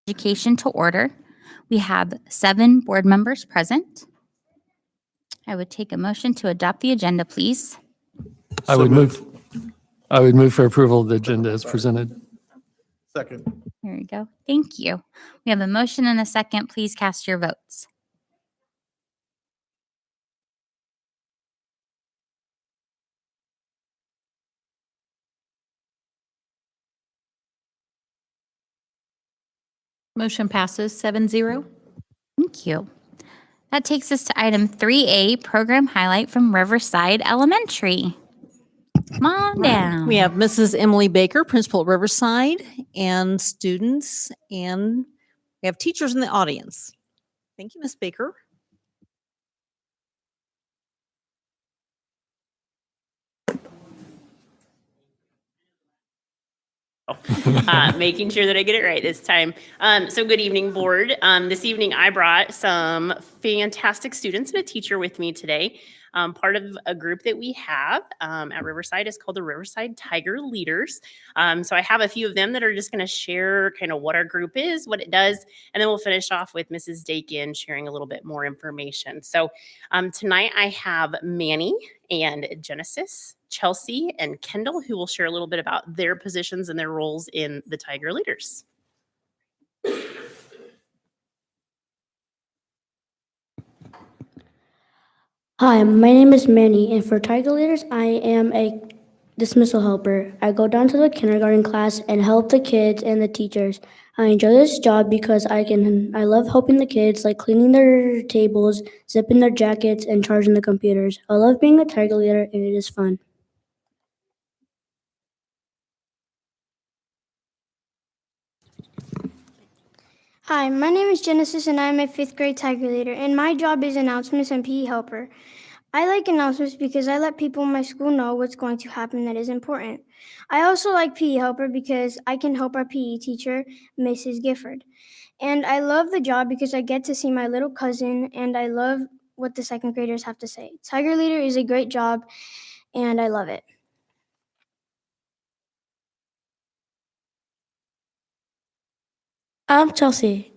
Education to order. We have 7 board members present. I would take a motion to adopt the agenda, please. I would move for approval of the agenda as presented. Second. Here we go. Thank you. We have a motion and a second. Please cast your votes. Motion passes 7-0. Thank you. That takes us to item 3A, program highlight from Riverside Elementary. Come on down. We have Mrs. Emily Baker, principal at Riverside, and students, and we have teachers in the audience. Thank you, Ms. Baker. Making sure that I get it right this time. So good evening, board. This evening I brought some fantastic students and a teacher with me today. Part of a group that we have at Riverside is called the Riverside Tiger Leaders. So I have a few of them that are just going to share kind of what our group is, what it does, and then we'll finish off with Mrs. Dakin sharing a little bit more information. So tonight I have Manny and Genesis, Chelsea, and Kendall, who will share a little bit about their positions and their roles in the Tiger Leaders. Hi, my name is Manny, and for Tiger Leaders, I am a dismissal helper. I go down to the kindergarten class and help the kids and the teachers. I enjoy this job because I love helping the kids, like cleaning their tables, zipping their jackets, and charging the computers. I love being a Tiger Leader, and it is fun. Hi, my name is Genesis and I'm a 5th grade Tiger Leader, and my job is announcements and PE helper. I like announcements because I let people in my school know what's going to happen that is important. I also like PE helper because I can help our PE teacher, Mrs. Gifford. And I love the job because I get to see my little cousin and I love what the 2nd graders have to say. Tiger Leader is a great job and I love it. I'm Chelsea,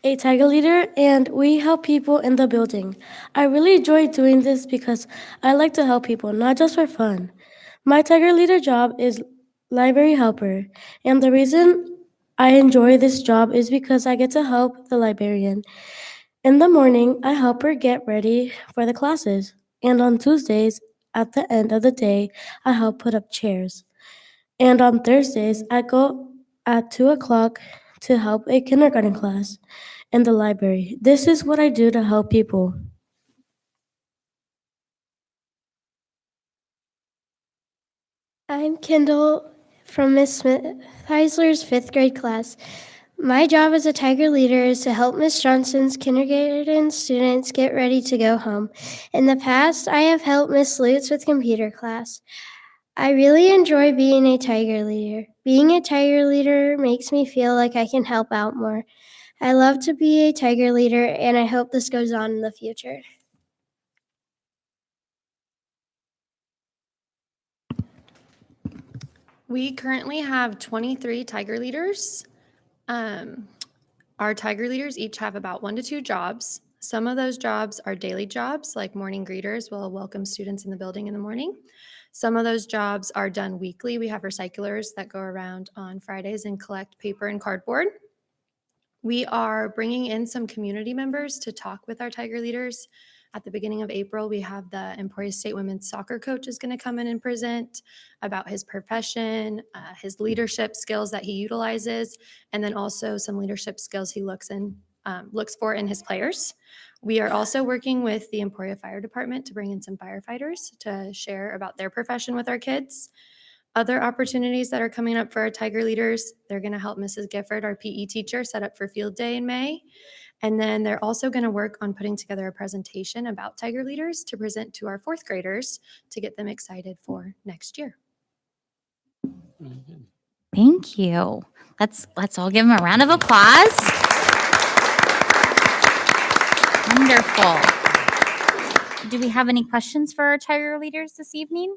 a Tiger Leader, and we help people in the building. I really enjoy doing this because I like to help people, not just for fun. My Tiger Leader job is library helper, and the reason I enjoy this job is because I get to help the librarian. In the morning, I help her get ready for the classes, and on Tuesdays, at the end of the day, I help put up chairs. And on Thursdays, I go at 2 o'clock to help a kindergarten class in the library. This is what I do to help people. I'm Kendall from Miss Smith Heisler's 5th grade class. My job as a Tiger Leader is to help Miss Johnson's kindergarten students get ready to go home. In the past, I have helped Miss Lutz with computer class. I really enjoy being a Tiger Leader. Being a Tiger Leader makes me feel like I can help out more. I love to be a Tiger Leader, and I hope this goes on in the future. We currently have 23 Tiger Leaders. Our Tiger Leaders each have about 1 to 2 jobs. Some of those jobs are daily jobs, like morning greeters will welcome students in the building in the morning. Some of those jobs are done weekly. We have recyclers that go around on Fridays and collect paper and cardboard. We are bringing in some community members to talk with our Tiger Leaders. At the beginning of April, we have the Emporia State women's soccer coach is going to come in and present about his profession, his leadership skills that he utilizes, and then also some leadership skills he looks for in his players. We are also working with the Emporia Fire Department to bring in some firefighters to share about their profession with our kids. Other opportunities that are coming up for our Tiger Leaders, they're going to help Mrs. Gifford, our PE teacher, set up for field day in May. And then they're also going to work on putting together a presentation about Tiger Leaders to present to our 4th graders to get them excited for next year. Thank you. Let's all give them a round of applause. Wonderful. Do we have any questions for our Tiger Leaders this evening?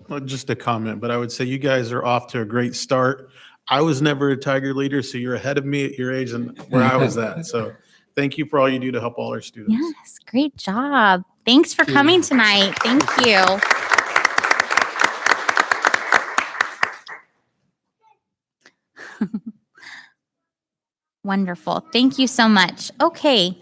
Well, just a comment, but I would say you guys are off to a great start. I was never a Tiger leader, so you're ahead of me at your age and where I was at. So thank you for all you do to help all our students. Yes, great job. Thanks for coming tonight. Thank you. Wonderful. Thank you so much. Okay,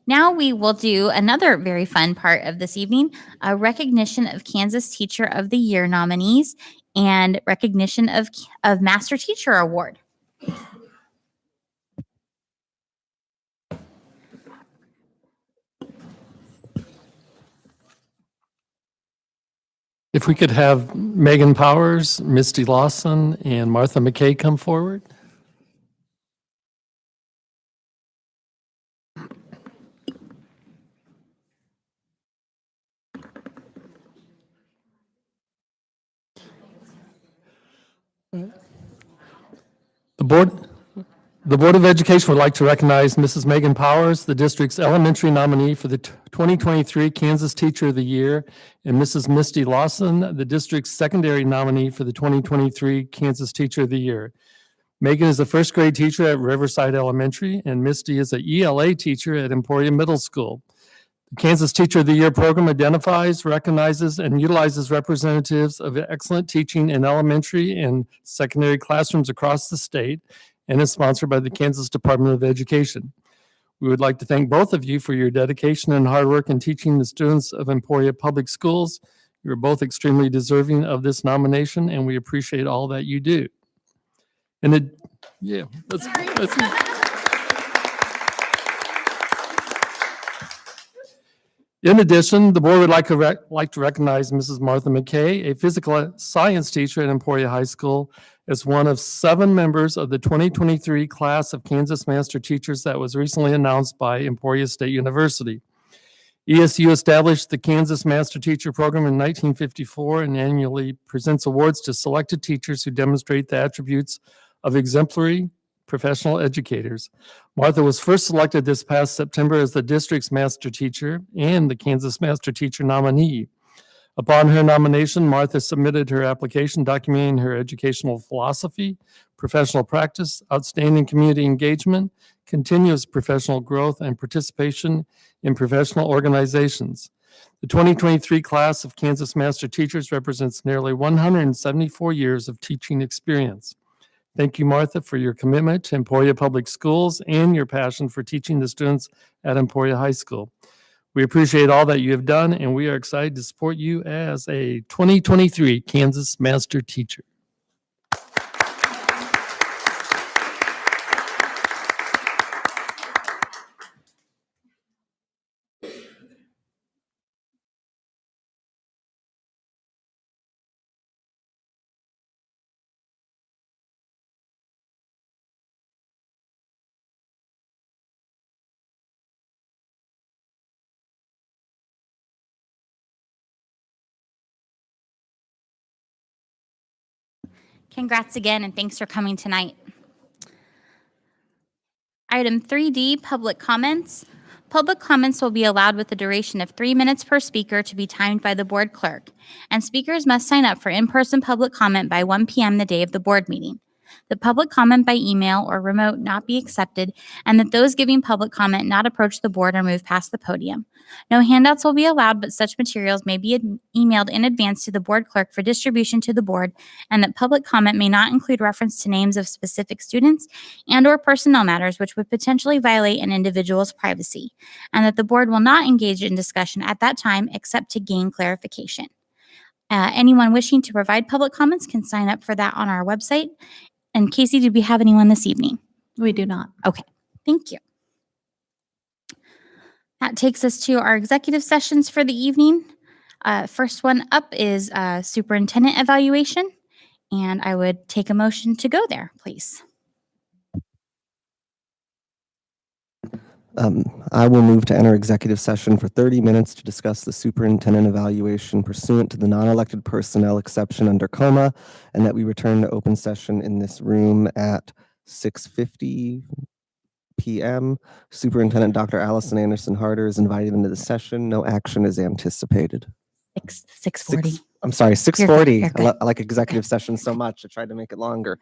now we will do another very fun part of this evening, a recognition of Kansas Teacher of the Year nominees and recognition of Master Teacher Award. If we could have Megan Powers, Misty Lawson, and Martha McKay come forward. The Board of Education would like to recognize Mrs. Megan Powers, the district's elementary nominee for the 2023 Kansas Teacher of the Year, and Mrs. Misty Lawson, the district's secondary nominee for the 2023 Kansas Teacher of the Year. Megan is a first grade teacher at Riverside Elementary, and Misty is an ELA teacher at Emporia Middle School. The Kansas Teacher of the Year program identifies, recognizes, and utilizes representatives of excellent teaching in elementary and secondary classrooms across the state, and is sponsored by the Kansas Department of Education. We would like to thank both of you for your dedication and hard work in teaching the students of Emporia Public Schools. You're both extremely deserving of this nomination, and we appreciate all that you do. And that's In addition, the board would like to recognize Mrs. Martha McKay, a physical science teacher at Emporia High School, as one of 7 members of the 2023 class of Kansas Master Teachers that was recently announced by Emporia State University. ESU established the Kansas Master Teacher Program in 1954 and annually presents awards to selected teachers who demonstrate the attributes of exemplary professional educators. Martha was first selected this past September as the district's master teacher and the Kansas Master Teacher nominee. Upon her nomination, Martha submitted her application documenting her educational philosophy, professional practice, outstanding community engagement, continuous professional growth, and participation in professional organizations. The 2023 class of Kansas Master Teachers represents nearly 174 years of teaching experience. Thank you, Martha, for your commitment to Emporia Public Schools and your passion for teaching the students at Emporia High School. We appreciate all that you have done, and we are excited to support you as a 2023 Kansas Master Teacher. Congrats again, and thanks for coming tonight. Item 3D, public comments. Public comments will be allowed with a duration of 3 minutes per speaker to be timed by the board clerk, and speakers must sign up for in-person public comment by 1 p.m. the day of the board meeting. The public comment by email or remote not be accepted, and that those giving public comment not approach the board or move past the podium. No handouts will be allowed, but such materials may be emailed in advance to the board clerk for distribution to the board, and that public comment may not include reference to names of specific students and/or personnel matters which would potentially violate an individual's privacy, and that the board will not engage in discussion at that time except to gain clarification. Anyone wishing to provide public comments can sign up for that on our website. And Casey, did we have anyone this evening? We do not. Okay, thank you. That takes us to our executive sessions for the evening. First one up is superintendent evaluation, and I would take a motion to go there, please. I will move to enter executive session for 30 minutes to discuss the superintendent evaluation pursuant to the non-elected personnel exception under COMA, and that we return to open session in this room at 6:50 p.m. Superintendent Dr. Allison Anderson Harder is invited into the session. No action is anticipated. 6:40. I'm sorry, 6:40. You're good. I like executive session so much. I tried to make it longer.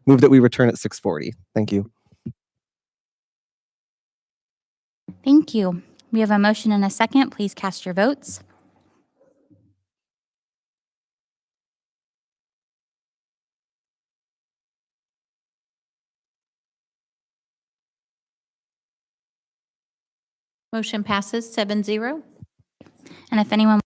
Move that we return at 6:40. Thank you. Thank you. We have a motion and a second. Please cast your votes. Motion passes 7-0. And if anyone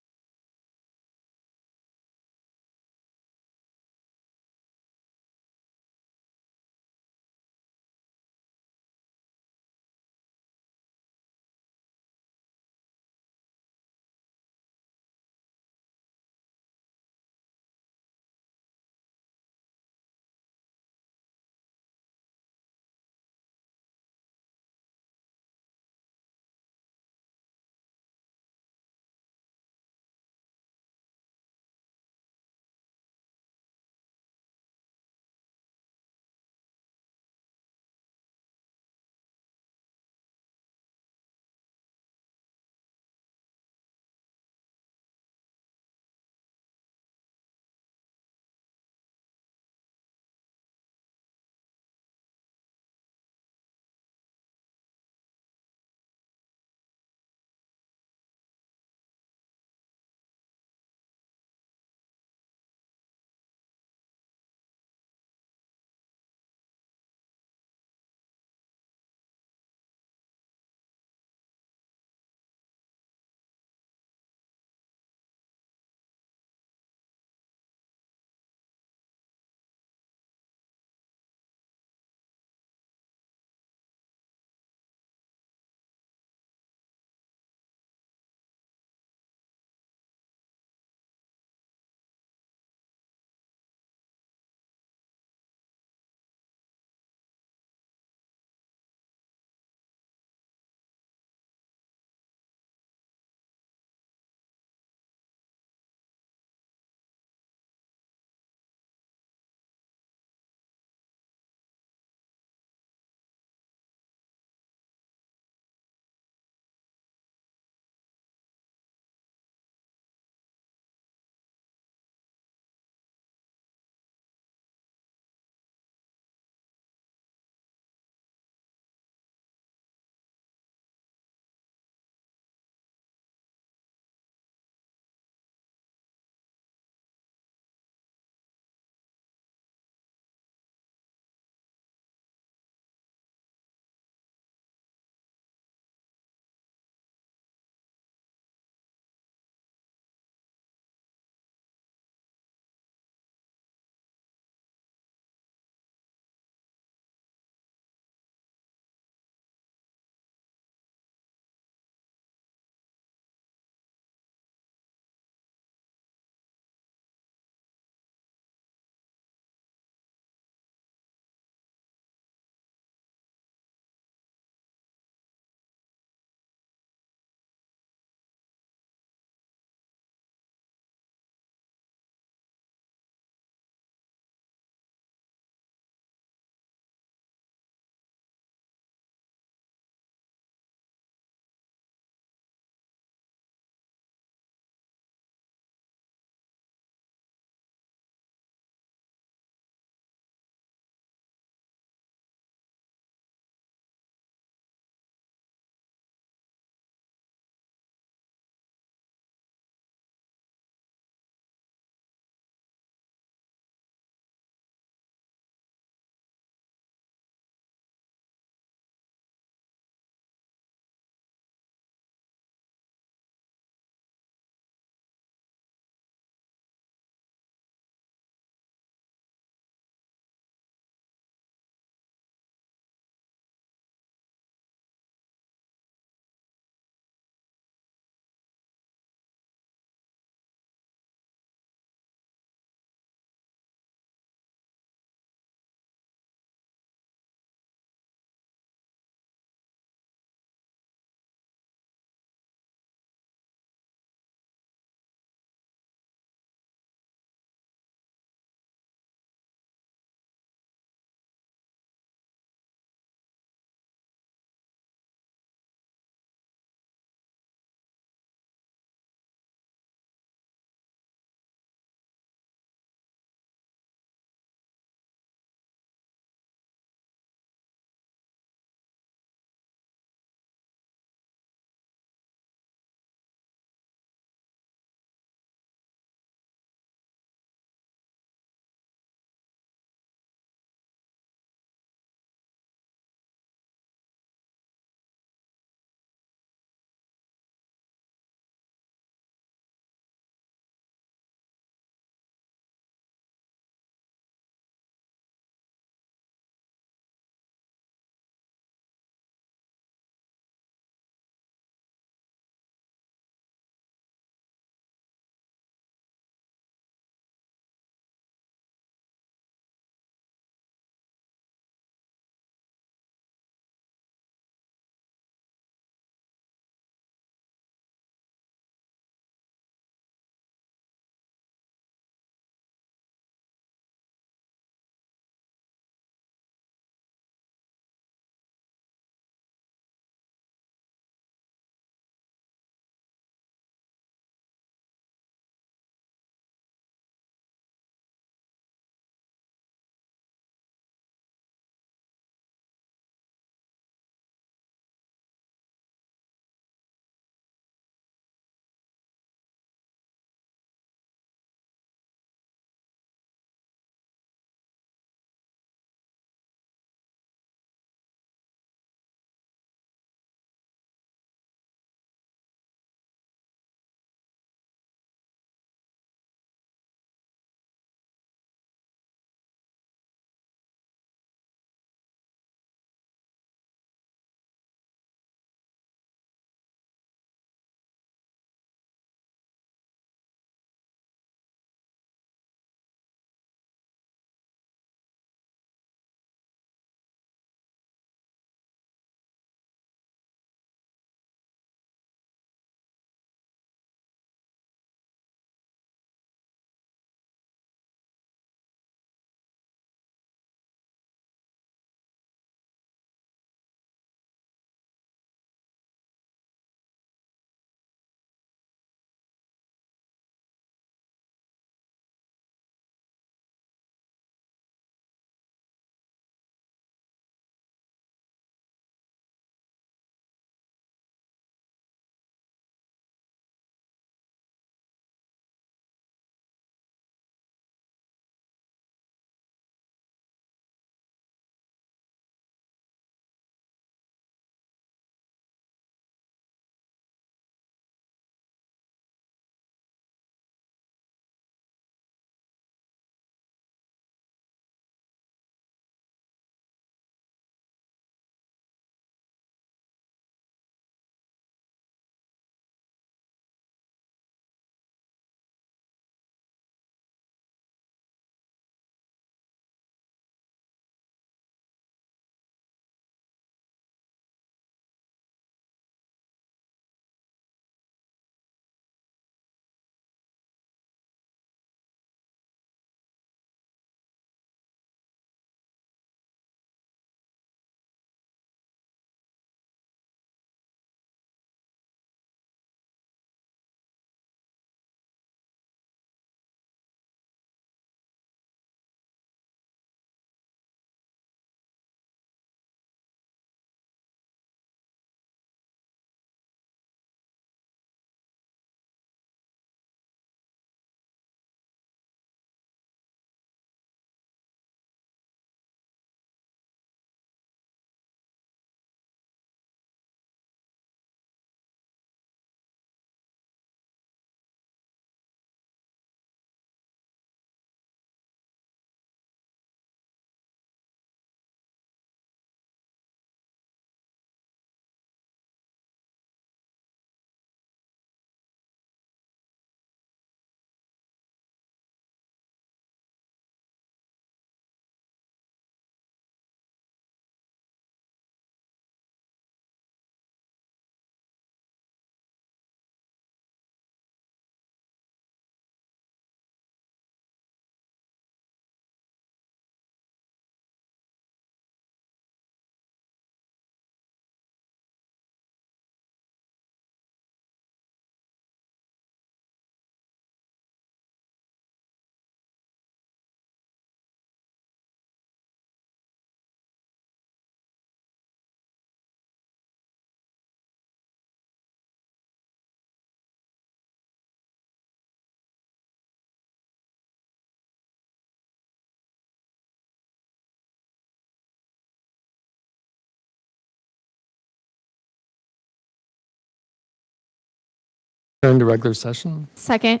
Turn to regular session. Second.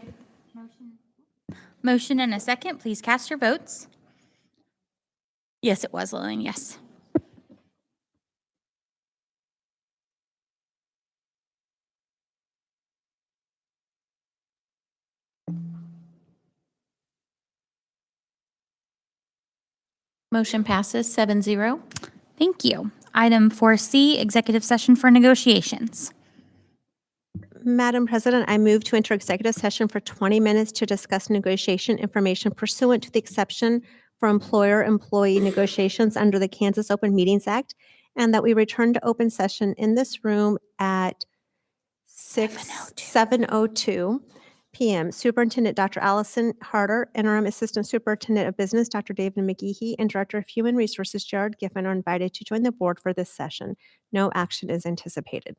Motion and a second. Please cast your votes. Yes, it was Lillian. Yes. Motion passes 7-0. Thank you. Item 4C, executive session for negotiations. Madam President, I move to enter executive session for 20 minutes to discuss negotiation information pursuant to the exception for employer-employee negotiations under the Kansas Open Meetings Act, and that we return to open session in this room at 7:02 p.m. Superintendent Dr. Allison Harder, Interim Assistant Superintendent of Business Dr. David McGehee, and Director of Human Resources Jared Giffen are invited to join the board for this session. No action is anticipated.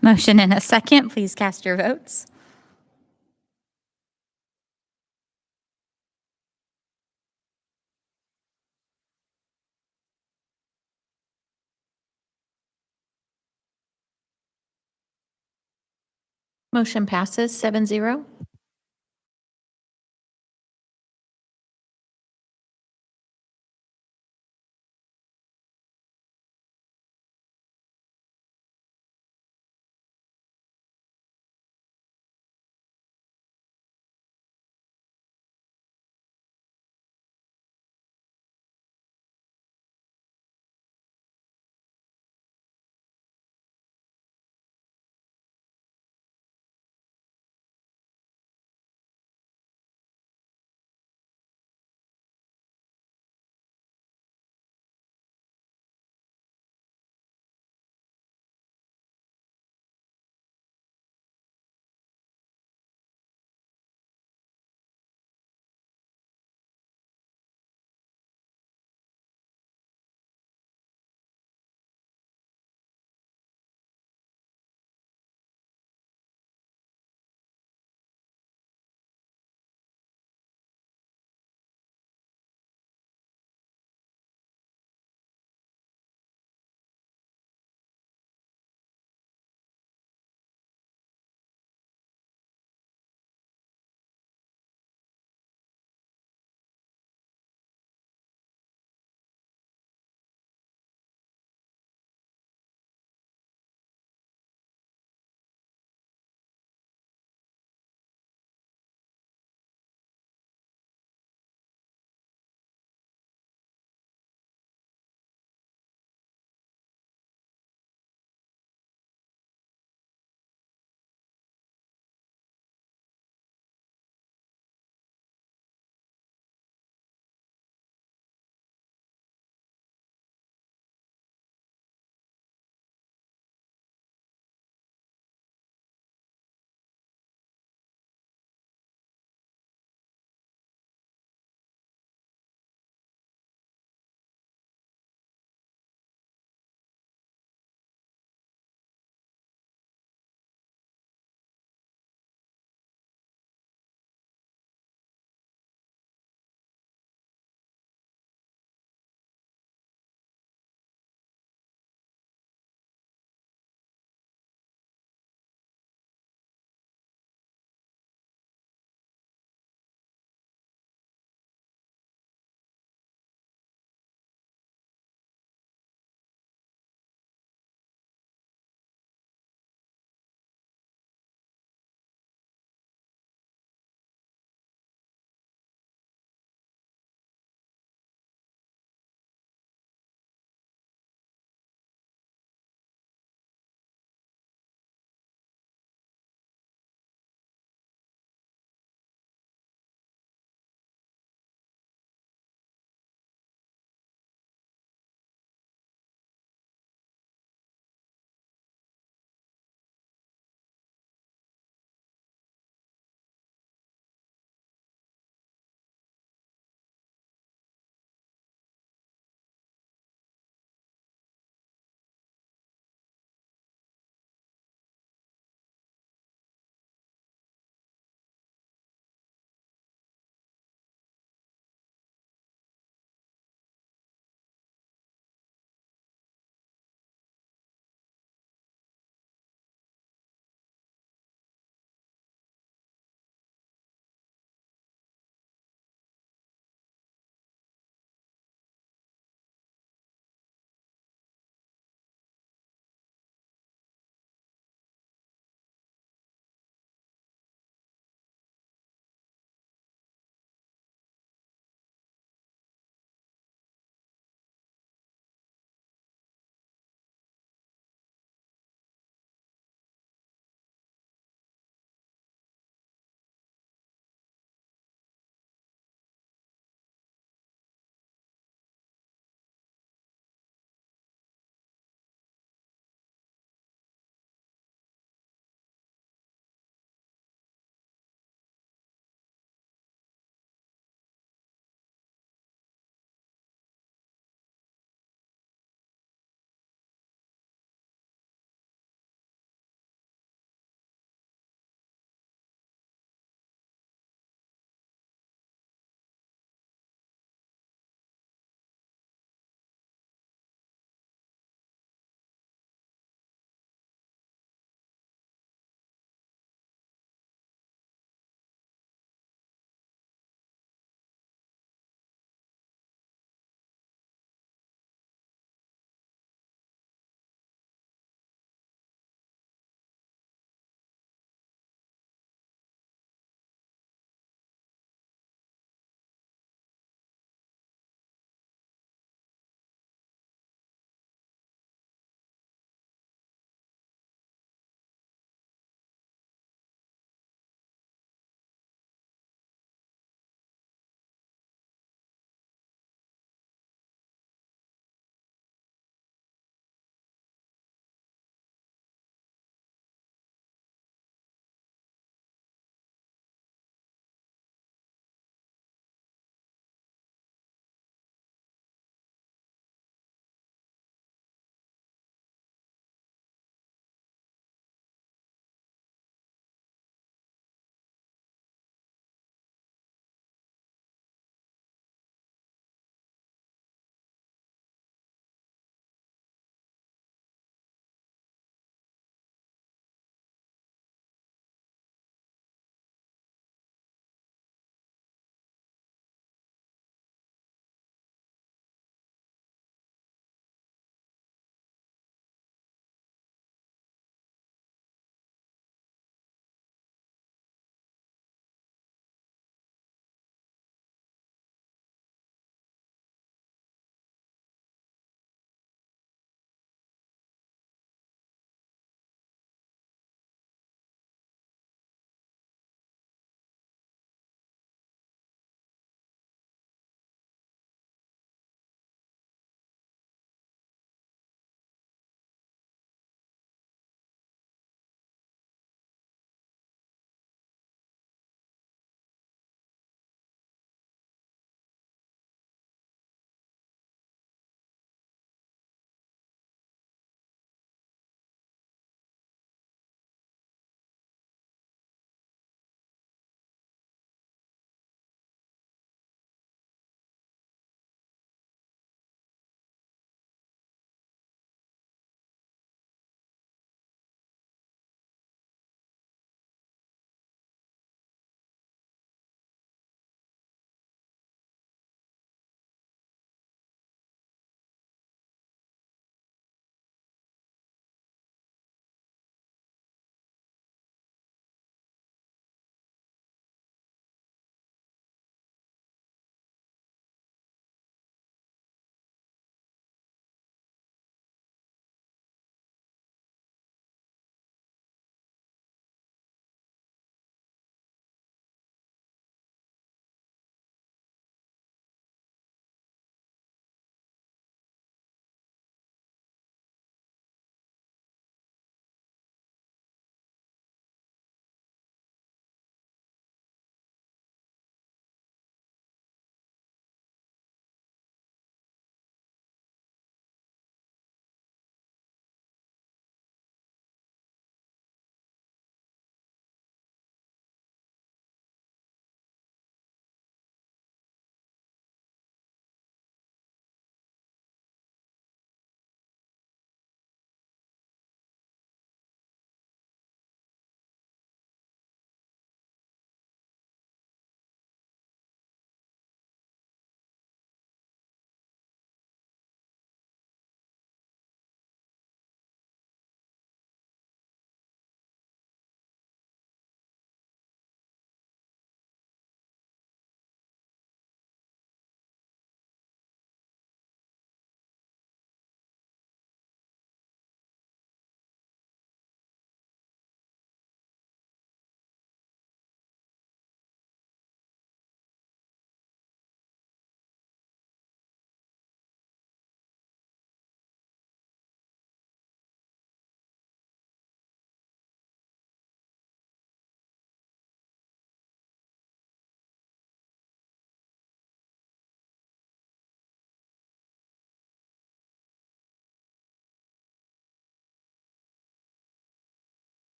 Motion and a second. Please cast your votes. Motion passes 7-0.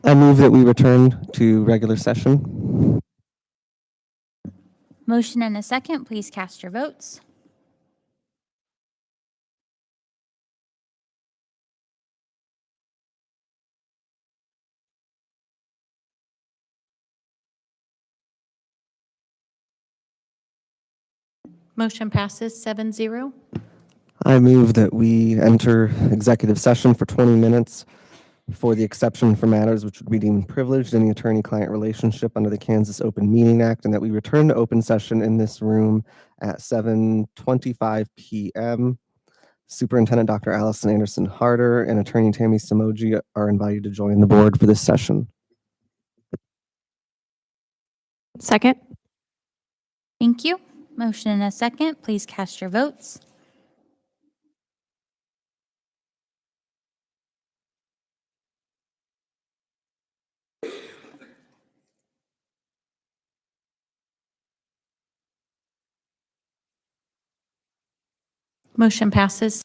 I move that we return to regular session. Motion and a second. Please cast your votes. Motion passes 7-0. I move that we enter executive session for 20 minutes for the exception for matters which would be deemed privileged in the attorney-client relationship under the Kansas Open Meeting Act, and that we return to open session in this room at 7:25 p.m. Superintendent Dr. Allison Anderson Harder and Attorney Tammy Samoji are invited to join the board for this session. Second. Thank you. Motion and a second. Please cast your votes. Motion passes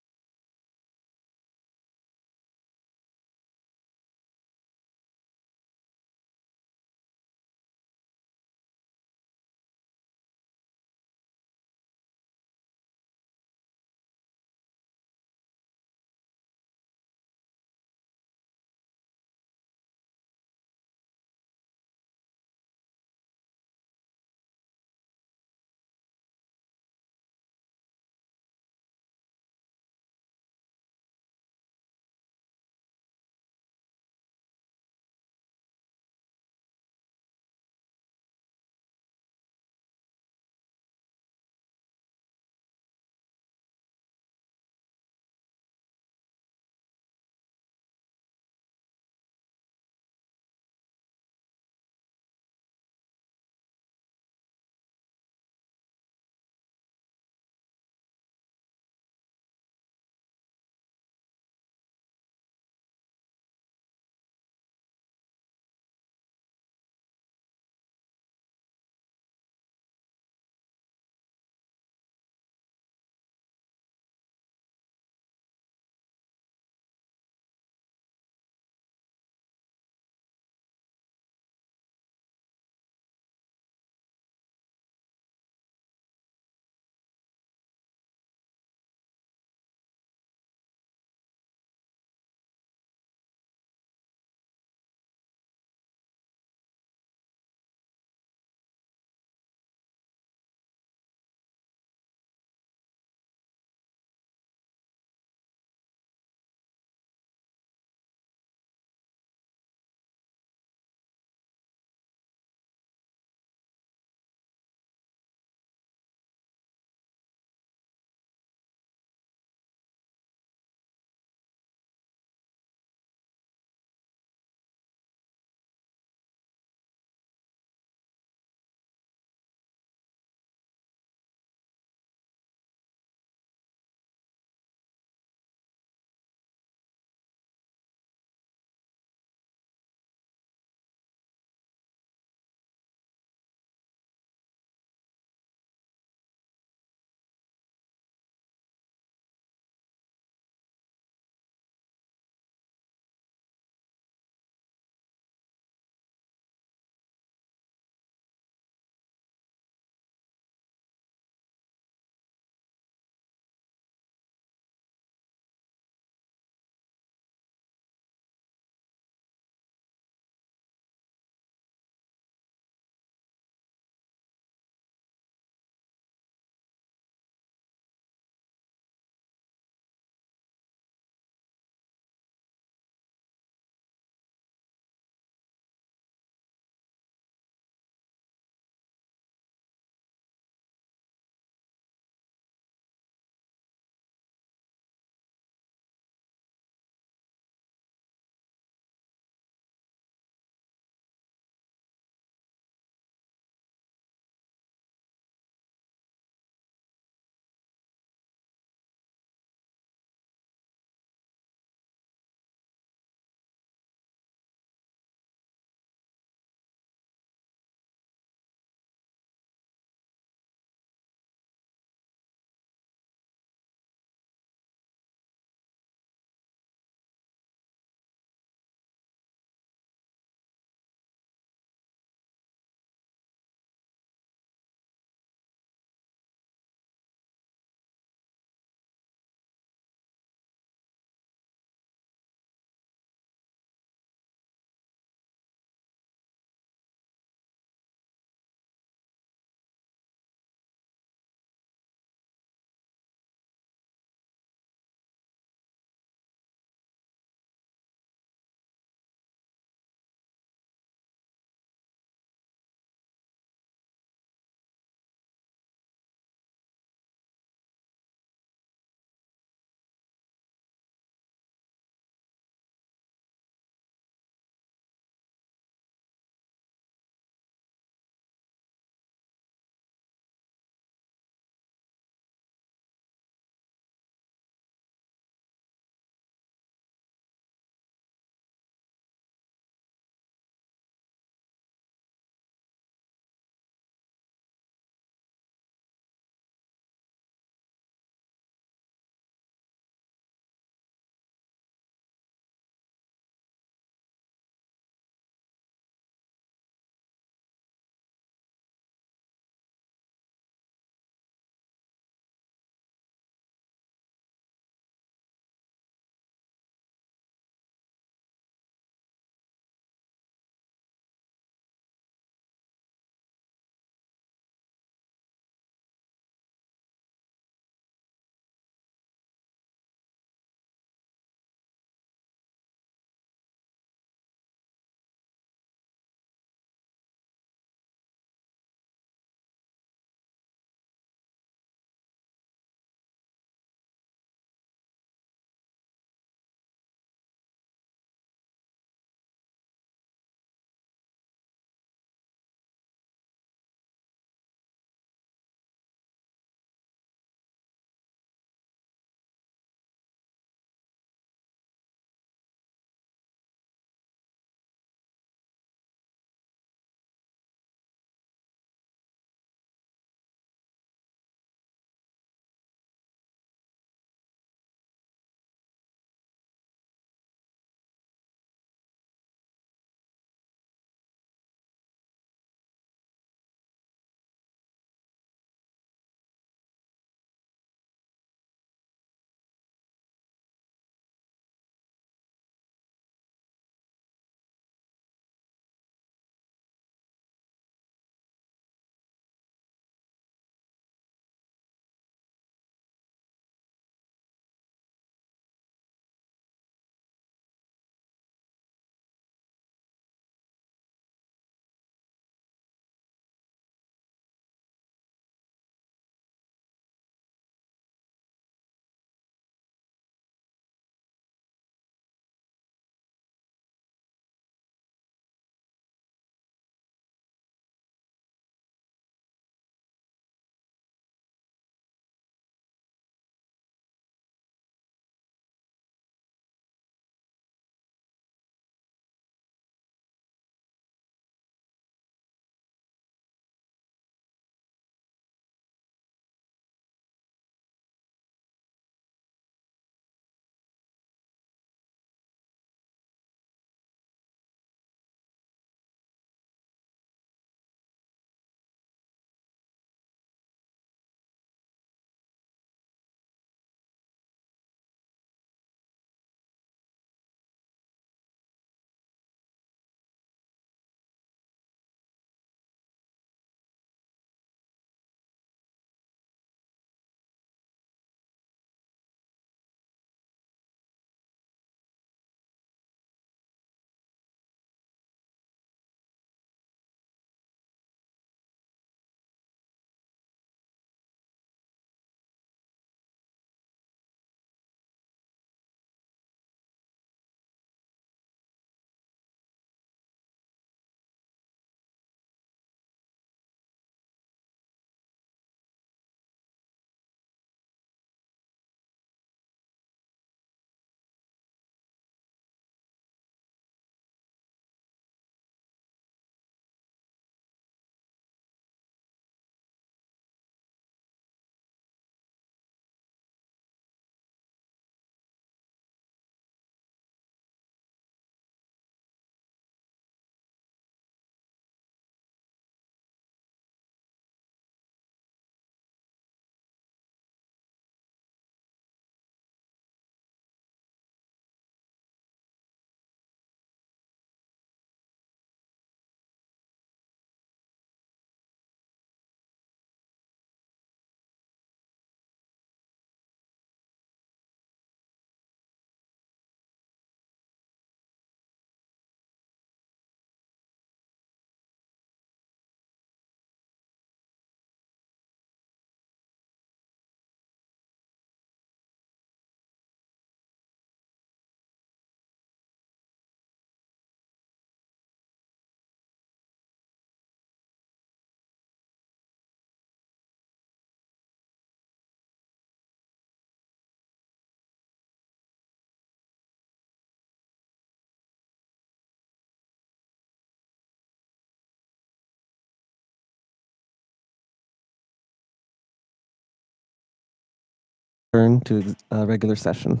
Turn to regular session.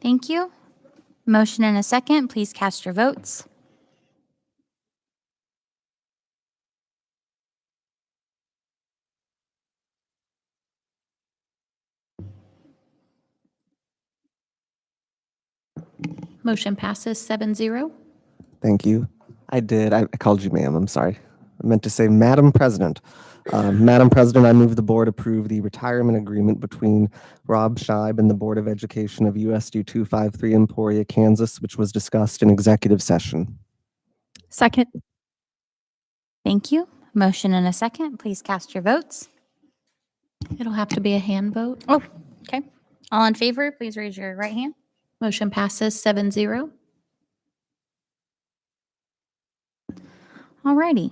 Thank you. Motion and a second. Please cast your votes. Motion passes 7-0. Thank you. I called you ma'am. I'm sorry. I meant to say Madam President. Madam President, I move the board approve the retirement agreement between Rob Scheib and the Board of Education of USD253 Emporia, Kansas, which was discussed in executive session. Second. Thank you. Motion and a second. Please cast your votes. It'll have to be a hand vote. Oh, okay. All in favor, please raise your right hand. Motion passes 7-0. Alrighty.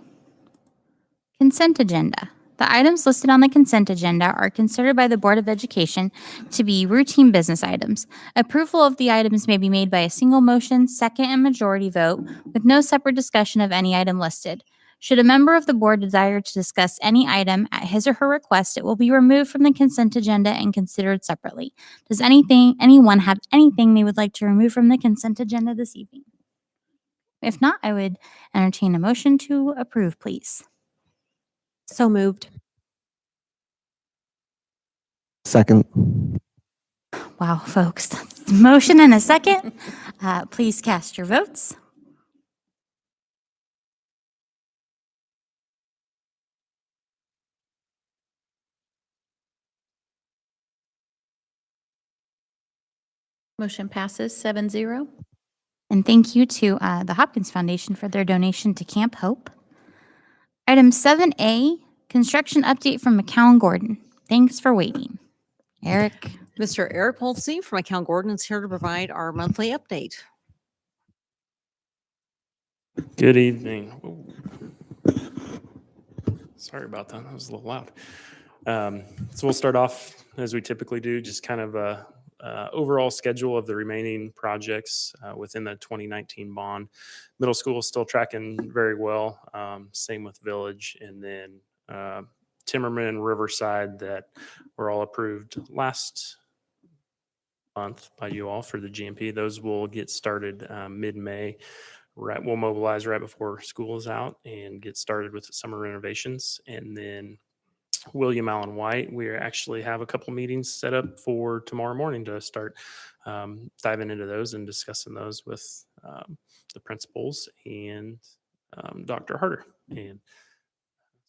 Consent agenda. The items listed on the consent agenda are considered by the Board of Education to be routine business items. Approval of the items may be made by a single motion, second, and majority vote with no separate discussion of any item listed. Should a member of the board desire to discuss any item at his or her request, it will be removed from the consent agenda and considered separately. Does anyone have anything they would like to remove from the consent agenda this evening? If not, I would entertain a motion to approve, please. So moved. Second. Wow, folks. Motion and a second. Please cast your votes. Motion passes 7-0. And thank you to the Hopkins Foundation for their donation to Camp Hope. Item 7A, construction update from McCown Gordon. Thanks for waiting. Eric. Mr. Eric Polsey from Account Gordon is here to provide our monthly update. Good evening. Sorry about that. That was a little loud. So we'll start off as we typically do, just kind of a overall schedule of the remaining projects within the 2019 bond. Middle school is still tracking very well. Same with Village, and then Timmerman and Riverside that were all approved last month by you all for the GMP. Those will get started mid-May. Right, we'll mobilize right before school is out and get started with the summer renovations. And then William Allen White, we actually have a couple meetings set up for tomorrow morning to start diving into those and discussing those with the principals and Dr. Harder. And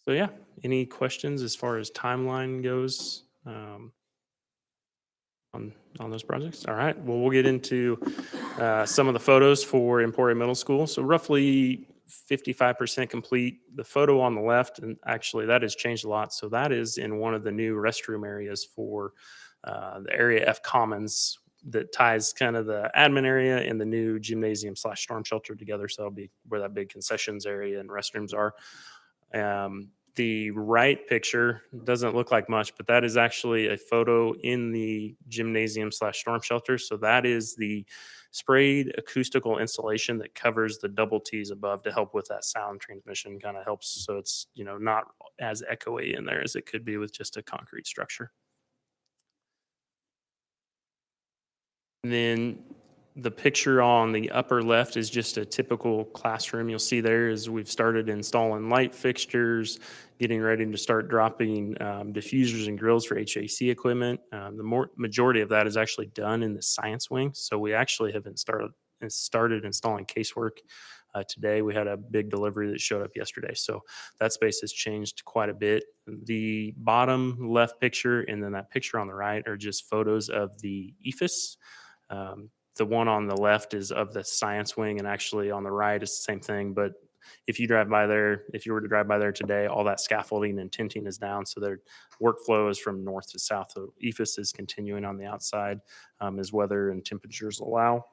so, yeah, any questions as far as timeline goes on those projects? All right, well, we'll get into some of the photos for Emporia Middle School. So roughly 55% complete. The photo on the left, and actually that has changed a lot. So that is in one of the new restroom areas for the Area F Commons that ties kind of the admin area and the new gymnasium / storm shelter together. So that'll be where that big concessions area and restrooms are. The right picture doesn't look like much, but that is actually a photo in the gymnasium / storm shelter. So that is the sprayed acoustical insulation that covers the double T's above to help with that sound transmission, kind of helps. So it's, not as echoey in there as it could be with just a concrete structure. And then the picture on the upper left is just a typical classroom. You'll see there is we've started installing light fixtures, getting ready to start dropping diffusers and grills for HVAC equipment. The majority of that is actually done in the science wing. So we actually have started installing casework today. We had a big delivery that showed up yesterday. So that space has changed quite a bit. The bottom left picture and then that picture on the right are just photos of the EFIS. The one on the left is of the science wing, and actually on the right is the same thing. But if you were to drive by there today, all that scaffolding and tinting is down. So their workflow is from north to south. So EFIS is continuing on the outside as weather and temperatures allow.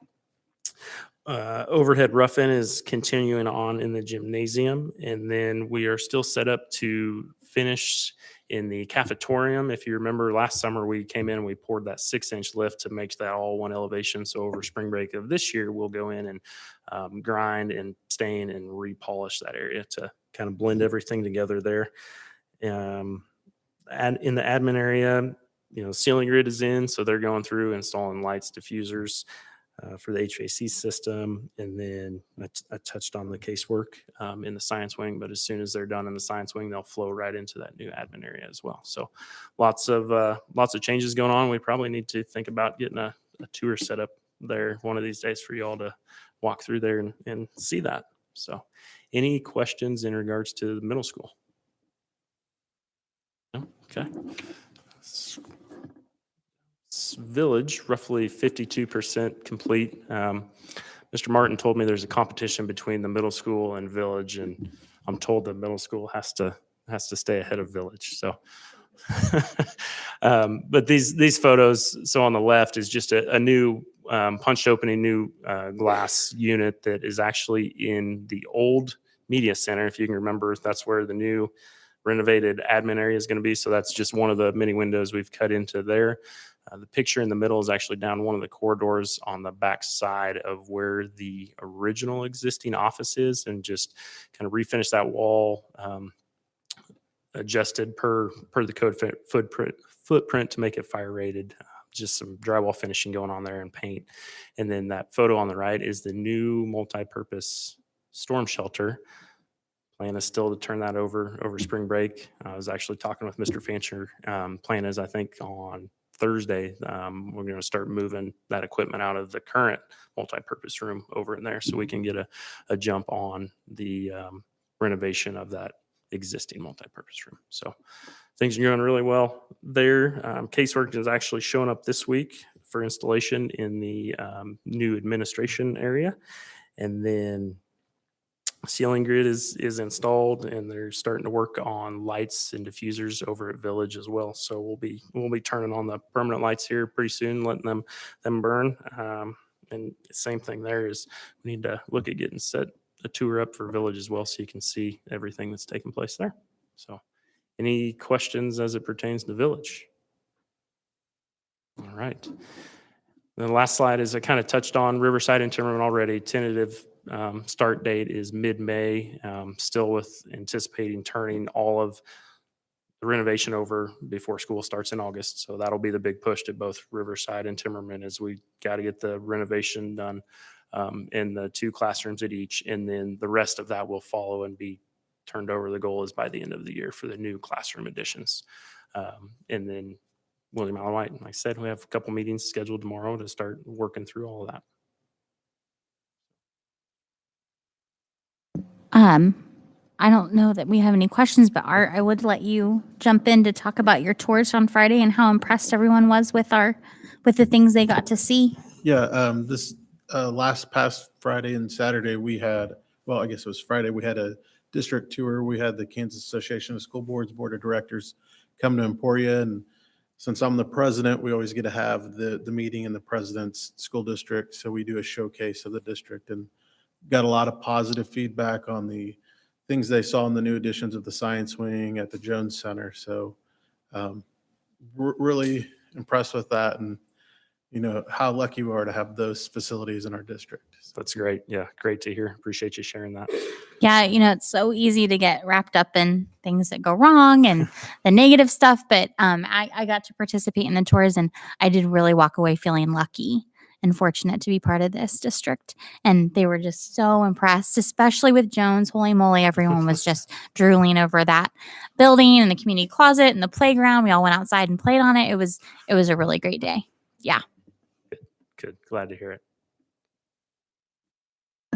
Overhead rough-in is continuing on in the gymnasium. And then we are still set up to finish in the cafetorium. If you remember last summer, we came in and we poured that 6-inch lift to make that all one elevation. So over spring break of this year, we'll go in and grind and stain and repolish that area to kind of blend everything together there. in the admin area, ceiling grid is in, so they're going through installing lights, diffusers for the HVAC system. And then I touched on the casework in the science wing, but as soon as they're done in the science wing, they'll flow right into that new admin area as well. So lots of changes going on. We probably need to think about getting a tour set up there one of these days for y'all to walk through there and see that. So any questions in regards to the middle school? No? Okay. Village, roughly 52% complete. Mr. Martin told me there's a competition between the middle school and Village, and I'm told the middle school has to stay ahead of Village. So, but these photos. So on the left is just a new punched opening new glass unit that is actually in the old media center. If you can remember, that's where the new renovated admin area is going to be. So that's just one of the many windows we've cut into there. The picture in the middle is actually down one of the corridors on the back side of where the original existing office is, and just kind of refinish that wall, adjusted per the code footprint to make it fire rated. Just some drywall finishing going on there and paint. And then that photo on the right is the new multi-purpose storm shelter. Plan is still to turn that over spring break. I was actually talking with Mr. Fancher. Plan is, I think, on Thursday, we're going to start moving that equipment out of the current multi-purpose room over in there so we can get a jump on the renovation of that existing multi-purpose room. So things are going really well there. Casework is actually showing up this week for installation in the new administration area. And then ceiling grid is installed, and they're starting to work on lights and diffusers over at Village as well. So we'll be turning on the permanent lights here pretty soon, letting them burn. And same thing there is we need to look at getting set a tour up for Village as well, so you can see everything that's taking place there. So any questions as it pertains to Village? All right. The last slide is I kind of touched on Riverside and Timberman already. Tentative start date is mid-May, still with anticipating turning all of the renovation over before school starts in August. So that'll be the big push to both Riverside and Timberman, as we got to get the renovation done in the 2 classrooms at each. And then the rest of that will follow and be turned over. The goal is by the end of the year for the new classroom additions. And then William Allen White, like I said, we have a couple meetings scheduled tomorrow to start working through all of that. I don't know that we have any questions, but Art, I would let you jump in to talk about your tours on Friday and how impressed everyone was with the things they got to see. Yeah, this past Friday and Saturday, we had, well, I guess it was Friday, we had a district tour. We had the Kansas Association of School Boards Board of Directors come to Emporia, and since I'm the president, we always get to have the meeting in the president's school district. So we do a showcase of the district, and got a lot of positive feedback on the things they saw in the new additions of the science wing at the Jones Center. So really impressed with that, and how lucky we are to have those facilities in our district. That's great. Yeah, great to hear. Appreciate you sharing that. Yeah, it's so easy to get wrapped up in things that go wrong and the negative stuff, but I got to participate in the tours, and I did really walk away feeling lucky and fortunate to be part of this district. And they were just so impressed, especially with Jones. Holy moly, everyone was just drooling over that building and the community closet and the playground. We all went outside and played on it. It was a really great day. Yeah. Good. Glad to hear it.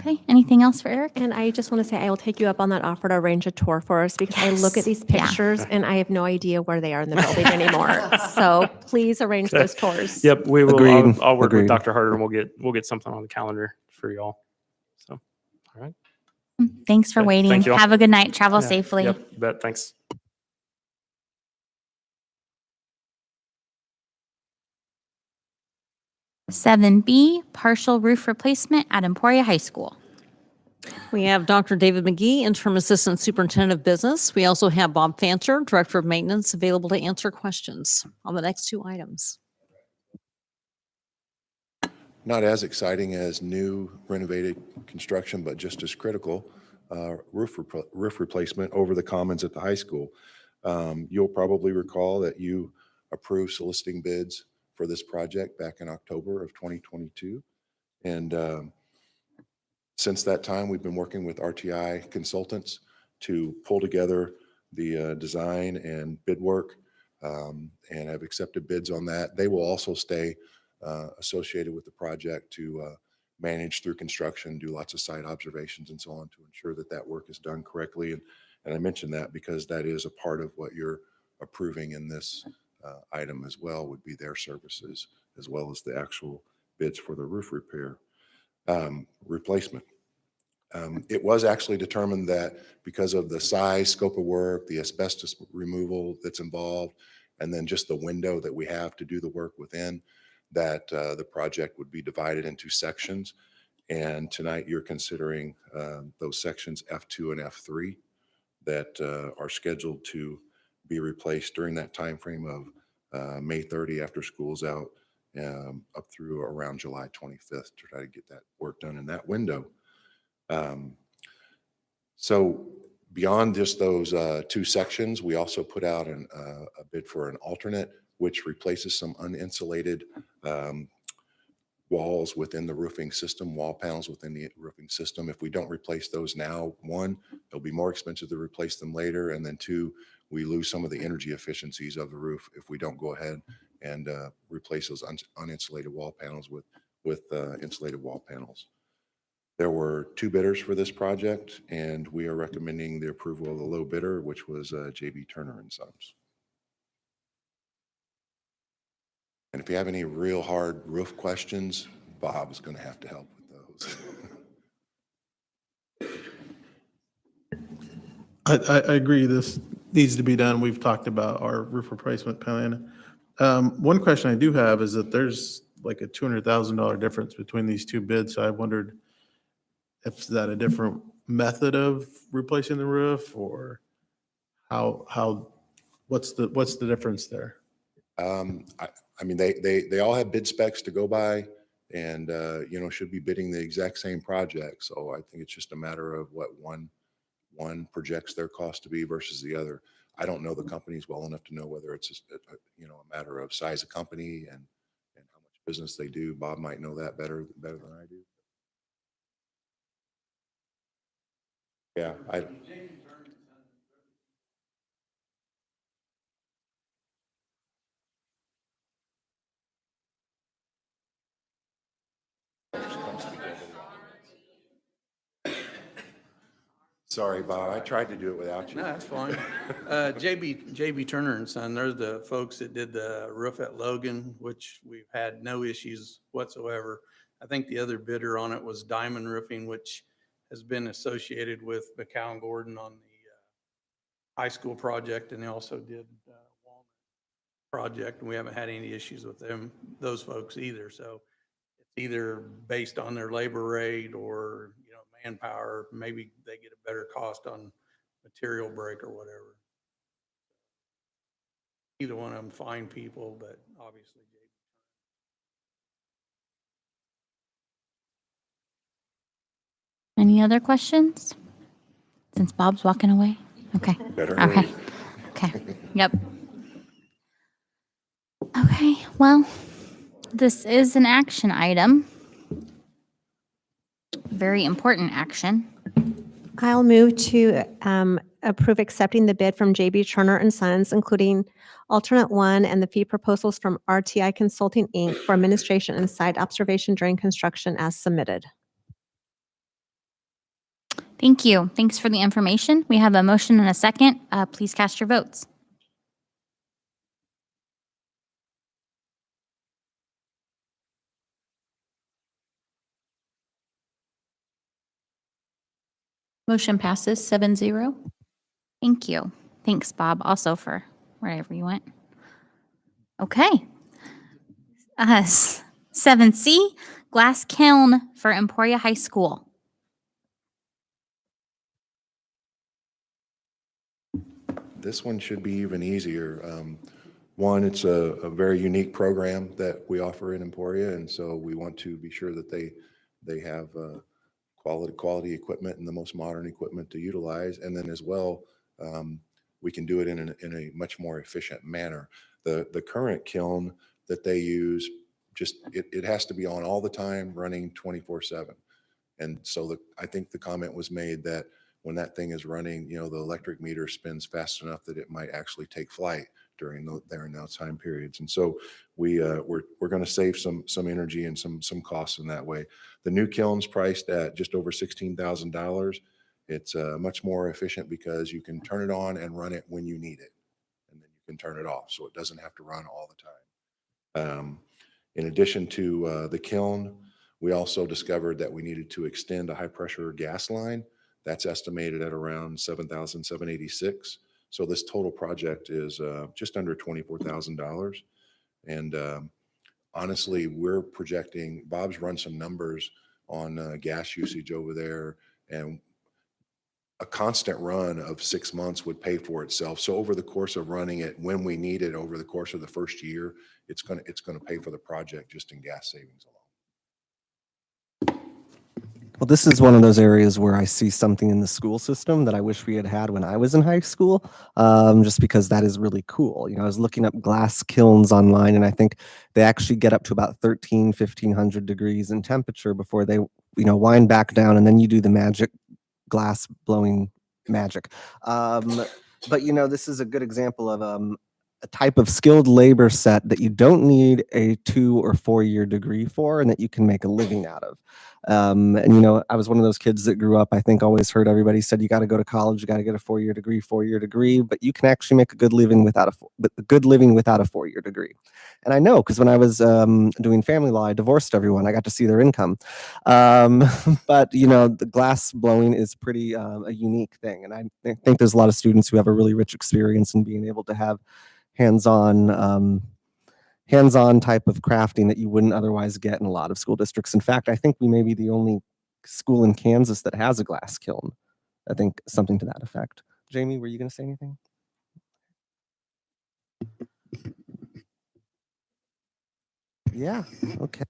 Okay. Anything else for Eric? And I just want to say I will take you up on that offer to arrange a tour for us, because I look at these Yeah. pictures and I have no idea where they are in the building anymore. So please arrange those tours. Yep, we will. Agreed. I'll work with Agreed. Dr. Harder, and we'll get something on the calendar for y'all. So, all right. Thanks for Okay, waiting. thank you all. Have a good night. Travel Yeah, safely. Yep, you bet. Thanks. Seven B, partial roof replacement at Emporia High School. We have Dr. David McGee, Interim Assistant Superintendent of Business. We also have Bob Fancher, Director of Maintenance, available to answer questions on the next 2 items. Not as exciting as new renovated construction, but just as critical, roof replacement over the commons at the high school. You'll probably recall that you approved soliciting bids for this project back in October of 2022. And since that time, we've been working with RTI consultants to pull together the design and bid work, and have accepted bids on that. They will also stay associated with the project to manage through construction, do lots of site observations and so on to ensure that that work is done correctly. And I mentioned that because that is a part of what you're approving in this item as well, would be their services as well as the actual bids for the roof repair. Replacement. It was actually determined that because of the size, scope of work, the asbestos removal that's involved, and then just the window that we have to do the work within, that the project would be divided into sections. And tonight you're considering those sections F2 and F3 that are scheduled to be replaced during that time frame of May 30 after school's out, up through around July 25th to try to get that work done in that window. So beyond just those two sections, we also put out a bid for an alternate, which replaces some uninsulated walls within the roofing system, wall panels within the roofing system. If we don't replace those now, one, it'll be more expensive to replace them later. And then two, we lose some of the energy efficiencies of the roof if we don't go ahead and replace those uninsulated wall panels with insulated wall panels. There were two bidders for this project, and we are recommending the approval of the low bidder, which was JB Turner and Sons. And if you have any real hard roof questions, Bob's going to have to help with those. I agree, this needs to be done. We've talked about our roof replacement plan. One question I do have is that there's like a $200,000 difference between these two bids. So I wondered if that a different method of replacing the roof, or what's the difference there? I mean, they all have bid specs to go by, and should be bidding the exact same project. So I think it's just a matter of what one projects their cost to be versus the other. I don't know the companies well enough to know whether it's just a matter of size of company and how much business they do. Bob might know that better than I do. Yeah, sorry, Bob, I tried to do it without you. No, that's fine. JB Turner and Son, they're the folks that did the roof at Logan, which we've had no issues whatsoever. I think the other bidder on it was Diamond Roofing, which has been associated with McCown Gordon on the high school project, and they also did Walnut project, and we haven't had any issues with those folks either. So it's either based on their labor rate or manpower. Maybe they get a better cost on material break or whatever. Either one of them fine people, but obviously Any other questions? Since Bob's walking away? Okay. Better Okay. hurry. Okay. Yep. Okay, well, this is an action item. Very important action. I'll move to approve accepting the bid from JB Turner and Sons, including alternate one and the fee proposals from RTI Consulting, Inc. for administration and site observation during construction as submitted. Thank you. Thanks for the information. We have a motion and a second. Please cast your votes. Motion passes 7-0. Thank you. Thanks, Bob, also for wherever you went. Okay. 7C, glass kiln for Emporia High School. This one should be even easier. One, it's a very unique program that we offer in Emporia, and so we want to be sure that they have quality equipment and the most modern equipment to utilize. And then as well, we can do it in a much more efficient manner. The current kiln that they use, just it has to be on all the time, running 24/7. And so I think the comment was made that when that thing is running, the electric meter spins fast enough that it might actually take flight during those time periods. And so we're going to save some energy and some costs in that way. The new kiln's priced at just over $16,000. It's much more efficient because you can turn it on and run it when you need it, and then you can turn it off, so it doesn't have to run all the time. In addition to the kiln, we also discovered that we needed to extend a high pressure gas line. That's estimated at around $7,786. So this total project is just under $24,000. And honestly, we're projecting, Bob's run some numbers on gas usage over there, and a constant run of 6 months would pay for itself. So over the course of running it, when we need it over the course of the first year, it's going to pay for the project just in gas savings alone. Well, this is one of those areas where I see something in the school system that I wish we had had when I was in high school, just because that is really cool. I was looking up glass kilns online, and I think they actually get up to about 1,500 degrees in temperature before they, wind back down, and then you do the magic glass blowing magic. But, this is a good example of a type of skilled labor set that you don't need a 2 or 4 year degree for, and that you can make a living out of. And I was one of those kids that grew up, I think, always heard everybody said you got to go to college, you got to get a 4 year degree, but you can actually make a good living without a 4 year degree. And I know, because when I was doing family law, I divorced everyone. I got to see their income. But the glass blowing is pretty a unique thing, and I think there's a lot of students who have a really rich experience in being able to have hands-on type of crafting that you wouldn't otherwise get in a lot of school districts. In fact, I think we may be the only school in Kansas that has a glass kiln. I think something to that effect. Jamie, were you going to say anything? Yeah, okay.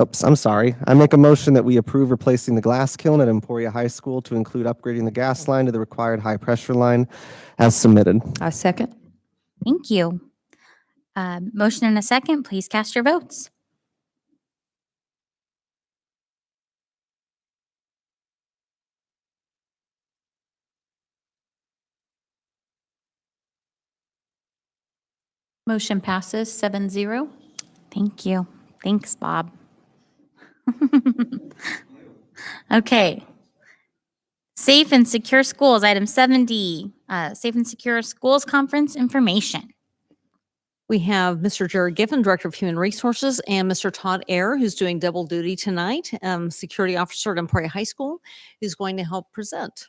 Oops, I'm sorry. I make a motion that we approve replacing the glass kiln at Emporia High School to include upgrading the gas line to the required high pressure line as submitted. I second. Thank you. Motion and a second. Please cast your votes. Motion passes 7-0. Thank you. Thanks, Bob. Okay. Safe and Secure Schools, item 7D, Safe and Secure Schools Conference information. We have Mr. Jared Giffen, Director of Human Resources, and Mr. Todd Ayer, who's doing double duty tonight, Security Officer at Emporia High School, who's going to help present.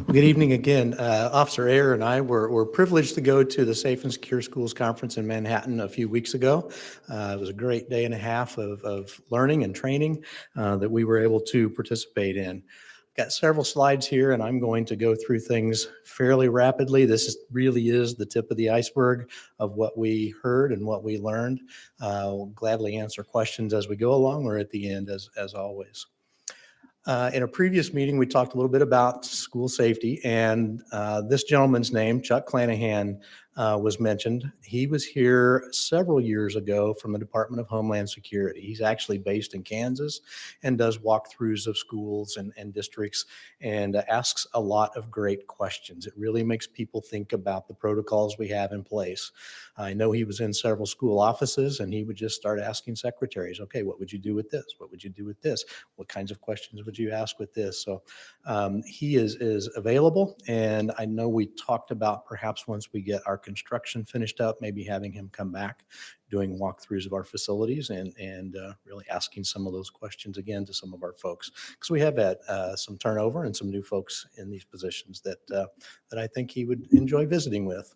Good evening again. Officer Ayer and I were privileged to go to the Safe and Secure Schools Conference in Manhattan a few weeks ago. It was a great day and a half of learning and training that we were able to participate in. Got several slides here, and I'm going to go through things fairly rapidly. This really is the tip of the iceberg of what we heard and what we learned. We'll gladly answer questions as we go along or at the end, as always. In a previous meeting, we talked a little bit about school safety, and this gentleman's name, Chuck Clanahan, was mentioned. He was here several years ago from the Department of Homeland Security. He's actually based in Kansas and does walkthroughs of schools and districts and asks a lot of great questions. It really makes people think about the protocols we have in place. I know he was in several school offices, and he would just start asking secretaries, okay, what would you do with this? What would you do with this? What kinds of questions would you ask with this? So he is available, and I know we talked about perhaps once we get our construction finished up, maybe having him come back, doing walkthroughs of our facilities and really asking some of those questions again to some of our folks, because we have had some turnover and some new folks in these positions that I think he would enjoy visiting with.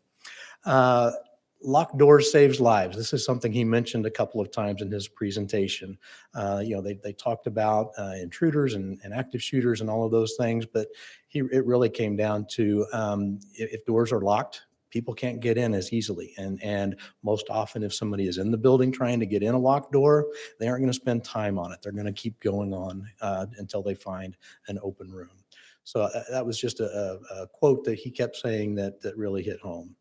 Locked doors saves lives. This is something he mentioned a couple of times in his presentation. They talked about intruders and active shooters and all of those things, but it really came down to if doors are locked, People can't get in as easily. And most often, if somebody is in the building trying to get in a locked door, they aren't going to spend time on it. They're going to keep going on until they find an open room. So that was just a quote that he kept saying that really hit home.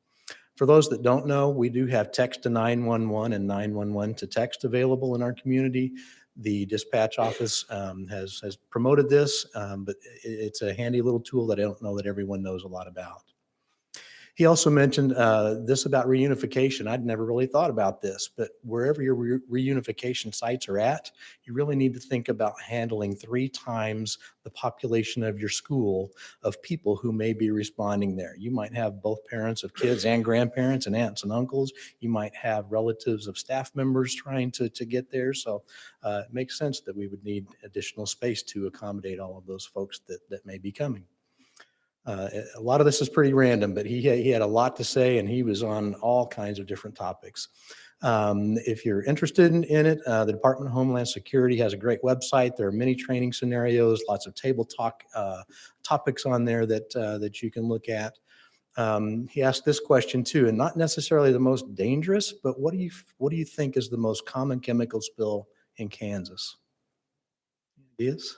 For those that don't know, we do have text to 911 and 911 to text available in our community. The dispatch office has promoted this, but it's a handy little tool that I don't know that everyone knows a lot about. He also mentioned this about reunification. I'd never really thought about this, but wherever your reunification sites are at, you really need to think about handling 3 times the population of your school of people who may be responding there. You might have both parents of kids and grandparents and aunts and uncles. You might have relatives of staff members trying to get there. So it makes sense that we would need additional space to accommodate all of those folks that may be coming. A lot of this is pretty random, but he had a lot to say, and he was on all kinds of different topics. If you're interested in it, the Department of Homeland Security has a great website. There are many training scenarios, lots of table talk topics on there that you can look at. He asked this question too, and not necessarily the most dangerous, but what do you think is the most common chemical spill in Kansas? Ideas?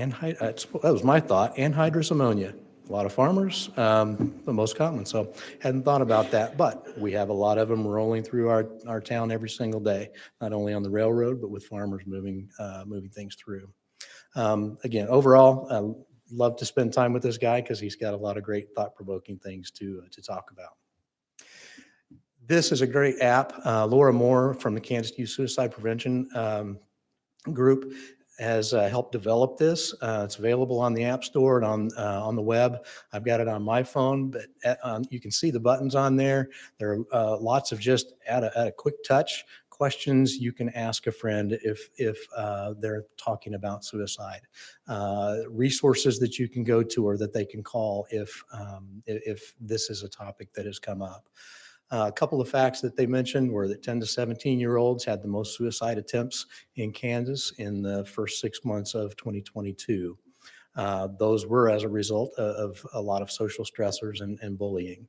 That was my thought, anhydrous ammonia. A lot of farmers, the most common. So hadn't thought about that, but we have a lot of them rolling through our town every single day, not only on the railroad, but with farmers moving things through. Again, overall, love to spend time with this guy because he's got a lot of great thought-provoking things to talk about. This is a great app. Laura Moore from the Kansas Youth Suicide Prevention group has helped develop this. It's available on the App Store and on the web. I've got it on my phone, but you can see the buttons on there. There are lots of just at a quick touch questions you can ask a friend if they're talking about suicide. Resources that you can go to or that they can call if this is a topic that has come up. A couple of facts that they mentioned were that 10 to 17-year-olds had the most suicide attempts in Kansas in the first 6 months of 2022. Those were as a result of a lot of social stressors and bullying.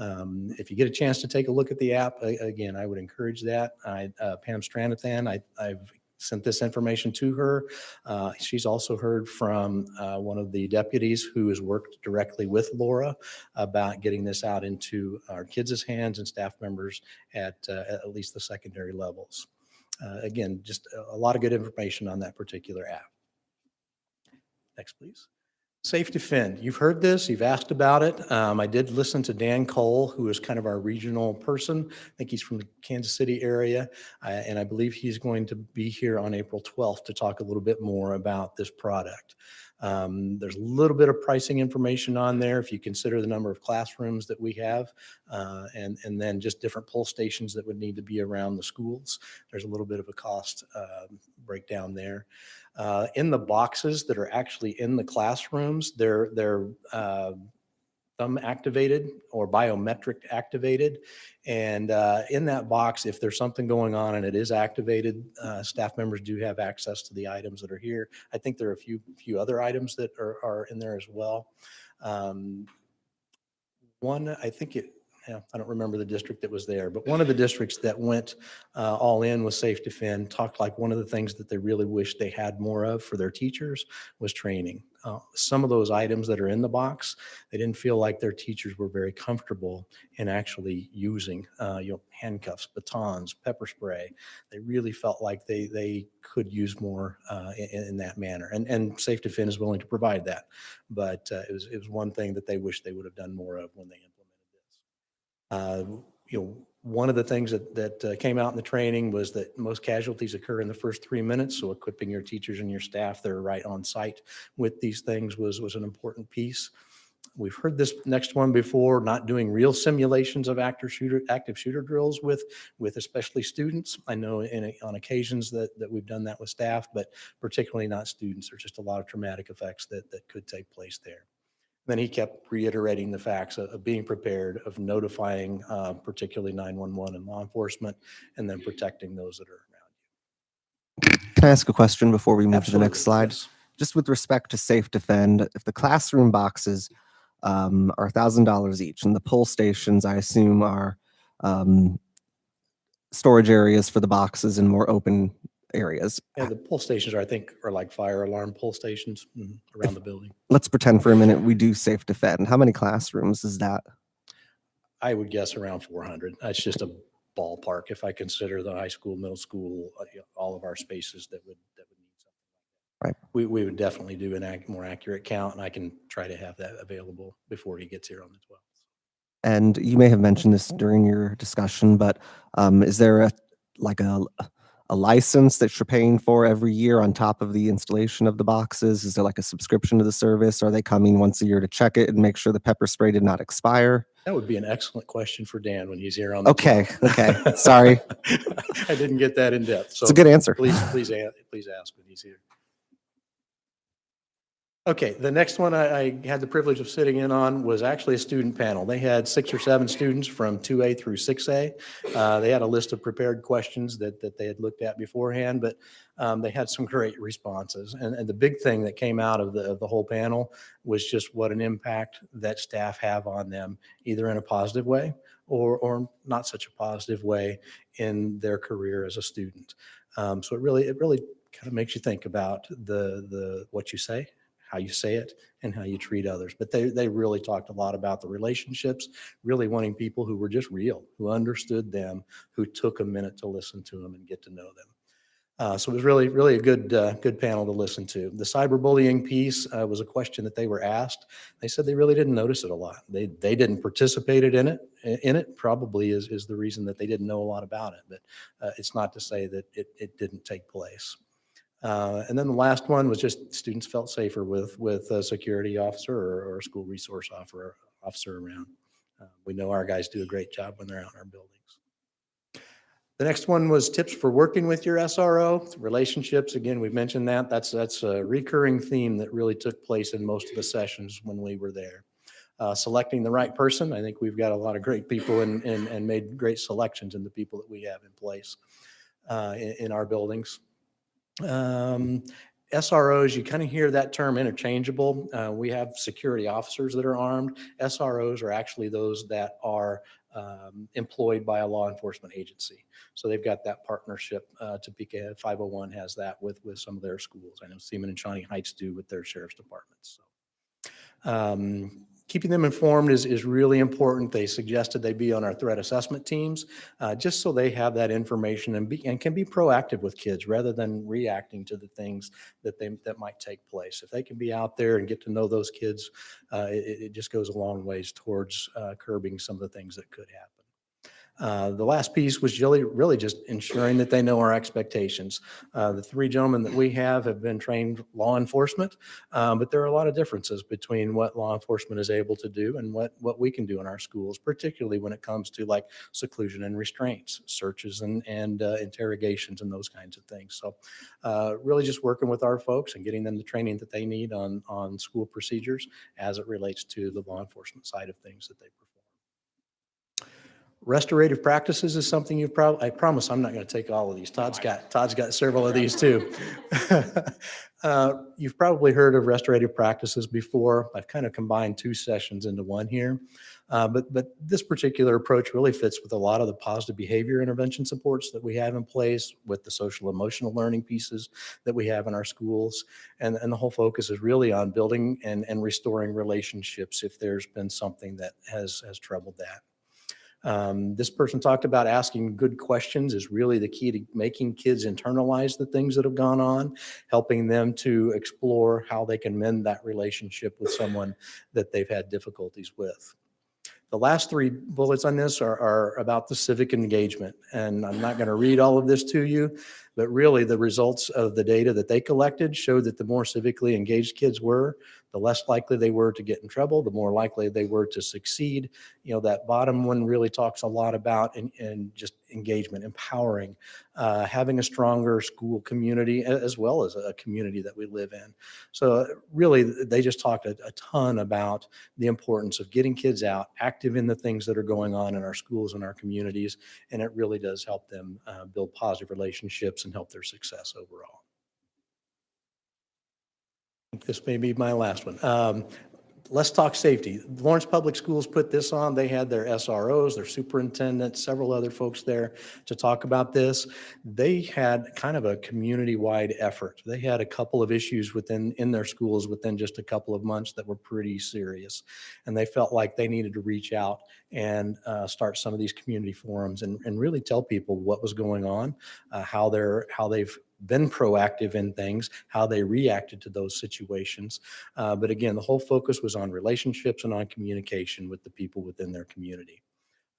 If you get a chance to take a look at the app, again, I would encourage that. Pam Stranathan, I've sent this information to her. She's also heard from one of the deputies who has worked directly with Laura about getting this out into our kids' hands and staff members at least the secondary levels. Again, just a lot of good information on that particular app. Next, please. Safe Defend. You've heard this, you've asked about it. I did listen to Dan Cole, who is kind of our regional person. I think he's from the Kansas City area, and I believe he's going to be here on April 12th to talk a little bit more about this product. There's a little bit of pricing information on there if you consider the number of classrooms that we have, and then just different pull stations that would need to be around the schools. There's a little bit of a cost breakdown there. In the boxes that are actually in the classrooms, they're thumb activated or biometric activated. And in that box, if there's something going on and it is activated, staff members do have access to the items that are here. I think there are a few other items that are in there as well. One, I don't remember the district that was there, but one of the districts that went all in with Safe Defend talked like one of the things that they really wish they had more of for their teachers was training. Some of those items that are in the box, they didn't feel like their teachers were very comfortable in actually using, handcuffs, batons, pepper spray. They really felt like they could use more in that manner. And Safe Defend is willing to provide that, but it was one thing that they wish they would have done more of when they implemented this. One of the things that came out in the training was that most casualties occur in the first 3 minutes. So equipping your teachers and your staff that are right on site with these things was an important piece. We've heard this next one before, not doing real simulations of active shooter drills with especially students. I know on occasions that we've done that with staff, but particularly not students. There's just a lot of traumatic effects that could take place there. Then he kept reiterating the facts of being prepared, of notifying particularly 911 and law enforcement, and then protecting those that are around you. Can I ask a question before we move to the next Absolutely, slide? yes. Just with respect to Safe Defend, if the classroom boxes are $1,000 each. And the pull stations, I assume, are storage areas for the boxes and more open areas. Yeah, the pull stations are, I think, are like fire alarm pull stations around the building. Let's pretend for a minute we do safe defend. How many classrooms is that? I would guess around 400. That's just a ballpark if I consider the high school, middle school, all of our spaces that would need something. Right. We would definitely do a more accurate count, and I can try to have that available before he gets here on the 12th. And you may have mentioned this during your discussion, but is there a license that you're paying for every year on top of the installation of the boxes? Is there like a subscription to the service? Are they coming once a year to check it and make sure the pepper spray did not expire? That would be an excellent question for Dan when he's here on the Okay, 12th. okay, sorry. I didn't get that in depth. So It's a good answer. Please ask when he's here. Okay, the next one I had the privilege of sitting in on was actually a student panel. They had 6 or 7 students from 2A through 6A. They had a list of prepared questions that they had looked at beforehand, but they had some great responses. And the big thing that came out of the whole panel was just what an impact that staff have on them, either in a positive way or not such a positive way in their career as a student. So it really kind of makes you think about the what you say, how you say it, and how you treat others. But they really talked a lot about the relationships, really wanting people who were just real, who understood them, who took a minute to listen to them and get to know them. So it was really a good panel to listen to. The cyberbullying piece was a question that they were asked. They said they really didn't notice it a lot. They didn't participate in it. Probably is the reason that they didn't know a lot about it. But it's not to say that it didn't take place. And then the last one was just students felt safer with a security officer or a school resource officer around. We know our guys do a great job when they're out in our buildings. The next one was tips for working with your SRO. Relationships, again, we've mentioned that. That's a recurring theme that really took place in most of the sessions when we were there. Selecting the right person. I think we've got a lot of great people and made great selections in the people that we have in place in our buildings. SROs, you kind of hear that term interchangeable. We have security officers that are armed. SROs are actually those that are employed by a law enforcement agency. So they've got that partnership. Topeka 501 has that with some of their schools. I know Seaman and Shawnee Heights do with their sheriff's departments. So. Keeping them informed is really important. They suggested they be on our threat assessment teams, just so they have that information and can be proactive with kids rather than reacting to the things that might take place. If they can be out there and get to know those kids, it just goes a long ways towards curbing some of the things that could happen. The last piece was really just ensuring that they know our expectations. The 3 gentlemen that we have been trained law enforcement, but there are a lot of differences between what law enforcement is able to do and what we can do in our schools, particularly when it comes to like seclusion and restraints, searches and interrogations and those kinds of things. So really just working with our folks and getting them the training that they need on school procedures as it relates to the law enforcement side of things that they perform. Restorative practices is something you've probably, I promise I'm not going to take all of these. Todd's got several of these too. You've probably heard of restorative practices before. I've kind of combined 2 sessions into one here. But this particular approach really fits with a lot of the positive behavior intervention supports that we have in place, with the social emotional learning pieces that we have in our schools. And the whole focus is really on building and restoring relationships if there's been something that has troubled that. This person talked about asking good questions is really the key to making kids internalize the things that have gone on, helping them to explore how they can mend that relationship with someone that they've had difficulties with. The last 3 bullets on this are about the civic engagement, and I'm not going to read all of this to you, but really the results of the data that they collected showed that the more civically engaged kids were, the less likely they were to get in trouble, the more likely they were to succeed. You know, that bottom one really talks a lot about and just engagement, empowering, having a stronger school community as well as a community that we live in. So really, they just talked a ton about the importance of getting kids out, active in the things that are going on in our schools and our communities, and it really does help them build positive relationships and help their success overall. I think this may be my last one. let's talk safety. Lawrence Public Schools put this on. They had their SROs, their superintendent, several other folks there to talk about this. They had kind of a community-wide effort. They had a couple of issues in their schools within just a couple of months that were pretty serious. And they felt like they needed to reach out and start some of these community forums and really tell people what was going on, how they've been proactive in things, how they reacted to those situations. But again, the whole focus was on relationships and on communication with the people within their community.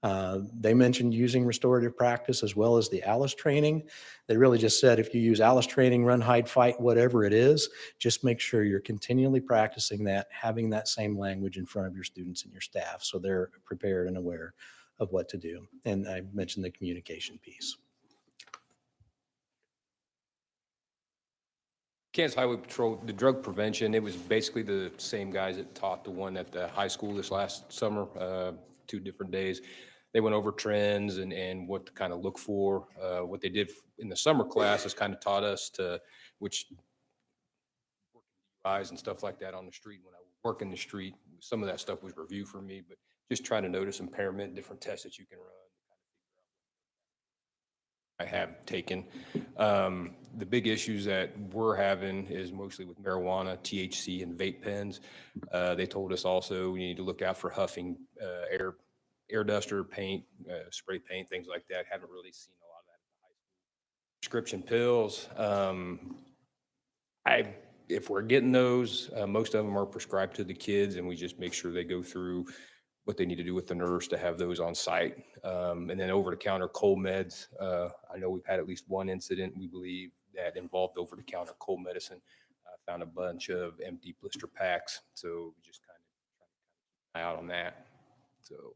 They mentioned using restorative practice as well as the ALICE training. They really just said, if you use ALICE training, run, hide, fight, whatever it is, just make sure you're continually practicing that, having that same language in front of your students and your staff so they're prepared and aware of what to do. And I mentioned the communication piece. Kansas Highway Patrol, the drug prevention, it was basically the same guys that taught the one at the high school this last summer, 2 different days. They went over trends and what to kind of look for. What they did in the summer class is kind of taught us which eyes and stuff like that on the street. When I work in the street, some of that stuff was review for me, but just trying to notice impairment, different tests that you can run. I have taken. The big issues that we're having is mostly with marijuana, THC, and vape pens. They told us also we need to look out for huffing, air duster, paint, spray paint, things like that. Haven't really seen a lot of that in the high school. Prescription pills. If we're getting those, most of them are prescribed to the kids, and we just make sure they go through what they need to do with the nurse to have those on site. And then over-the-counter cold meds. I know we've had at least one incident, we believe, that involved over-the-counter cold medicine. Found a bunch of empty blister packs, so we just kind of keep an eye out on that. So,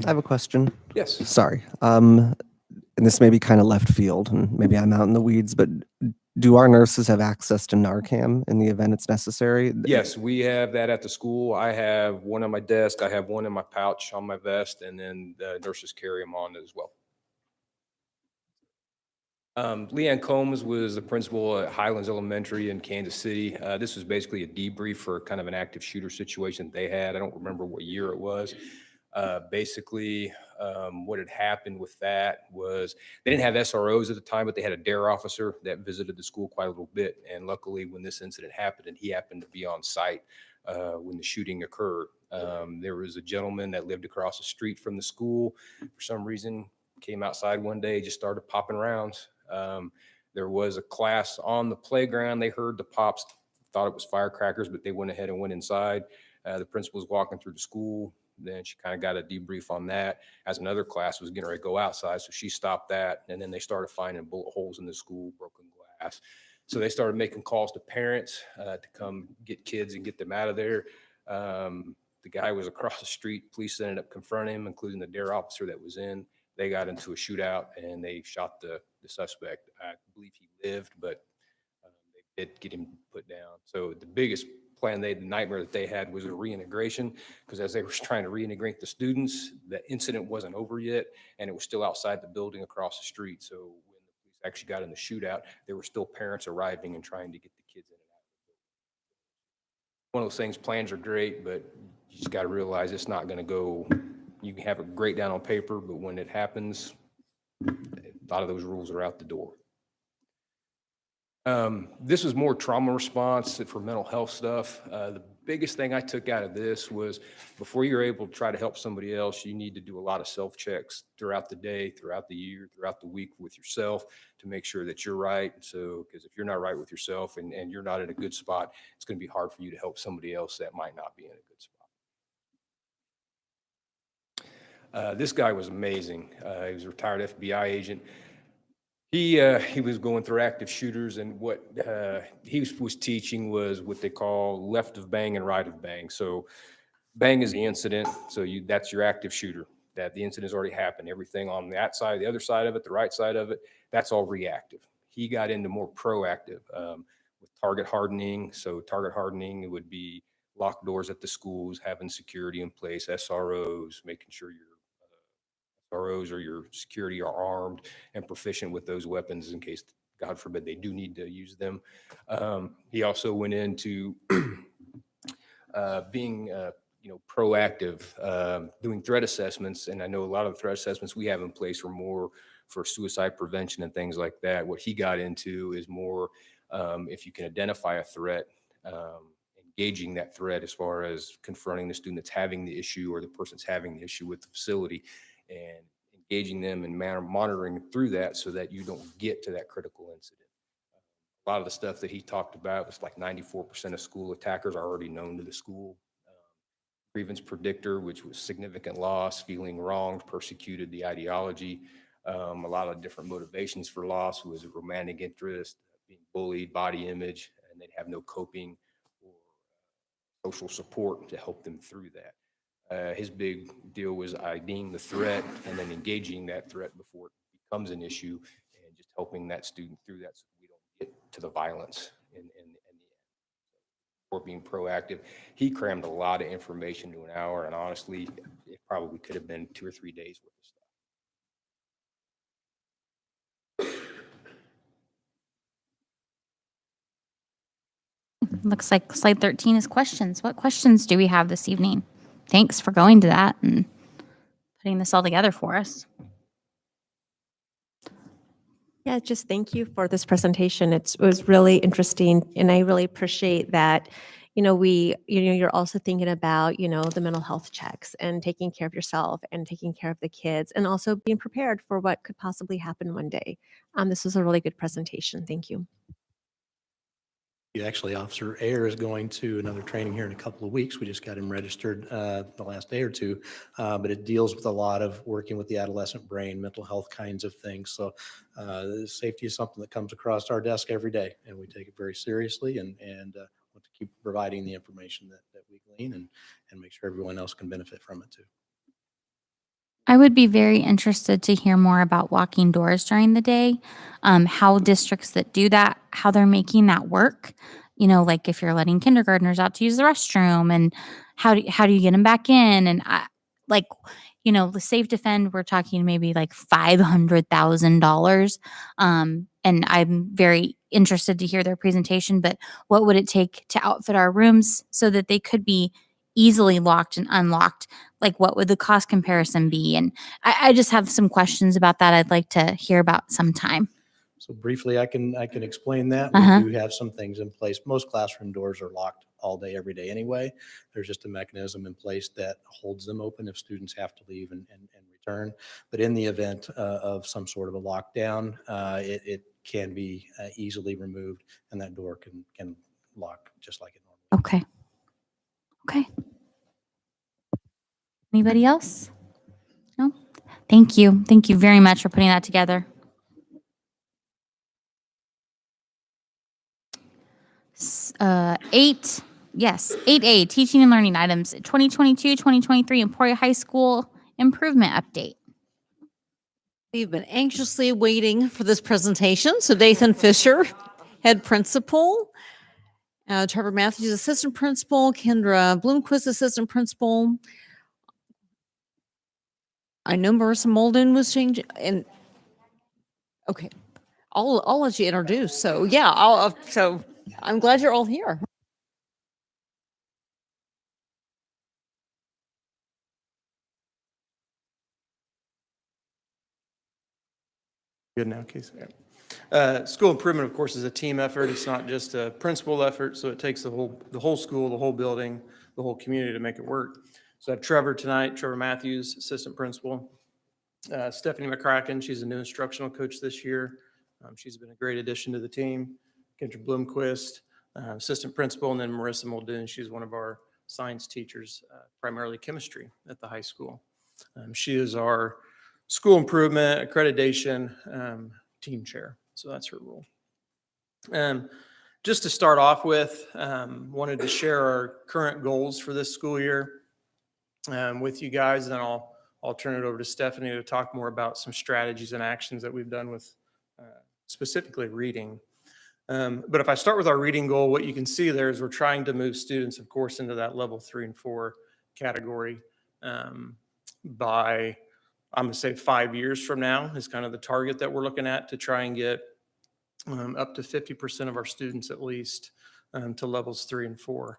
I have a question. yes. Sorry. And this may be kind of left field, and maybe I'm out in the weeds, but do our nurses have access to Narcan in the event it's necessary? Yes, we have that at the school. I have one on my desk. I have one in my pouch on my vest, and then the nurses carry them on as well. Leanne Combs was the principal at Highlands Elementary in Kansas City. This was basically a debrief for kind of an active shooter situation they had. I don't remember what year it was. Basically, what had happened with that was they didn't have SROs at the time, but they had a DARE officer that visited the school quite a little bit. And luckily, when this incident happened, and he happened to be on site when the shooting occurred, there was a gentleman that lived across the street from the school. For some reason, came outside one day, just started popping rounds. There was a class on the playground. They heard the pops, thought it was firecrackers, but they went ahead and went inside. The principal was walking through the school. Then she kind of got a debrief on that as another class was getting ready to go outside. So she stopped that. And then they started finding bullet holes in the school, broken glass. So they started making calls to parents to come get kids and get them out of there. The guy was across the street. Police ended up confronting him, including the DARE officer that was in. They got into a shootout and they shot the suspect. I believe he lived, but they did get him put down. So the biggest plan, the nightmare that they had was a reintegration, because as they were trying to reintegrate the students, the incident wasn't over yet, and it was still outside the building across the street. So when the police actually got in the shootout, there were still parents arriving and trying to get the kids in and out. One of those things, plans are great, but you just got to realize it's not going to go. You can have it great down on paper, but when it happens, a lot of those rules are out the door. This was more trauma response for mental health stuff. The biggest thing I took out of this was before you're able to try to help somebody else, you need to do a lot of self-checks throughout the day, throughout the year, throughout the week with yourself to make sure that you're right. So, because if you're not right with yourself and you're not in a good spot, it's going to be hard for you to help somebody else that might not be in a good spot. This guy was amazing. He was a retired FBI agent. He was going through active shooters, and what he was teaching was what they call left of bang and right of bang. So bang is the incident. So that's your active shooter. That the incident has already happened. Everything on that side, the other side of it, the right side of it, that's all reactive. He got into more proactive with target hardening. So target hardening would be locked doors at the schools, having security in place, SROs, making sure your SROs or your security are armed and proficient with those weapons in case God forbid they do need to use them. He also went into being proactive, doing threat assessments. And I know a lot of the threat assessments we have in place are more for suicide prevention and things like that. What he got into is more if you can identify a threat, engaging that threat as far as confronting the student that's having the issue or the person that's having the issue with the facility, and engaging them and monitoring through that so that you don't get to that critical incident. A lot of the stuff that he talked about was like 94% of school attackers are already known to the school. Grievance predictor, which was significant loss, feeling wronged, persecuted, the ideology, a lot of different motivations for loss, was a romantic interest, being bullied, body image, and they'd have no coping or social support to help them through that. His big deal was IDing the threat and then engaging that threat before it becomes an issue, and just helping that student through that so we don't get to the violence in the end. Or being proactive. He crammed a lot of information to an hour, and honestly, it probably could have been 2 or 3 days worth of stuff. Looks like slide 13 is questions. What questions do we have this evening? Thanks for going to that and putting this all together for us. Yeah, just thank you for this presentation. It was really interesting, and I really appreciate that, you're also thinking about, the mental health checks and taking care of yourself and taking care of the kids, and also being prepared for what could possibly happen one day. This was a really good presentation. Thank you. Actually, Officer Ayer is going to another training here in a couple of weeks. We just got him registered the last day or two, but it deals with a lot of working with the adolescent brain, mental health kinds of things. So safety is something that comes across our desk every day, and we take it very seriously, and want to keep providing the information that we glean, and make sure everyone else can benefit from it too. I would be very interested to hear more about walking doors during the day, how districts that do that, how they're making that work. Like if you're letting kindergartners out to use the restroom, and how do you get them back in? And the Safe Defend, we're talking maybe like $500,000. And I'm very interested to hear their presentation, but what would it take to outfit our rooms so that they could be easily locked and unlocked? Like, what would the cost comparison be? And I just have some questions about that I'd like to hear about sometime. So briefly, I can explain that. Uh-huh. We do have some things in place. Most classroom doors are locked all day, every day anyway. There's just a mechanism in place that holds them open if students have to leave and return. But in the event of some sort of a lockdown, it can be easily removed, and that door can lock just like it normally. Okay. Anybody else? No? Thank you. Thank you very much for putting that together. Eight. Yes, 8A, teaching and learning items, 2022-2023 Emporia High School improvement update. We've been anxiously waiting for this presentation. So Nathan Fisher, head principal, Trevor Matthews, assistant principal, Kendra Bloomquist, assistant principal. I know Marissa Molden was changing, and okay, I'll let you introduce. So yeah, so I'm glad you're all here. Good now, Casey. School improvement, of course, is a team effort. It's not just a principal effort, so it takes the whole school, the whole building, the whole community to make it work. So I have Trevor tonight, Trevor Matthews, assistant principal. Stephanie McCracken, she's a new instructional coach this year. She's been a great addition to the team. Kendra Bloomquist, assistant principal, and then Marissa Muldoon, she's one of our science teachers, primarily chemistry at the high school. She is our school improvement accreditation team chair. So that's her role. Just to start off with, wanted to share our current goals for this school year with you guys, and then I'll turn it over to Stephanie to talk more about some strategies and actions that we've done with specifically reading. But if I start with our reading goal, what you can see there is we're trying to move students, of course, into that level 3 and 4 category by, I'm going to say 5 years from now is kind of the target that we're looking at, to try and get up to 50% of our students at least to levels 3 and 4.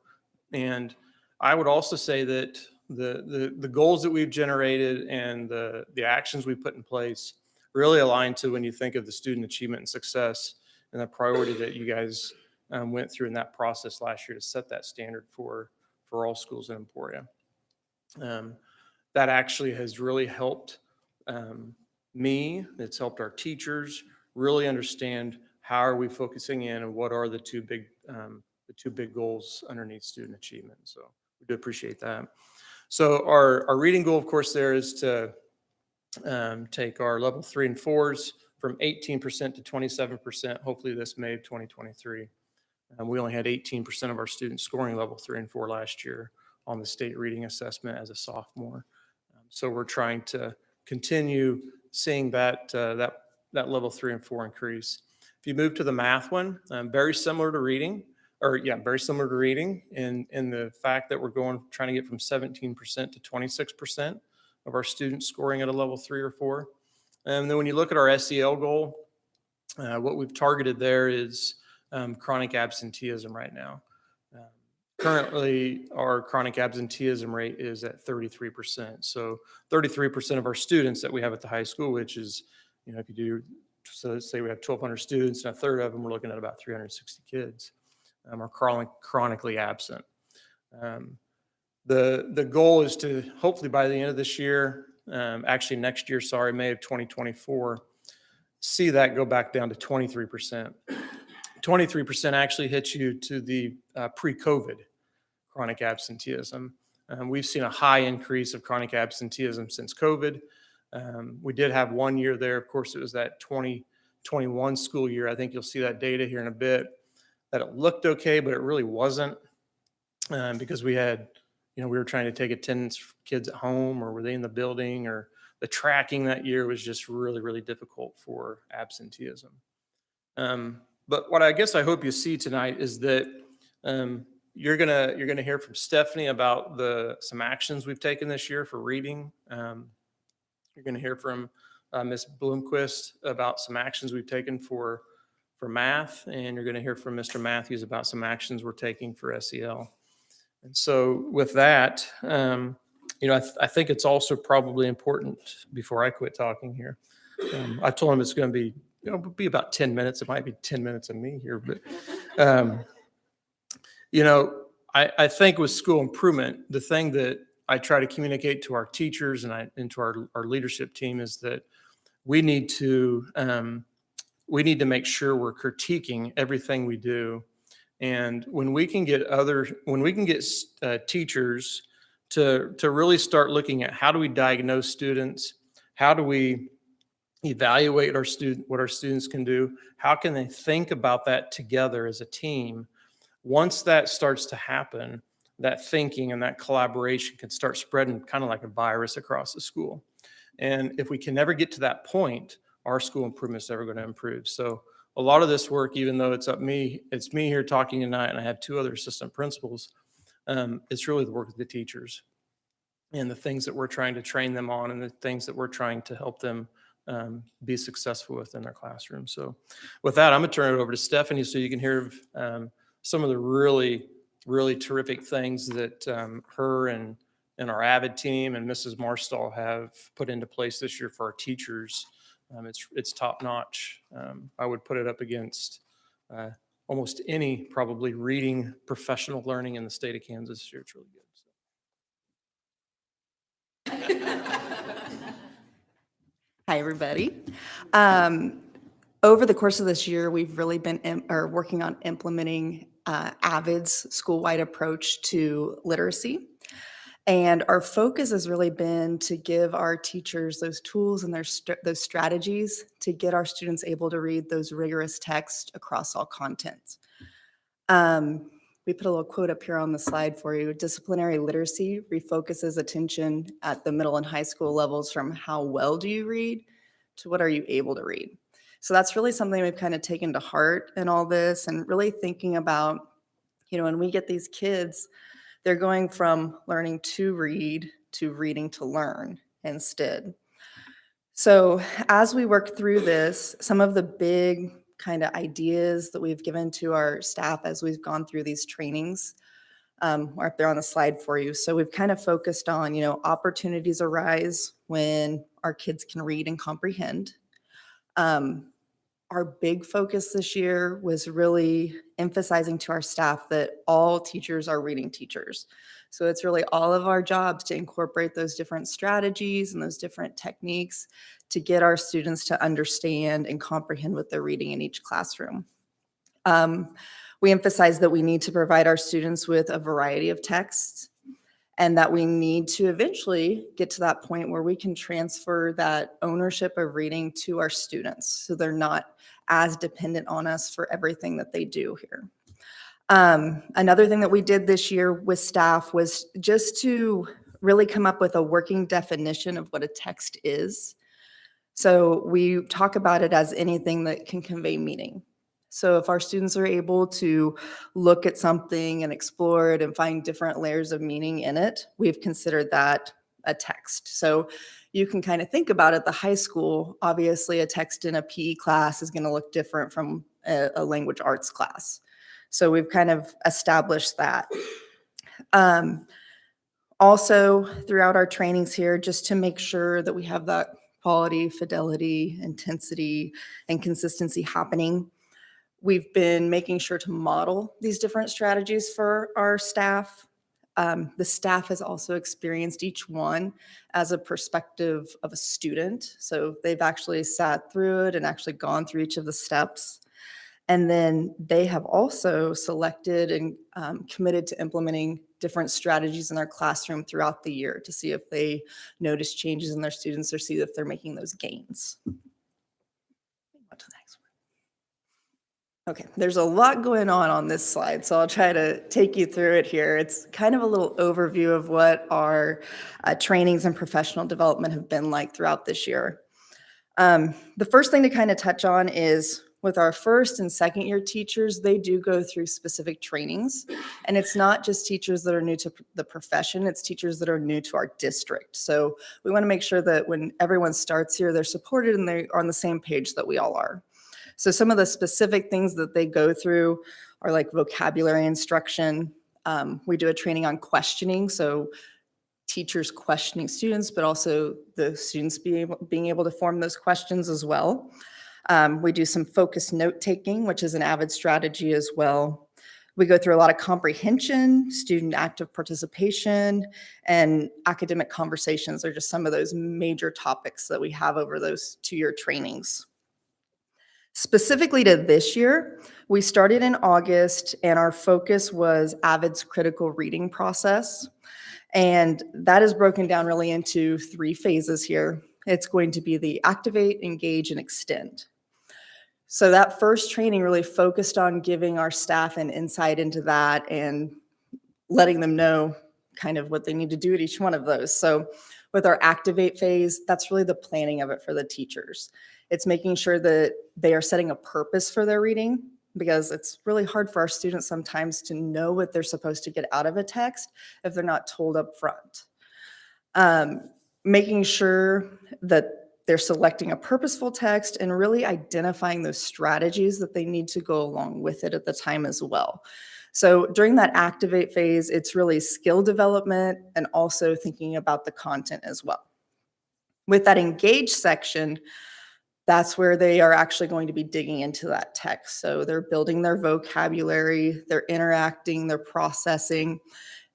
And I would also say that the goals that we've generated and the actions we put in place really align to when you think of the student achievement and success and the priority that you guys went through in that process last year to set that standard for all schools in Emporia. That actually has really helped me. It's helped our teachers really understand how are we focusing in and what are the two big goals underneath student achievement. So we do appreciate that. So our reading goal, of course, there is to take our level 3 and 4s from 18% to 27%, hopefully this May of 2023. We only had 18% of our students scoring level 3 and 4 last year on the state reading assessment as a sophomore. So we're trying to continue seeing that level 3 and 4 increase. If you move to the math one, very similar to reading, very similar to reading in the fact that we're trying to get from 17% to 26% of our students scoring at a level 3 or 4. And then when you look at our SEL goal, what we've targeted there is chronic absenteeism right now. Currently, our chronic absenteeism rate is at 33%. So 33% of our students that we have at the high school, which is, if you do, so let's say we have 1,200 students and a third of them, we're looking at about 360 kids are chronically absent. The goal is to hopefully by the end of this year, actually next year, May of 2024, see that go back down to 23%. 23% actually hits you to the pre-COVID chronic absenteeism. We've seen a high increase of chronic absenteeism since COVID. We did have 1 year there. Of course, it was that 2021 school year. I think you'll see that data here in a bit, that it looked okay, but it really wasn't because we had, we were trying to take attendance for kids at home, or were they in the building, or the tracking that year was just really, really difficult for absenteeism. But what I guess I hope you see tonight is that you're gonna hear from Stephanie about some actions we've taken this year for reading. You're gonna hear from Ms. Bloomquist about some actions we've taken for math, and you're gonna hear from Mr. Matthews about some actions we're taking for SEL. And so with that, I think it's also probably important, before I quit talking here, I told him it's going to be about 10 minutes. It might be 10 minutes of me here, but I think with school improvement, the thing that I try to communicate to our teachers and to our leadership team is that we need to make sure we're critiquing everything we do. And when we can get teachers to really start looking at how do we diagnose students, how do we evaluate what our students can do, how can they think about that together as a team. Once that starts to happen, that thinking and that collaboration can start spreading kind of like a virus across the school. And if we can never get to that point, our school improvement's never going to improve. So a lot of this work, even though it's me here talking tonight, and I have 2 other assistant principals, it's really the work of the teachers and the things that we're trying to train them on and the things that we're trying to help them be successful within their classroom. So with that, I'm gonna turn it over to Stephanie so you can hear some of the really, really terrific things that her and our AVID team and Mrs. Marstall have put into place this year for our teachers. It's top notch. I would put it up against almost any probably reading professional learning in the state of Kansas this year. It's really good. Hi, everybody. Over the course of this year, we've really been working on implementing AVID's school-wide approach to literacy. And our focus has really been to give our teachers those tools and those strategies to get our students able to read those rigorous texts across all content. We put a little quote up here on the slide for you. Disciplinary literacy refocuses attention at the middle and high school levels from how well do you read to what are you able to read. So that's really something we've kind of taken to heart in all this, and really thinking about, when we get these kids, they're going from learning to read to reading to learn instead. So as we work through this, some of the big kind of ideas that we've given to our staff as we've gone through these trainings are up there on the slide for you. So we've kind of focused on, opportunities arise when our kids can read and comprehend. Our big focus this year was really emphasizing to our staff that all teachers are reading teachers. So it's really all of our jobs to incorporate those different strategies and those different techniques to get our students to understand and comprehend what they're reading in each classroom. We emphasize that we need to provide our students with a variety of texts and that we need to eventually get to that point where we can transfer that ownership of reading to our students so they're not as dependent on us for everything that they do here. Another thing that we did this year with staff was just to really come up with a working definition of what a text is. So we talk about it as anything that can convey meaning. So if our students are able to look at something and explore it and find different layers of meaning in it, we've considered that a text. So you can kind of think about it, the high school, obviously a text in a PE class is going to look different from a language arts class. So we've kind of established that. Also, throughout our trainings here, just to make sure that we have that quality, fidelity, intensity, and consistency happening, we've been making sure to model these different strategies for our staff. The staff has also experienced each one as a perspective of a student. So they've actually sat through it and actually gone through each of the steps. And then they have also selected and committed to implementing different strategies in their classroom throughout the year to see if they notice changes in their students or see if they're making those gains. Okay, there's a lot going on this slide, so I'll try to take you through it here. It's kind of a little overview of what our trainings and professional development have been like throughout this year. The first thing to kind of touch on is with our first and second year teachers, they do go through specific trainings. And it's not just teachers that are new to the profession, it's teachers that are new to our district. So we want to make sure that when everyone starts here, they're supported and they're on the same page that we all are. So some of the specific things that they go through are like vocabulary instruction. We do a training on questioning, so teachers questioning students, but also the students being able to form those questions as well. We do some focused note-taking, which is an AVID strategy as well. We go through a lot of comprehension, student active participation, and academic conversations are just some of those major topics that we have over those 2-year trainings. Specifically to this year, we started in August and our focus was AVID's critical reading process. And that is broken down really into 3 phases here. It's going to be the activate, engage, and extend. So that first training really focused on giving our staff an insight into that and letting them know kind of what they need to do at each one of those. So with our activate phase, that's really the planning of it for the teachers. It's making sure that they are setting a purpose for their reading because it's really hard for our students sometimes to know what they're supposed to get out of a text if they're not told up front. Making sure that they're selecting a purposeful text and really identifying those strategies that they need to go along with it at the time as well. So during that activate phase, it's really skill development and also thinking about the content as well. With that engage section, that's where they are actually going to be digging into that text. So they're building their vocabulary, they're interacting, they're processing,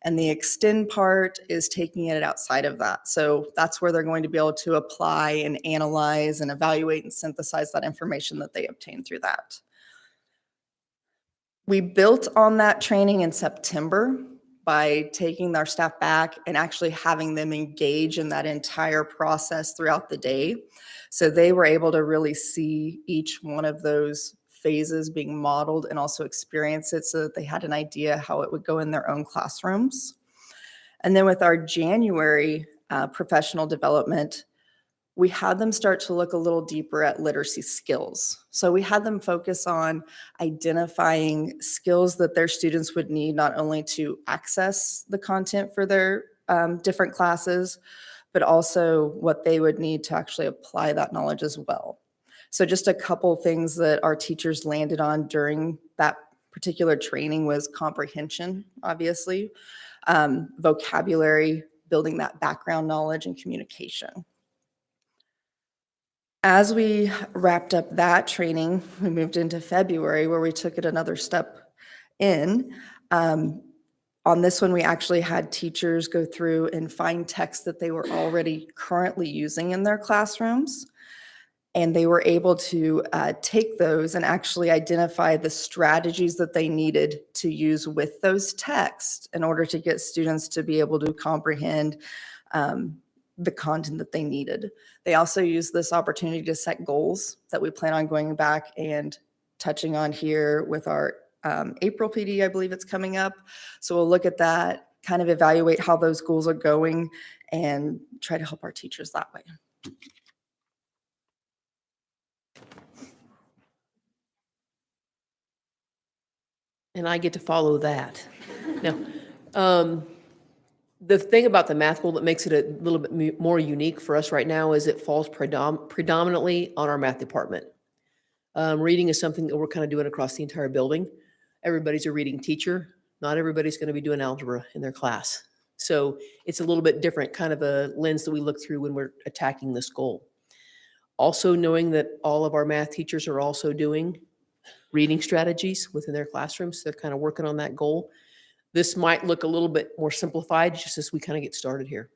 and the extend part is taking it outside of that. So that's where they're going to be able to apply and analyze and evaluate and synthesize that information that they obtain through that. We built on that training in September by taking our staff back and actually having them engage in that entire process throughout the day. So they were able to really see each one of those phases being modeled and also experience it so that they had an idea how it would go in their own classrooms. And then with our January professional development, we had them start to look a little deeper at literacy skills. So we had them focus on identifying skills that their students would need not only to access the content for their different classes, but also what they would need to actually apply that knowledge as well. So just a couple things that our teachers landed on during that particular training was comprehension, obviously, vocabulary, building that background knowledge, and communication. As we wrapped up that training, we moved into February where we took it another step in. On this one, we actually had teachers go through and find text that they were already currently using in their classrooms. And they were able to take those and actually identify the strategies that they needed to use with those texts in order to get students to be able to comprehend the content that they needed. They also used this opportunity to set goals that we plan on going back and touching on here with our April PD, I believe it's coming up. So we'll look at that, kind of evaluate how those goals are going, and try to help our teachers that way. And I get to follow that. Now, the thing about the math goal that makes it a little bit more unique for us right now is it falls predominantly on our math department. Reading is something that we're kind of doing across the entire building. Everybody's a reading teacher. Not everybody's going to be doing algebra in their class. So it's a little bit different kind of a lens that we look through when we're attacking this goal. Also knowing that all of our math teachers are also doing reading strategies within their classrooms. They're kind of working on that goal. This might look a little bit more simplified just as we kind of get started here.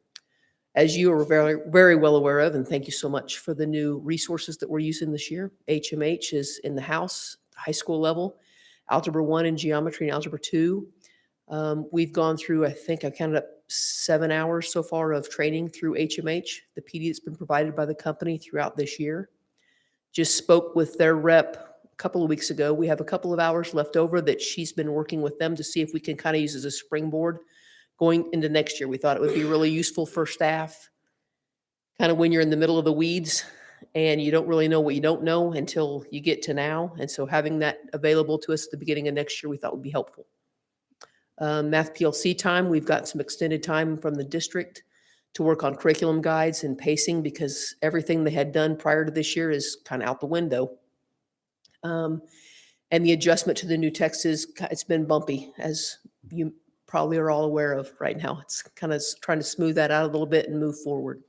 As you are very, very well aware of, and thank you so much for the new resources that we're using this year. HMH is in the house, high school level, Algebra 1 and Geometry and Algebra 2. We've gone through, I think I counted up 7 hours so far of training through HMH, the PD that's been provided by the company throughout this year. Just spoke with their rep a couple of weeks ago. We have a couple of hours left over that she's been working with them to see if we can kind of use as a springboard going into next year. We thought it would be really useful for staff, kind of when you're in the middle of the weeds and you don't really know what you don't know until you get to now. And so having that available to us at the beginning of next year, we thought would be helpful. Math PLC time, we've got some extended time from the district to work on curriculum guides and pacing because everything they had done prior to this year is kind of out the window. And the adjustment to the new text it's been bumpy, as you probably are all aware of right now. It's kind of trying to smooth that out a little bit and move forward.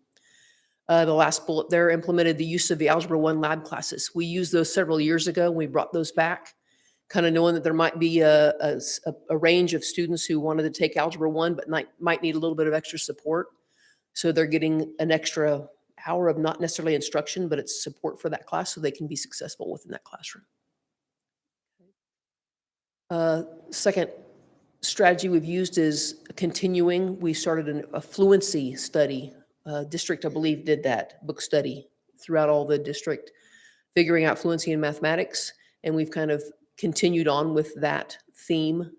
The last bullet there, implemented the use of the Algebra 1 lab classes. We used those several years ago and we brought those back, kind of knowing that there might be a range of students who wanted to take Algebra 1 but might need a little bit of extra support. So they're getting an extra hour of not necessarily instruction, but it's support for that class so they can be successful within that classroom. Second strategy we've used is continuing. We started a fluency study. District, I believe, did that book study throughout all the district, figuring out fluency in mathematics. And we've kind of continued on with that theme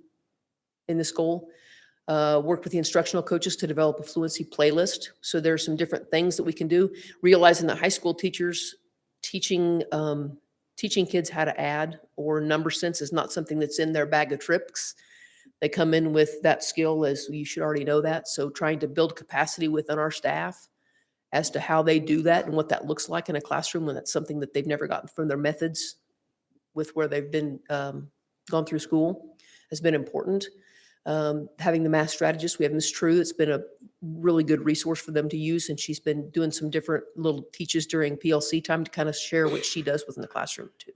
in this goal. Worked with the instructional coaches to develop a fluency playlist. So there are some different things that we can do. Realizing that high school teachers teaching kids how to add or number sense is not something that's in their bag of tricks. They come in with that skill, as you should already know that. So trying to build capacity within our staff as to how they do that and what that looks like in a classroom when that's something that they've never gotten from their methods with where they've been gone through school has been important. Having the math strategist, we have Ms. True. It's been a really good resource for them to use, and she's been doing some different little teaches during PLC time to kind of share what she does within the classroom too.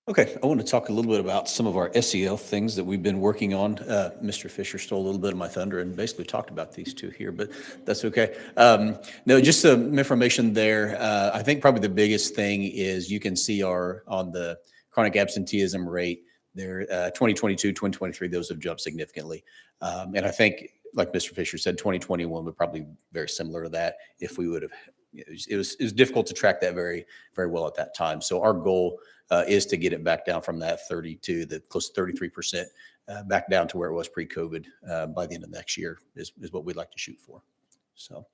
Okay, I want to talk a little bit about some of our SEL things that we've been working on. Mr. Fisher stole a little bit of my thunder and basically talked about these two here, but that's okay. No, just some information there. I think probably the biggest thing is you can see on the chronic absenteeism rate there, 2022, 2023, those have jumped significantly. And I think, like Mr. Fisher said, 2021 would probably be very similar to that if we would have, it was difficult to track that very, very well at that time. So our goal is to get it back down from that 32, the close to 33%, back down to where it was pre-COVID by the end of next year is what we'd like to shoot for. So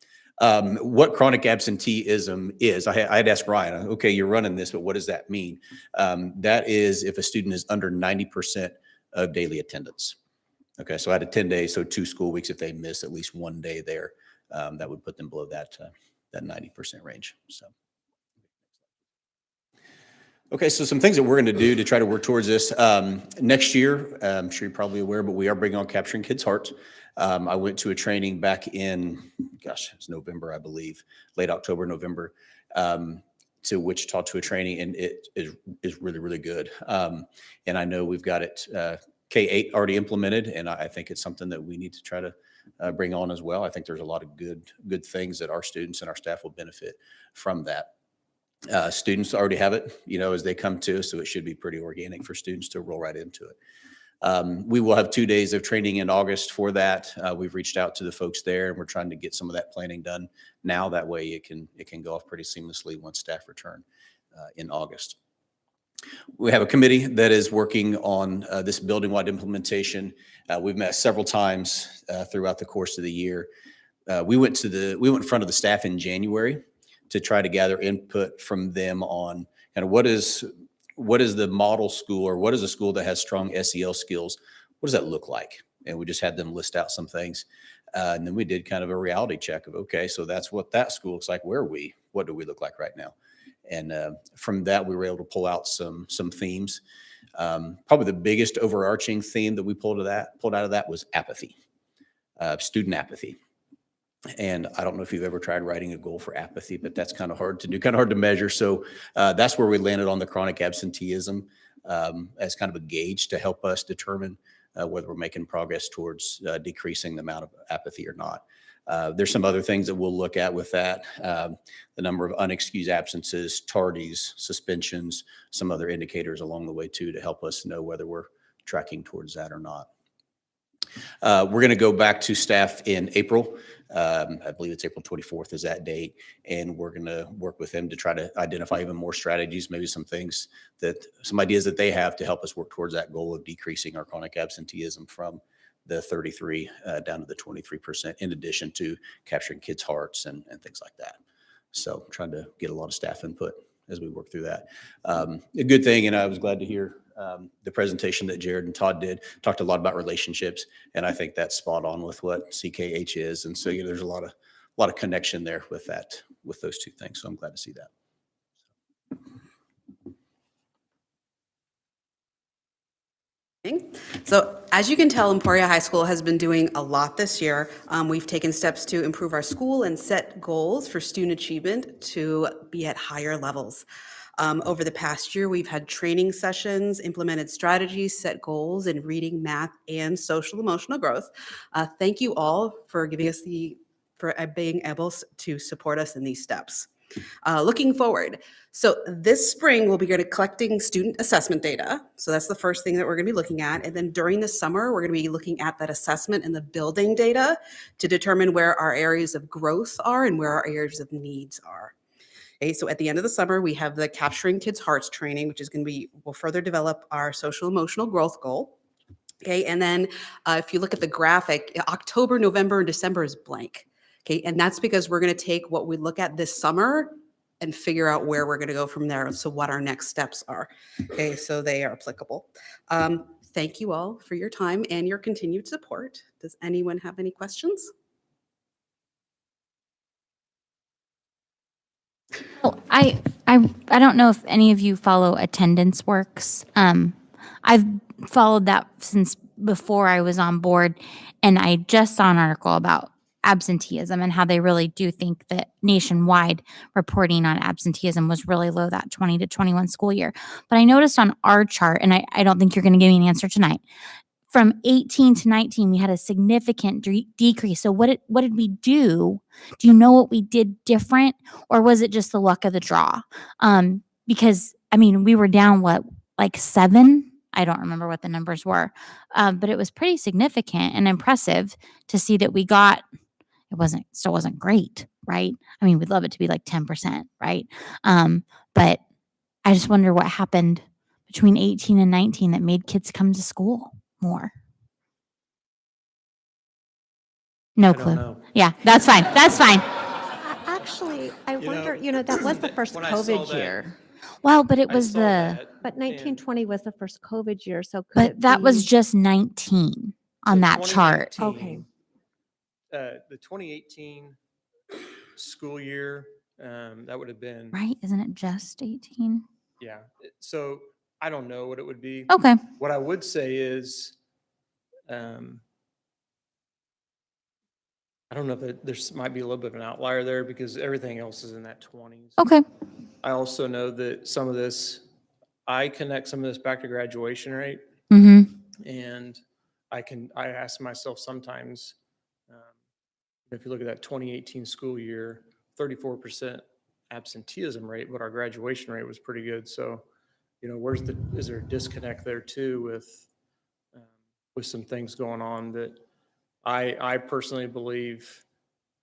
what chronic absenteeism is, I had asked Ryan, okay, you're running this, but what does that mean? That is if a student is under 90% of daily attendance. Okay, so out of 10 days, so 2 school weeks, if they miss at least 1 day there, that would put them below that 90% range. So. Okay, so some things that we're going to do to try to work towards this. Next year, I'm sure you're probably aware, but we are bringing on Capturing Kids' Hearts. I went to a training back in, gosh, it was November, I believe, late October, November, to Wichita to a training, and it is really, really good. And I know we've got it K-8 already implemented, and I think it's something that we need to try to bring on as well. I think there's a lot of good things that our students and our staff will benefit from that. Students already have it, as they come to us, so it should be pretty organic for students to roll right into it. We will have 2 days of training in August for that. We've reached out to the folks there, and we're trying to get some of that planning done now. That way it can go off pretty seamlessly once staff return in August. We have a committee that is working on this building-wide implementation. We've met several times throughout the course of the year. We went in front of the staff in January to try to gather input from them on kind of what is the model school, or what is a school that has strong SEL skills? What does that look like? And we just had them list out some things. And then we did kind of a reality check of, okay, so that's what that school looks like. What do we look like right now? And from that, we were able to pull out some themes. Probably the biggest overarching theme that we pulled out of that was apathy, student apathy. And I don't know if you've ever tried writing a goal for apathy, but that's kind of hard to do, kind of hard to measure. So that's where we landed on the chronic absenteeism as kind of a gauge to help us determine whether we're making progress towards decreasing the amount of apathy or not. There's some other things that we'll look at with that. The number of unexcused absences, tardies, suspensions, some other indicators along the way too, to help us know whether we're tracking towards that or not. We're going to go back to staff in April. I believe it's April 24th is that date. And we're going to work with them to try to identify even more strategies, maybe some ideas that they have to help us work towards that goal of decreasing our chronic absenteeism from the 33 down to the 23%, in addition to capturing kids' hearts and things like that. So trying to get a lot of staff input as we work through that. A good thing, and I was glad to hear the presentation that Jared and Todd did, talked a lot about relationships, and I think that's spot on with what CKH is. And so there's a lot of connection there with those two things. So I'm glad to see that. So as you can tell, Emporia High School has been doing a lot this year. We've taken steps to improve our school and set goals for student achievement to be at higher levels. Over the past year, we've had training sessions, implemented strategies, set goals in reading, math, and social emotional growth. Thank you all for giving us for being able to support us in these steps. Looking forward, so this spring we'll be collecting student assessment data. So that's the first thing that we're going to be looking at. And then during the summer, we're going to be looking at that assessment and the building data to determine where our areas of growth are and where our areas of needs are. Okay, so at the end of the summer, we have the Capturing Kids' Hearts training, which is going to will further develop our social emotional growth goal. Okay, and then if you look at the graphic, October, November, and December is blank. Okay, and that's because we're going to take what we look at this summer and figure out where we're going to go from there. So what our next steps are. Okay, so they are applicable. Thank you all for your time and your continued support. Does anyone have any questions? Well, I don't know if any of you follow Attendance Works. I've followed that since before I was on board, and I just saw an article about absenteeism and how they really do think that nationwide reporting on absenteeism was really low that 20 to 21 school year. But I noticed on our chart, and I don't think you're going to give me an answer tonight, from 18 to 19, we had a significant decrease. So what did we do? Do you know what we did different, or was it just the luck of the draw? Because I mean, we were down like 7. I don't remember what the numbers were, but it was pretty significant and impressive to see that we got. Still wasn't great, right? I mean, we'd love it to be like 10%, right? But I just wonder what happened between 18 and 19 that made kids come to school more. No clue. Yeah, that's fine. That's fine. Actually, I wonder, that was the first when I saw COVID that- year. Well, but it I was saw the, that, But 1920 was the first COVID year, so could but it that was be- just 19. on So that chart. 2019, the 2018 school year, that would have been, Right? Isn't it just 18? yeah. So I don't know what it would be. Okay. What I would say is, um, I don't know if there's might be a little bit of an outlier there because everything else is in that 20s. Okay. I also know that some of this, I connect some of this back to graduation rate. Mm-hmm. And I ask myself sometimes, if you look at that 2018 school year, 34% absenteeism rate, but our graduation rate was pretty good. So, is there a disconnect there too with some things going on that I personally believe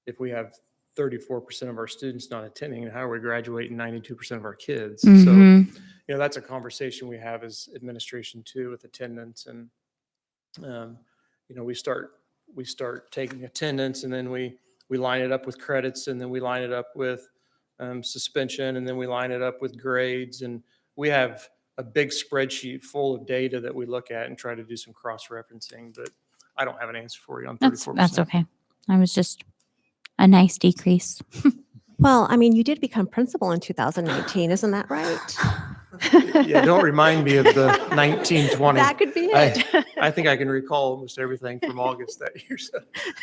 if we have 34% of our students not attending, how are we graduating 92% of our kids? So, Mm-hmm. that's a conversation we have as administration too with attendance. And, we start taking attendance and then we line it up with credits and then we line it up with suspension and then we line it up with grades. And we have a big spreadsheet full of data that we look at and try to do some cross-referencing, but I don't have an answer for you on 34%. That's okay. I was just a nice decrease. Well, I mean, you did become principal in 2019, isn't that right? Yeah, don't remind me of the 1920. That could be it. I think I can recall almost everything from August that year. So.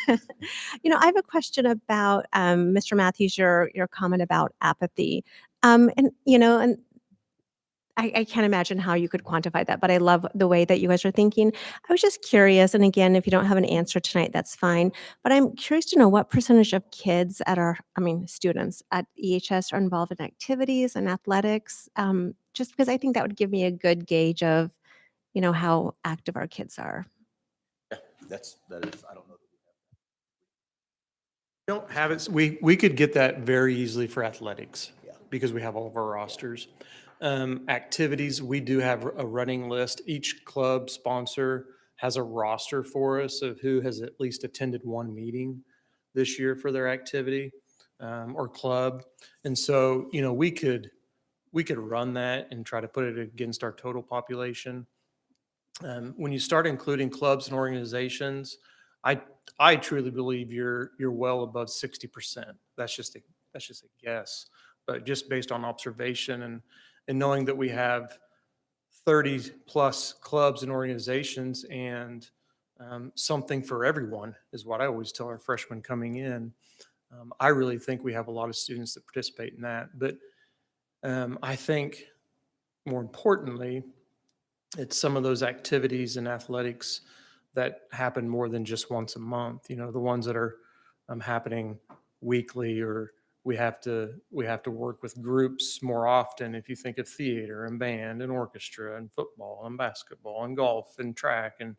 I have a question about Mr. Matthews, your comment about apathy. And I can't imagine how you could quantify that, but I love the way that you guys are thinking. I was just curious, and again, if you don't have an answer tonight, that's fine. But I'm curious to know what percentage of kids students at EHS are involved in activities and athletics. Just because I think that would give me a good gauge of, how active our kids are. That is, I don't know. Don't have it. We could get that very easily for athletics because we have all of our rosters. Activities, we do have a running list. Each club sponsor has a roster for us of who has at least attended one meeting this year for their activity or club. And so, we could run that and try to put it against our total population. When you start including clubs and organizations, I truly believe you're well above 60%. That's just a guess, but just based on observation and knowing that we have 30 plus clubs and organizations and something for everyone is what I always tell our freshmen coming in. I really think we have a lot of students that participate in that, but I think more importantly, it's some of those activities and athletics that happen more than just once a month. The ones that are happening weekly, or we have to work with groups more often. If you think of theater and band and orchestra and football and basketball and golf and track, and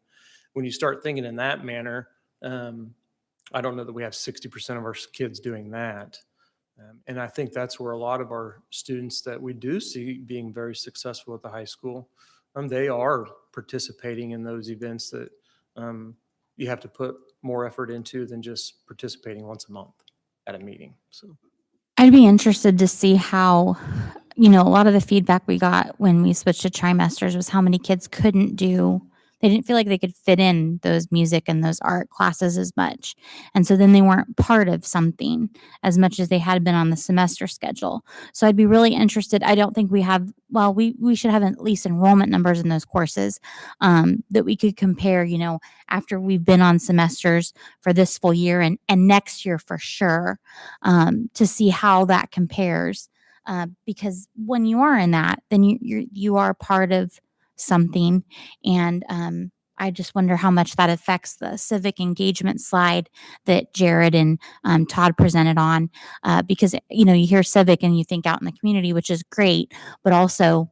when you start thinking in that manner, I don't know that we have 60% of our kids doing that. And I think that's where a lot of our students that we do see being very successful at the high school, they are participating in those events that you have to put more effort into than just participating once a month at a meeting. So I'd be interested to see how, a lot of the feedback we got when we switched to trimesters was how many kids they didn't feel like they could fit in those music and those art classes as much. And so then they weren't part of something as much as they had been on the semester schedule. So I'd be really interested. I don't think we have, we should have at least enrollment numbers in those courses that we could compare, after we've been on semesters for this full year and next year for sure, to see how that compares. Because when you are in that, then you are part of something. And I just wonder how much that affects the civic engagement slide that Jared and Todd presented on. Because, you hear civic and you think out in the community, which is great, but also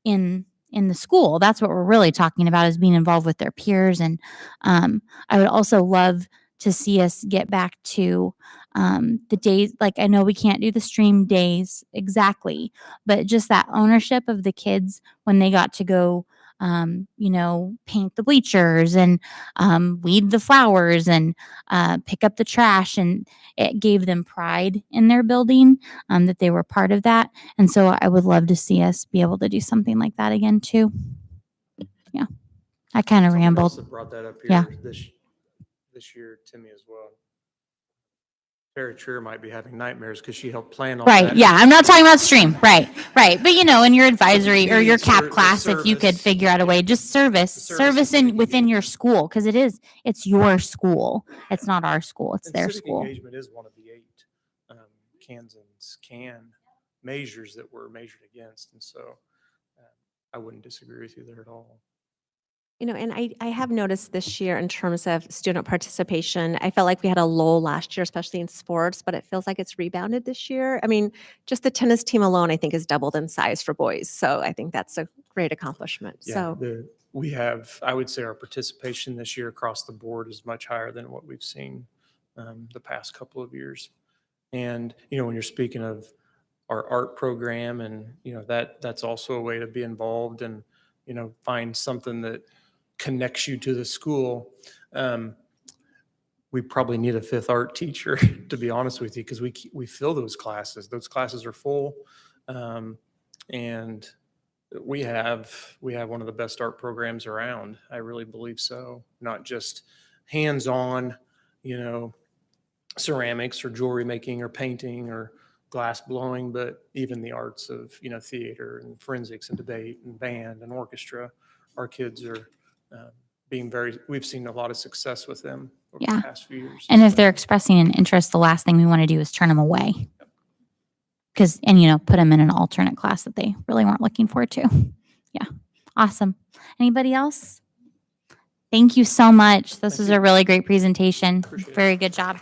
in the school. That's what we're really talking about, is being involved with their peers. And I would also love to see us get back to the days, like I know we can't do the stream days exactly, but just that ownership of the kids when they got to go, paint the bleachers and weed the flowers and pick up the trash. And it gave them pride in their building, that they were part of that. And so I would love to see us be able to do something like that again too. Yeah. I kind of Someone else rambled. that brought that up Yeah. here this year to me as well. Tara Trier might be having nightmares because she helped plan all that. Right, yeah, I'm not talking about stream, right, but you know, in your advisory or your Community CAP the class, if you could service. figure out a way, just service service and civic within your school, because it's your school. It's not our school, it's And their civic school. engagement is one of the 8 Kansans can measures that were measured against. And so I wouldn't disagree with you there at all. You know, and I have noticed this year in terms of student participation, I felt like we had a lull last year, especially in sports, but it feels like it's rebounded this year. I mean, just the tennis team alone, I think, has doubled in size for boys. So I think that's a great accomplishment. So We have, I would say our participation this year across the board is much higher than what we've seen the past couple of years. And, you know, when you're speaking of our art program and, you know, that's also a way to be involved and, you know, find something that connects you to the school. We probably need a 5th art teacher, to be honest with you, because we fill those classes. Those classes are full. And we have one of the best art programs around. I really believe so. Not just hands-on, you know, ceramics or jewelry making or painting or glass blowing, but even the arts of, you know, theater and forensics and debate and band and orchestra. Our kids are we've seen a lot of success with them over Yeah. the past few years. And if they're expressing an interest, the last thing we want to do is turn them away. And, you know, put them in an alternate class that they really weren't looking forward to. Yeah. Awesome. Anybody else? Thank you so much. This was a really great presentation. Very good job.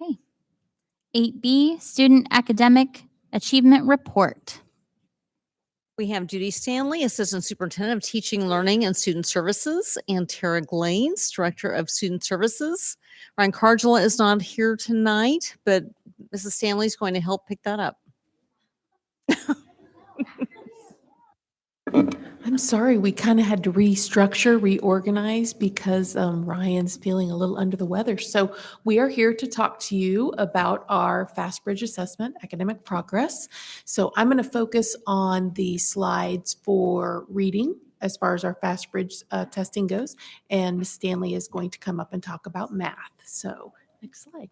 Okay. 8B, Student Academic Achievement Report. We have Judy Stanley, Assistant Superintendent of Teaching, Learning, and Student Services, and Tara Glaines, Director of Student Services. Ryan Cardula is not here tonight, but Mrs. Stanley is going to help pick that up. I'm sorry, we kind of had to reorganize because Ryan's feeling a little under the weather. So we are here to talk to you about our Fast Bridge Assessment academic progress. So I'm going to focus on the slides for reading as far as our Fast Bridge testing goes. And Ms. Stanley is going to come up and talk about math. So next slide.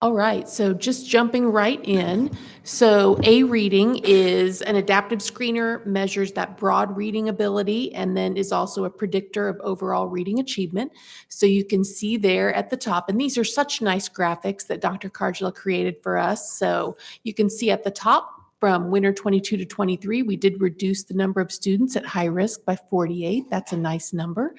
All right, so just jumping right in. So A reading is an adaptive screener, measures that broad reading ability, and then is also a predictor of overall reading achievement. So you can see there at the top, and these are such nice graphics that Dr. Cardula created for us. So you can see at the top, from winter 22 to 23, we did reduce the number of students at high risk by 48. That's a nice number.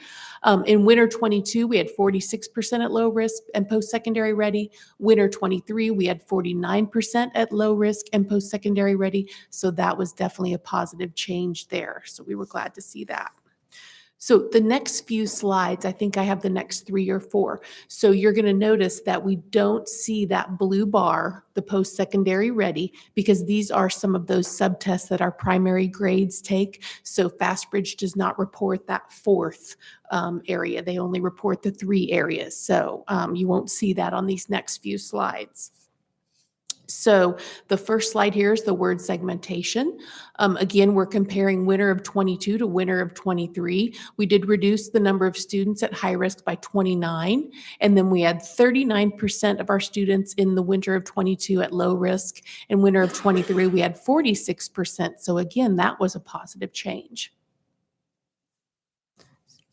In winter 22, we had 46% at low risk and post-secondary ready. Winter 23, we had 49% at low risk and post-secondary ready. So that was definitely a positive change there. So we were glad to see that. So the next few slides, I think I have the next 3 or 4. So you're going to notice that we don't see that blue bar, the post-secondary ready, because these are some of those subtests that our primary grades take. So FastBridge does not report that 4th area. They only report the 3 areas. So you won't see that on these next few slides. So the first slide here is the word segmentation. Again, we're comparing winter of 22 to winter of 23. We did reduce the number of students at high risk by 29. And then we had 39% of our students in the winter of 22 at low risk. And winter of 23, we had 46%. So again, that was a positive change.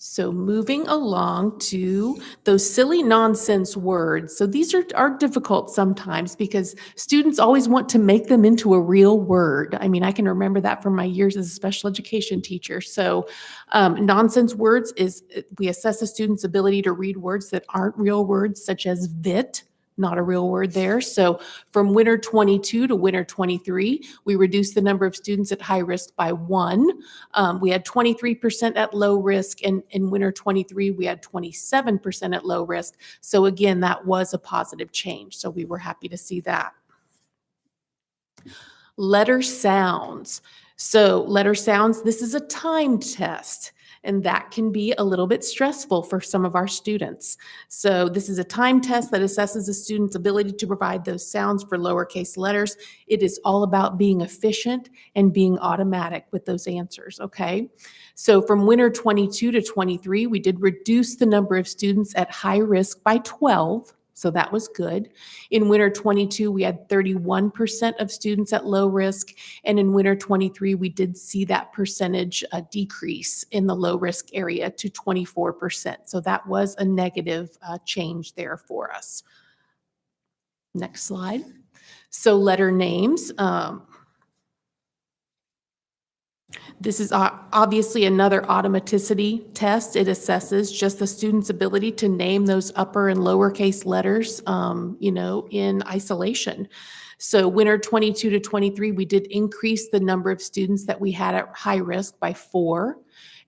So moving along to those silly nonsense words. So these are difficult sometimes because students always want to make them into a real word. I mean, I can remember that from my years as a special education teacher. So nonsense words is we assess a student's ability to read words that aren't real words, such as VIT. Not a real word there. So from winter 22 to winter 23, we reduced the number of students at high risk by 1. We had 23% at low risk, and in winter 23, we had 27% at low risk. So again, that was a positive change. So we were happy to see that. Letter sounds. So letter sounds, this is a timed test. And that can be a little bit stressful for some of our students. So this is a time test that assesses a student's ability to provide those sounds for lowercase letters. It is all about being efficient and being automatic with those answers, okay? So from winter 22 to 23, we did reduce the number of students at high risk by 12. So that was good. In winter 22, we had 31% of students at low risk. And in winter 23, we did see that percentage decrease in the low risk area to 24%. So that was a negative change there for us. Next slide. So letter names. This is obviously another automaticity test. It assesses just the student's ability to name those upper and lowercase letters, in isolation. So winter 22 to 23, we did increase the number of students that we had at high risk by 4.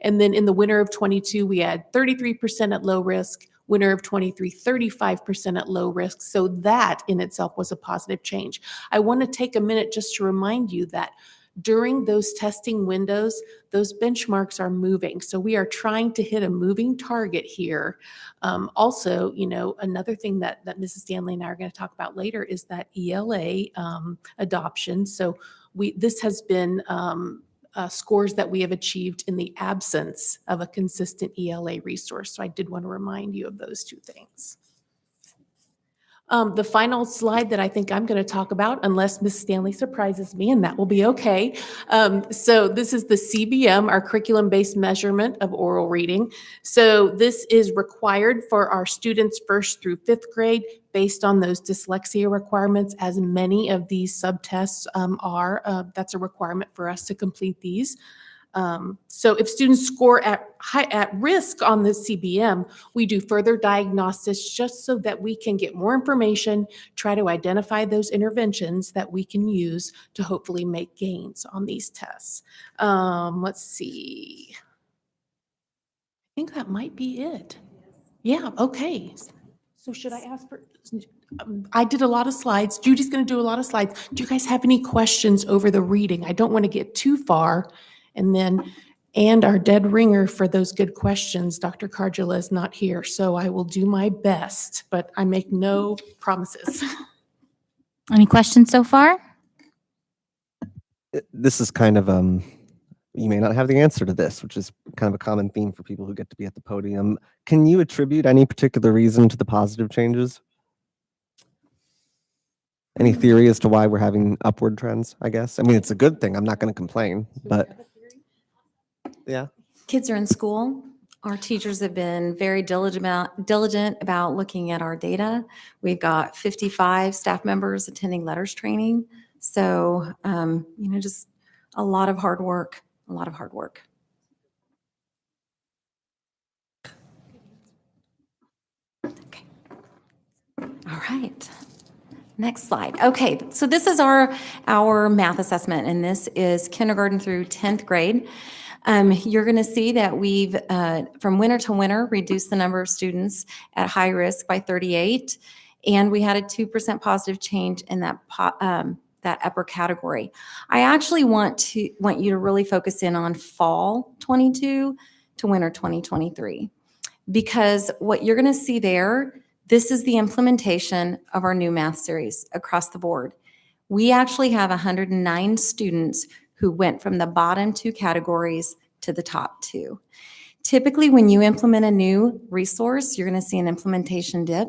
And then in the winter of 22, we had 33% at low risk. Winter of 23, 35% at low risk. So that in itself was a positive change. I want to take a minute just to remind you that during those testing windows, those benchmarks are moving. So we are trying to hit a moving target here. Also, another thing that Mrs. Stanley and I are going to talk about later is that ELA adoption. So this has been scores that we have achieved in the absence of a consistent ELA resource. So I did want to remind you of those two things. The final slide that I think I'm going to talk about, unless Ms. Stanley surprises me, and that will be okay. So this is the CBM, our curriculum-based measurement of oral reading. So this is required for our students 1st through 5th grade based on those dyslexia requirements, as many of these subtests are. That's a requirement for us to complete these. So if students score at risk on the CBM, we do further diagnostics just so that we can get more information, try to identify those interventions that we can use to hopefully make gains on these tests. Let's see. I think that might be it. Yeah, okay. So should I ask for, I did a lot of slides. Judy's going to do a lot of slides. Do you guys have any questions over the reading? I don't want to get too far. And our dead ringer for those good questions, Dr. Cardula is not here, so I will do my best, but I make no promises. Any questions so far? This is kind of, you may not have the answer to this, which is kind of a common theme for people who get to be at the podium. Can you attribute any particular reason to the positive changes? Any theory as to why we're having upward trends, I guess? I mean, it's a good thing. I'm not going to complain, but yeah. Kids are in school. Our teachers have been very diligent about looking at our data. We've got 55 staff members attending letters training. So, just a lot of hard work, a lot of hard work. Okay. All right. Next slide. Okay, so this is our math assessment, and this is kindergarten through 10th grade. You're going to see that we've, from winter to winter, reduced the number of students at high risk by 38, and we had a 2% positive change in that upper category. I actually want you to really focus in on fall 22 to winter 2023, because what you're going to see there, this is the implementation of our new math series across the board. We actually have 109 students who went from the bottom 2 categories to the top 2. Typically, when you implement a new resource, you're going to see an implementation dip.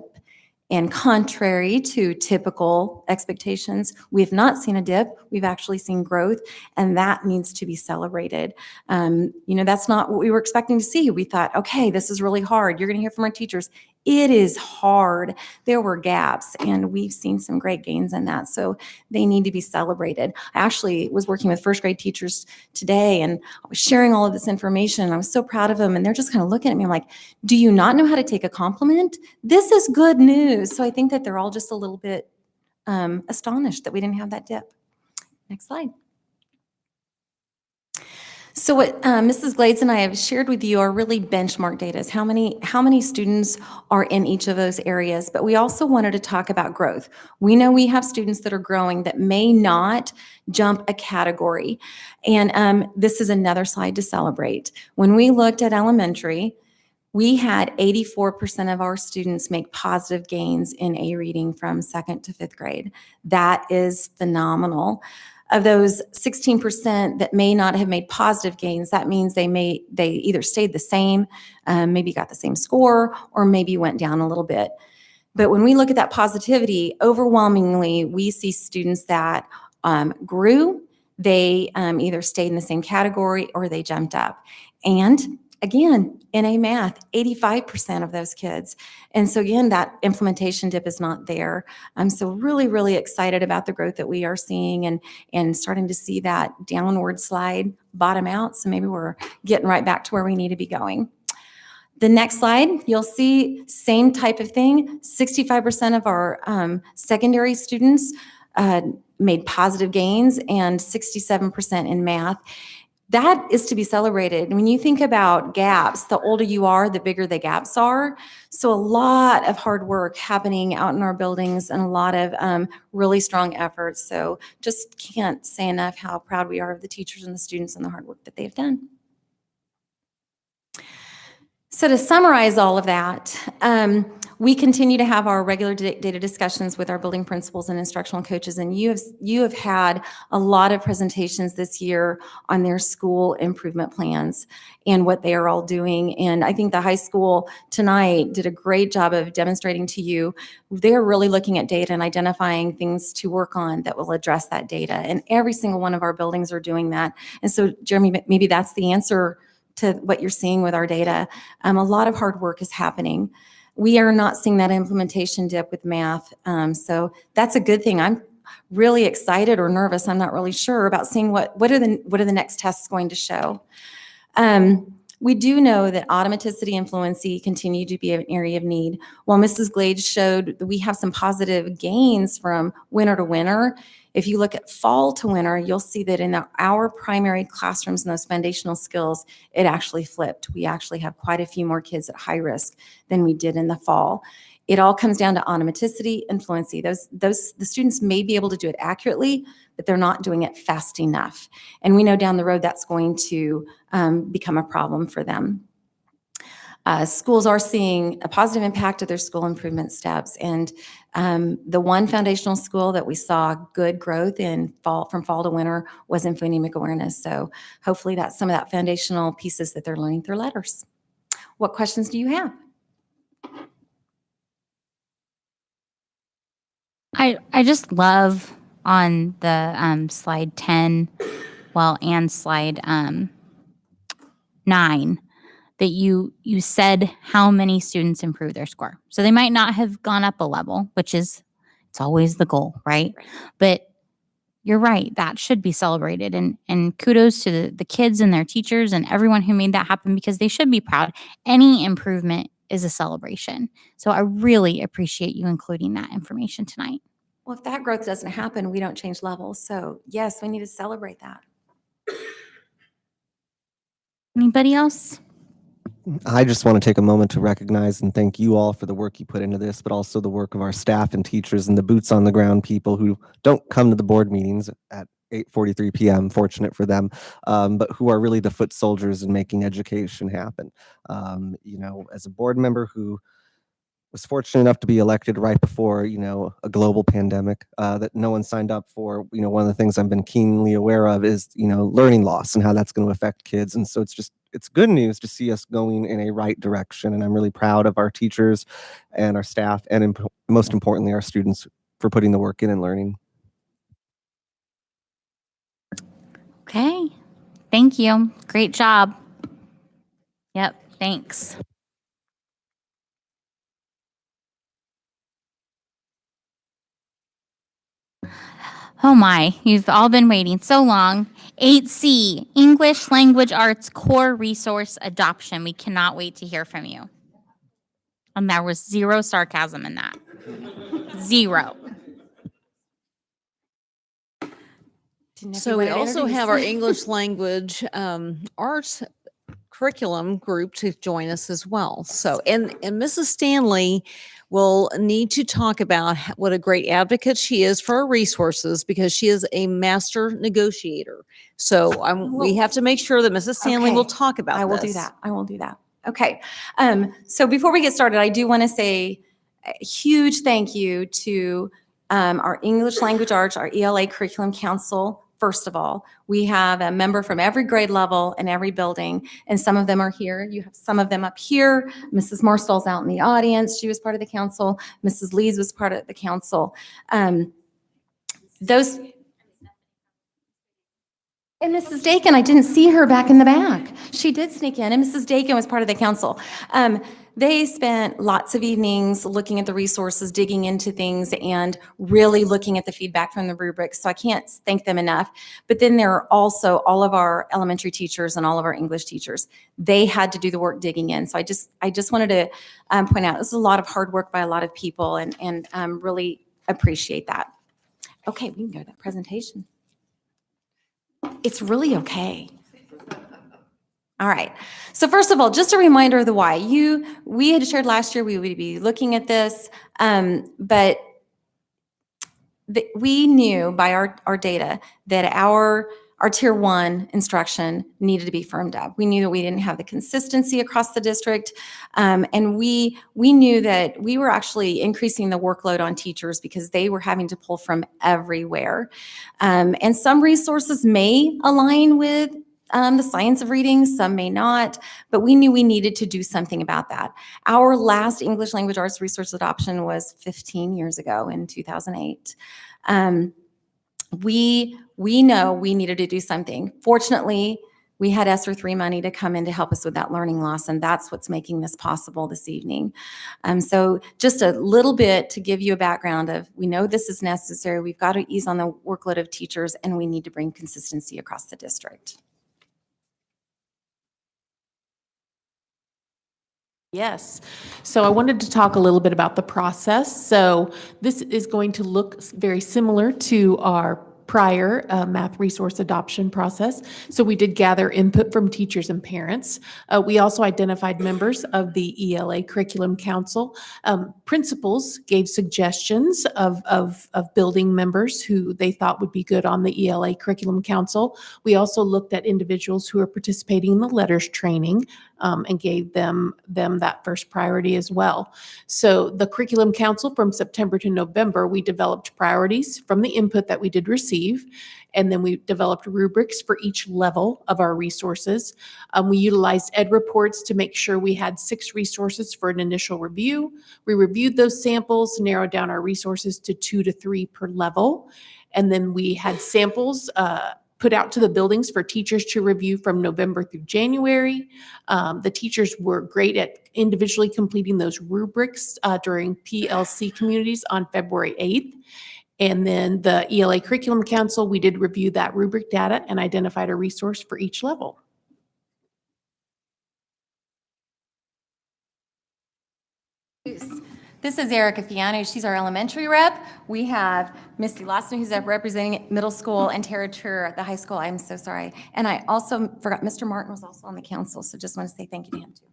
And contrary to typical expectations, we have not seen a dip. We've actually seen growth, and that needs to be celebrated. That's not what we were expecting to see. We thought, okay, this is really hard. You're going to hear from our teachers. It is hard. There were gaps, and we've seen some great gains in that. So they need to be celebrated. I actually was working with 1st grade teachers today, and I was sharing all of this information. And I was so proud of them, and they're just kind of looking at me. I'm like, do you not know how to take a compliment? This is good news. So I think that they're all just a little bit astonished that we didn't have that dip. Next slide. So what Mrs. Glades and I have shared with you are really benchmark data, is how many students are in each of those areas. But we also wanted to talk about growth. We know we have students that are growing that may not jump a category. And this is another slide to celebrate. When we looked at elementary, we had 84% of our students make positive gains in A reading from second to fifth grade. That is phenomenal. Of those 16% that may not have made positive gains, that means they either stayed the same, maybe got the same score, or maybe went down a little bit. But when we look at that positivity, overwhelmingly, we see students that grew, they either stayed in the same category or they jumped up. And again, in A math, 85% of those kids. And so again, that implementation dip is not there. I'm so really, really excited about the growth that we are seeing and starting to see that downward slide bottom out. So maybe we're getting right back to where we need to be going. The next slide, you'll see same type of thing. 65% of our secondary students made positive gains and 67% in math. That is to be celebrated. When you think about gaps, the older you are, the bigger the gaps are. So a lot of hard work happening out in our buildings and a lot of really strong efforts. So just can't say enough how proud we are of the teachers and the students and the hard work that they've done. So to summarize all of that, we continue to have our regular data discussions with our building principals and instructional coaches, and you have had a lot of presentations this year on their school improvement plans and what they are all doing. And I think the high school tonight did a great job of demonstrating to you they're really looking at data and identifying things to work on that will address that data. And every single one of our buildings are doing that. And so, Jeremy, maybe that's the answer to what you're seeing with our data. A lot of hard work is happening. We are not seeing that implementation dip with math. So that's a good thing. I'm really excited or nervous, I'm not really sure, about seeing what are the next tests going to show. We do know that automaticity and fluency continue to be an area of need. While Mrs. Glade showed that we have some positive gains from winter to winter, if you look at fall to winter, you'll see that in our primary classrooms and those foundational skills, it actually flipped. We actually have quite a few more kids at high risk than we did in the fall. It all comes down to automaticity and fluency. The students may be able to do it accurately, but they're not doing it fast enough. And we know down the road that's going to become a problem for them. Schools are seeing a positive impact of their school improvement steps. And the one foundational school that we saw good growth in from fall to winter was in phonemic awareness. So hopefully that's some of that foundational pieces that they're learning through letters. What questions do you have? I just love on the slide 10, and slide 9, that you said how many students improved their score. So they might not have gone up a level, which is, it's always the goal, right? But you're right, that should be celebrated. And kudos to the kids and their teachers and everyone who made that happen, because they should be proud. Any improvement is a celebration. So I really appreciate you including that information tonight. Well, if that growth doesn't happen, we don't change levels. So yes, we need to celebrate that. Anybody else? I just want to take a moment to recognize and thank you all for the work you put into this, but also the work of our staff and teachers and the boots on the ground people who don't come to the board meetings at 8:43 p.m., fortunate for them, but who are really the foot soldiers in making education happen. As a board member who was fortunate enough to be elected right before, a global pandemic that no one signed up for. One of the things I've been keenly aware of is, learning loss and how that's going to affect kids. And so it's good news to see us going in a right direction. And I'm really proud of our teachers and our staff, and most importantly, our students, for putting the work in and learning. Okay. Thank you. Great job. Yep. Thanks. Oh my, you've all been waiting so long. 8C, English Language Arts Core Resource Adoption. We cannot wait to hear from you. And there was zero sarcasm in that. Zero. Didn't know if you So we wanted to also have our introduce. English language arts curriculum group to join us as well. So, and Mrs. Stanley will need to talk about what a great advocate she is for our resources because she is a master negotiator. So we have to make sure that Mrs. Stanley will Okay. talk about this. I will do that. I will do that. Okay. So before we get started, I do want to say a huge thank you to our English Language Arts, our ELA Curriculum Council. First of all, we have a member from every grade level in every building, and some of them are here. You have some of them up here. Mrs. Morstall's out in the audience. She was part of the council. Mrs. Lees was part of the council. Those And Mrs. Dakin, I didn't see her back in the back. She did sneak in, and Mrs. Dakin was part of the council. They spent lots of evenings looking at the resources, digging into things, and really looking at the feedback from the rubrics. So I can't thank them enough. But then there are also all of our elementary teachers and all of our English teachers. They had to do the work digging in. So I just wanted to point out this is a lot of hard work by a lot of people, and really appreciate that. Okay, we can go to that presentation. It's really okay. All right. So first of all, just a reminder of the why. We had shared last year we would be looking at this, but we knew by our data that our tier 1 instruction needed to be firmed up. We knew that we didn't have the consistency across the district, and we knew that we were actually increasing the workload on teachers because they were having to pull from everywhere. And some resources may align with the science of reading, some may not, but we knew we needed to do something about that. Our last English Language Arts resource adoption was 15 years ago in 2008. We know we needed to do something. Fortunately, we had ESSER 3 money to come in to help us with that learning loss, and that's what's making this possible this evening. So just a little bit to give you a background of, we know this is necessary, we've got to ease on the workload of teachers, and we need to bring consistency across the district. Yes. So I wanted to talk a little bit about the process. So this is going to look very similar to our prior math resource adoption process. So we did gather input from teachers and parents. We also identified members of the ELA Curriculum Council. Principals gave suggestions of building members who they thought would be good on the ELA Curriculum Council. We also looked at individuals who are participating in the letters training and gave them that first priority as well. So the Curriculum Council, from September to November, we developed priorities from the input that we did receive, and then we developed rubrics for each level of our resources. We utilized ed reports to make sure we had 6 resources for an initial review. We reviewed those samples, narrowed down our resources to 2 to 3 per level, and then we had samples put out to the buildings for teachers to review from November through January. The teachers were great at individually completing those rubrics during PLC communities on February 8th. And then the ELA Curriculum Council, we did review that rubric data and identified a resource for each level. This is Erica Fiano. She's our elementary rep. We have Misty Lawson, who's representing middle school, and Tara Tur at the high school. I'm so sorry. And I also forgot Mr. Martin was also on the council, so just want to say thank you to him too.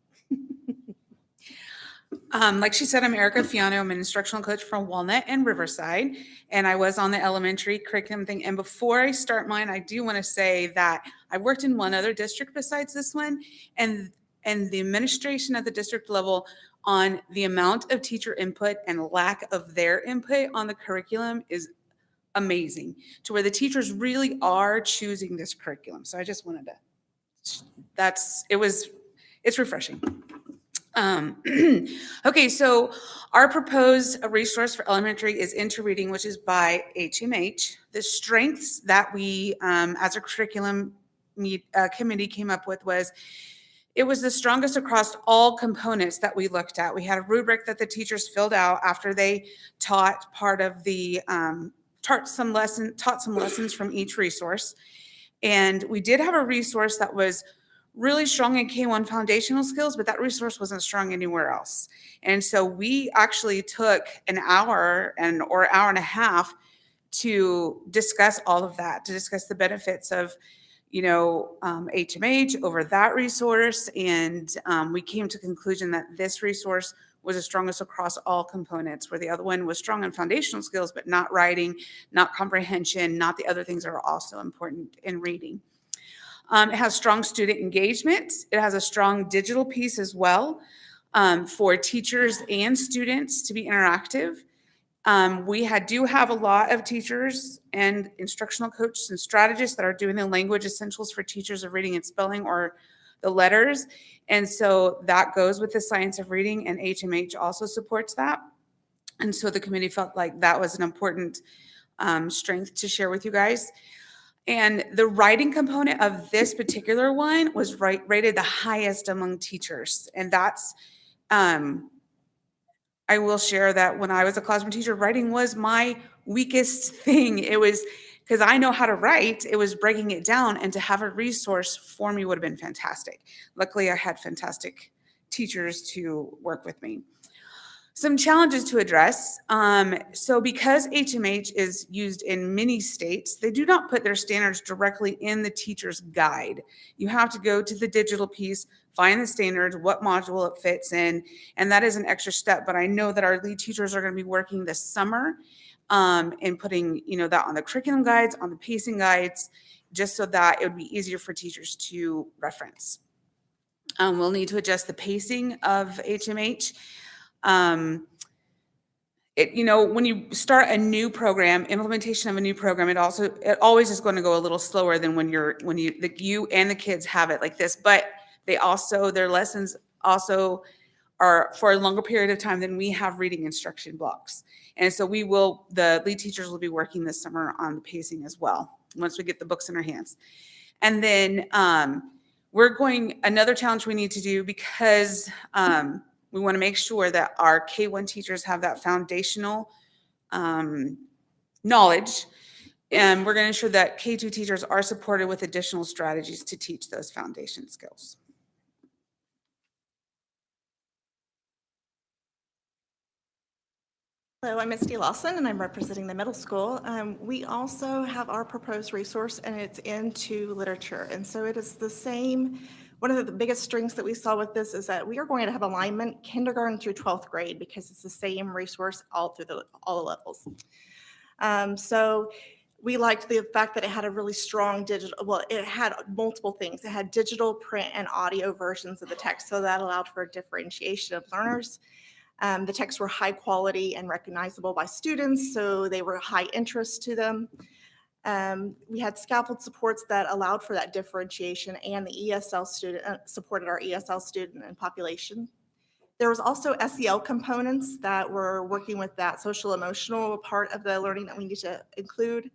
Like she said, I'm Erica Fiano. I'm an instructional coach from Walnut and Riverside, and I was on the elementary curriculum thing. And before I start mine, I do want to say that I worked in one other district besides this one, and the administration at the district level on the amount of teacher input and lack of their input on the curriculum is amazing, to where the teachers really are choosing this curriculum. So I just wanted to, it's refreshing. Okay, so our proposed resource for elementary is Into Reading, which is by HMH. The strengths that we, as a curriculum committee, came up with was, it was the strongest across all components that we looked at. We had a rubric that the teachers filled out after they taught part of the, taught some lessons from each resource. And we did have a resource that was really strong in K-1 foundational skills, but that resource wasn't strong anywhere else. And so we actually took an hour or hour and a half to discuss all of that, to discuss the benefits of, HMH over that resource. And we came to the conclusion that this resource was the strongest across all components, where the other one was strong in foundational skills, but not writing, not comprehension, not the other things that are also important in reading. It has strong student engagement. It has a strong digital piece as well, for teachers and students to be interactive. We do have a lot of teachers and instructional coaches and strategists that are doing the language essentials for teachers of reading and spelling, or the letters. And so that goes with the science of reading, and HMH also supports that. And so the committee felt like that was an important strength to share with you guys. And the writing component of this particular one was rated the highest among teachers. And that's, I will share that when I was a classroom teacher, writing was my weakest thing. It was because I know how to write, it was breaking it down, and to have a resource for me would have been fantastic. Luckily, I had fantastic teachers to work with me. Some challenges to address. So because HMH is used in many states, they do not put their standards directly in the teacher's guide. You have to go to the digital piece, find the standards, what module it fits in, and that is an extra step. But I know that our lead teachers are going to be working this summer and putting that on the curriculum guides, on the pacing guides, just so that it would be easier for teachers to reference. We'll need to adjust the pacing of HMH. When you start a new program, implementation of a new program, it always is going to go a little slower than when you and the kids have it like this. But their lessons also are for a longer period of time than we have reading instruction blocks. And so the lead teachers will be working this summer on the pacing as well, once we get the books in our hands. And then another challenge we need to do, because we want to make sure that our K-1 teachers have that foundational knowledge. And we're going to ensure that K-2 teachers are supported with additional strategies to teach those foundation skills. Hello, I'm Misty Lawson, and I'm representing the middle school. We also have our proposed resource, and it's into literature. And so it is the same. One of the biggest strengths that we saw with this is that we are going to have alignment kindergarten through 12th grade, because it's the same resource all the levels. So we liked the fact that it had a really strong it had multiple things. It had digital, print, and audio versions of the text, so that allowed for a differentiation of learners. The texts were high quality and recognizable by students, so they were high interest to them. We had scaffold supports that allowed for that differentiation, and the ESL student supported our ESL student and population. There was also SEL components that were working with that social emotional part of the learning that we need to include.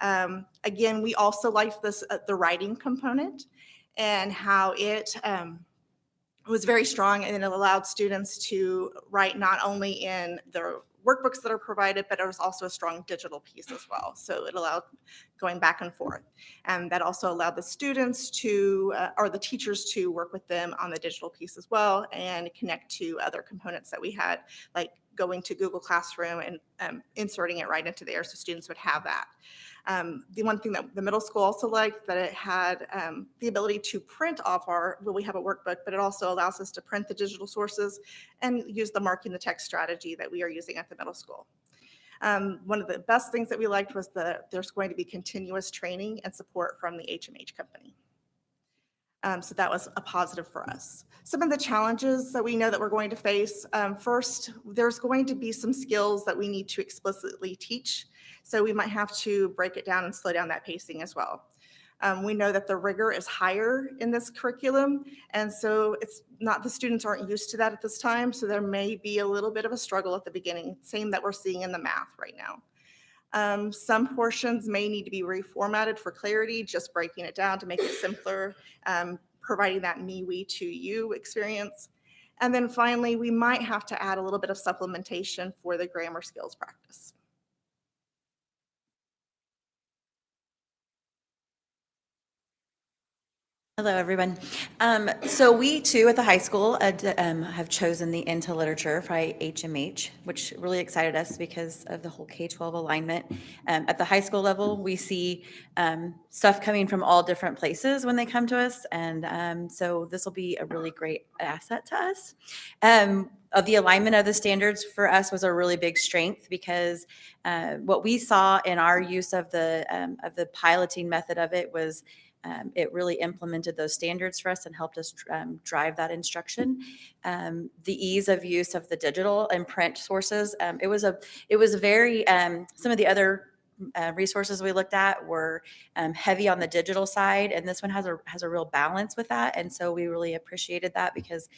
Again, we also liked the writing component and how it was very strong, and it allowed students to write not only in the workbooks that are provided, but it was also a strong digital piece as well. So it allowed going back and forth. And that also allowed the students or the teachers to work with them on the digital piece as well, and connect to other components that we had, like going to Google Classroom and inserting it right into there so students would have that. The one thing that the middle school also liked, that it had the ability to print off we have a workbook, but it also allows us to print the digital sources and use the marking the text strategy that we are using at the middle school. One of the best things that we liked was that there's going to be continuous training and support from the HMH company. So that was a positive for us. Some of the challenges that we know that we're going to face, first, there's going to be some skills that we need to explicitly teach. So we might have to break it down and slow down that pacing as well. We know that the rigor is higher in this curriculum, and so the students aren't used to that at this time, so there may be a little bit of a struggle at the beginning, same that we're seeing in the math right now. Some portions may need to be reformatted for clarity, just breaking it down to make it simpler, providing that me, we, to you experience. And then finally, we might have to add a little bit of supplementation for the grammar skills practice. Hello, everyone. So we too at the high school have chosen the Into Literature by HMH, which really excited us because of the whole K-12 alignment. At the high school level, we see stuff coming from all different places when they come to us, and so this will be a really great asset to us. Of the alignment of the standards for us was a really big strength because what we saw in our use of the piloting method of it was it really implemented those standards for us and helped us drive that instruction. The ease of use of the digital and print sources. It was a very some of the other resources we looked at were heavy on the digital side, and this one has a real balance with that. And so we really appreciated that because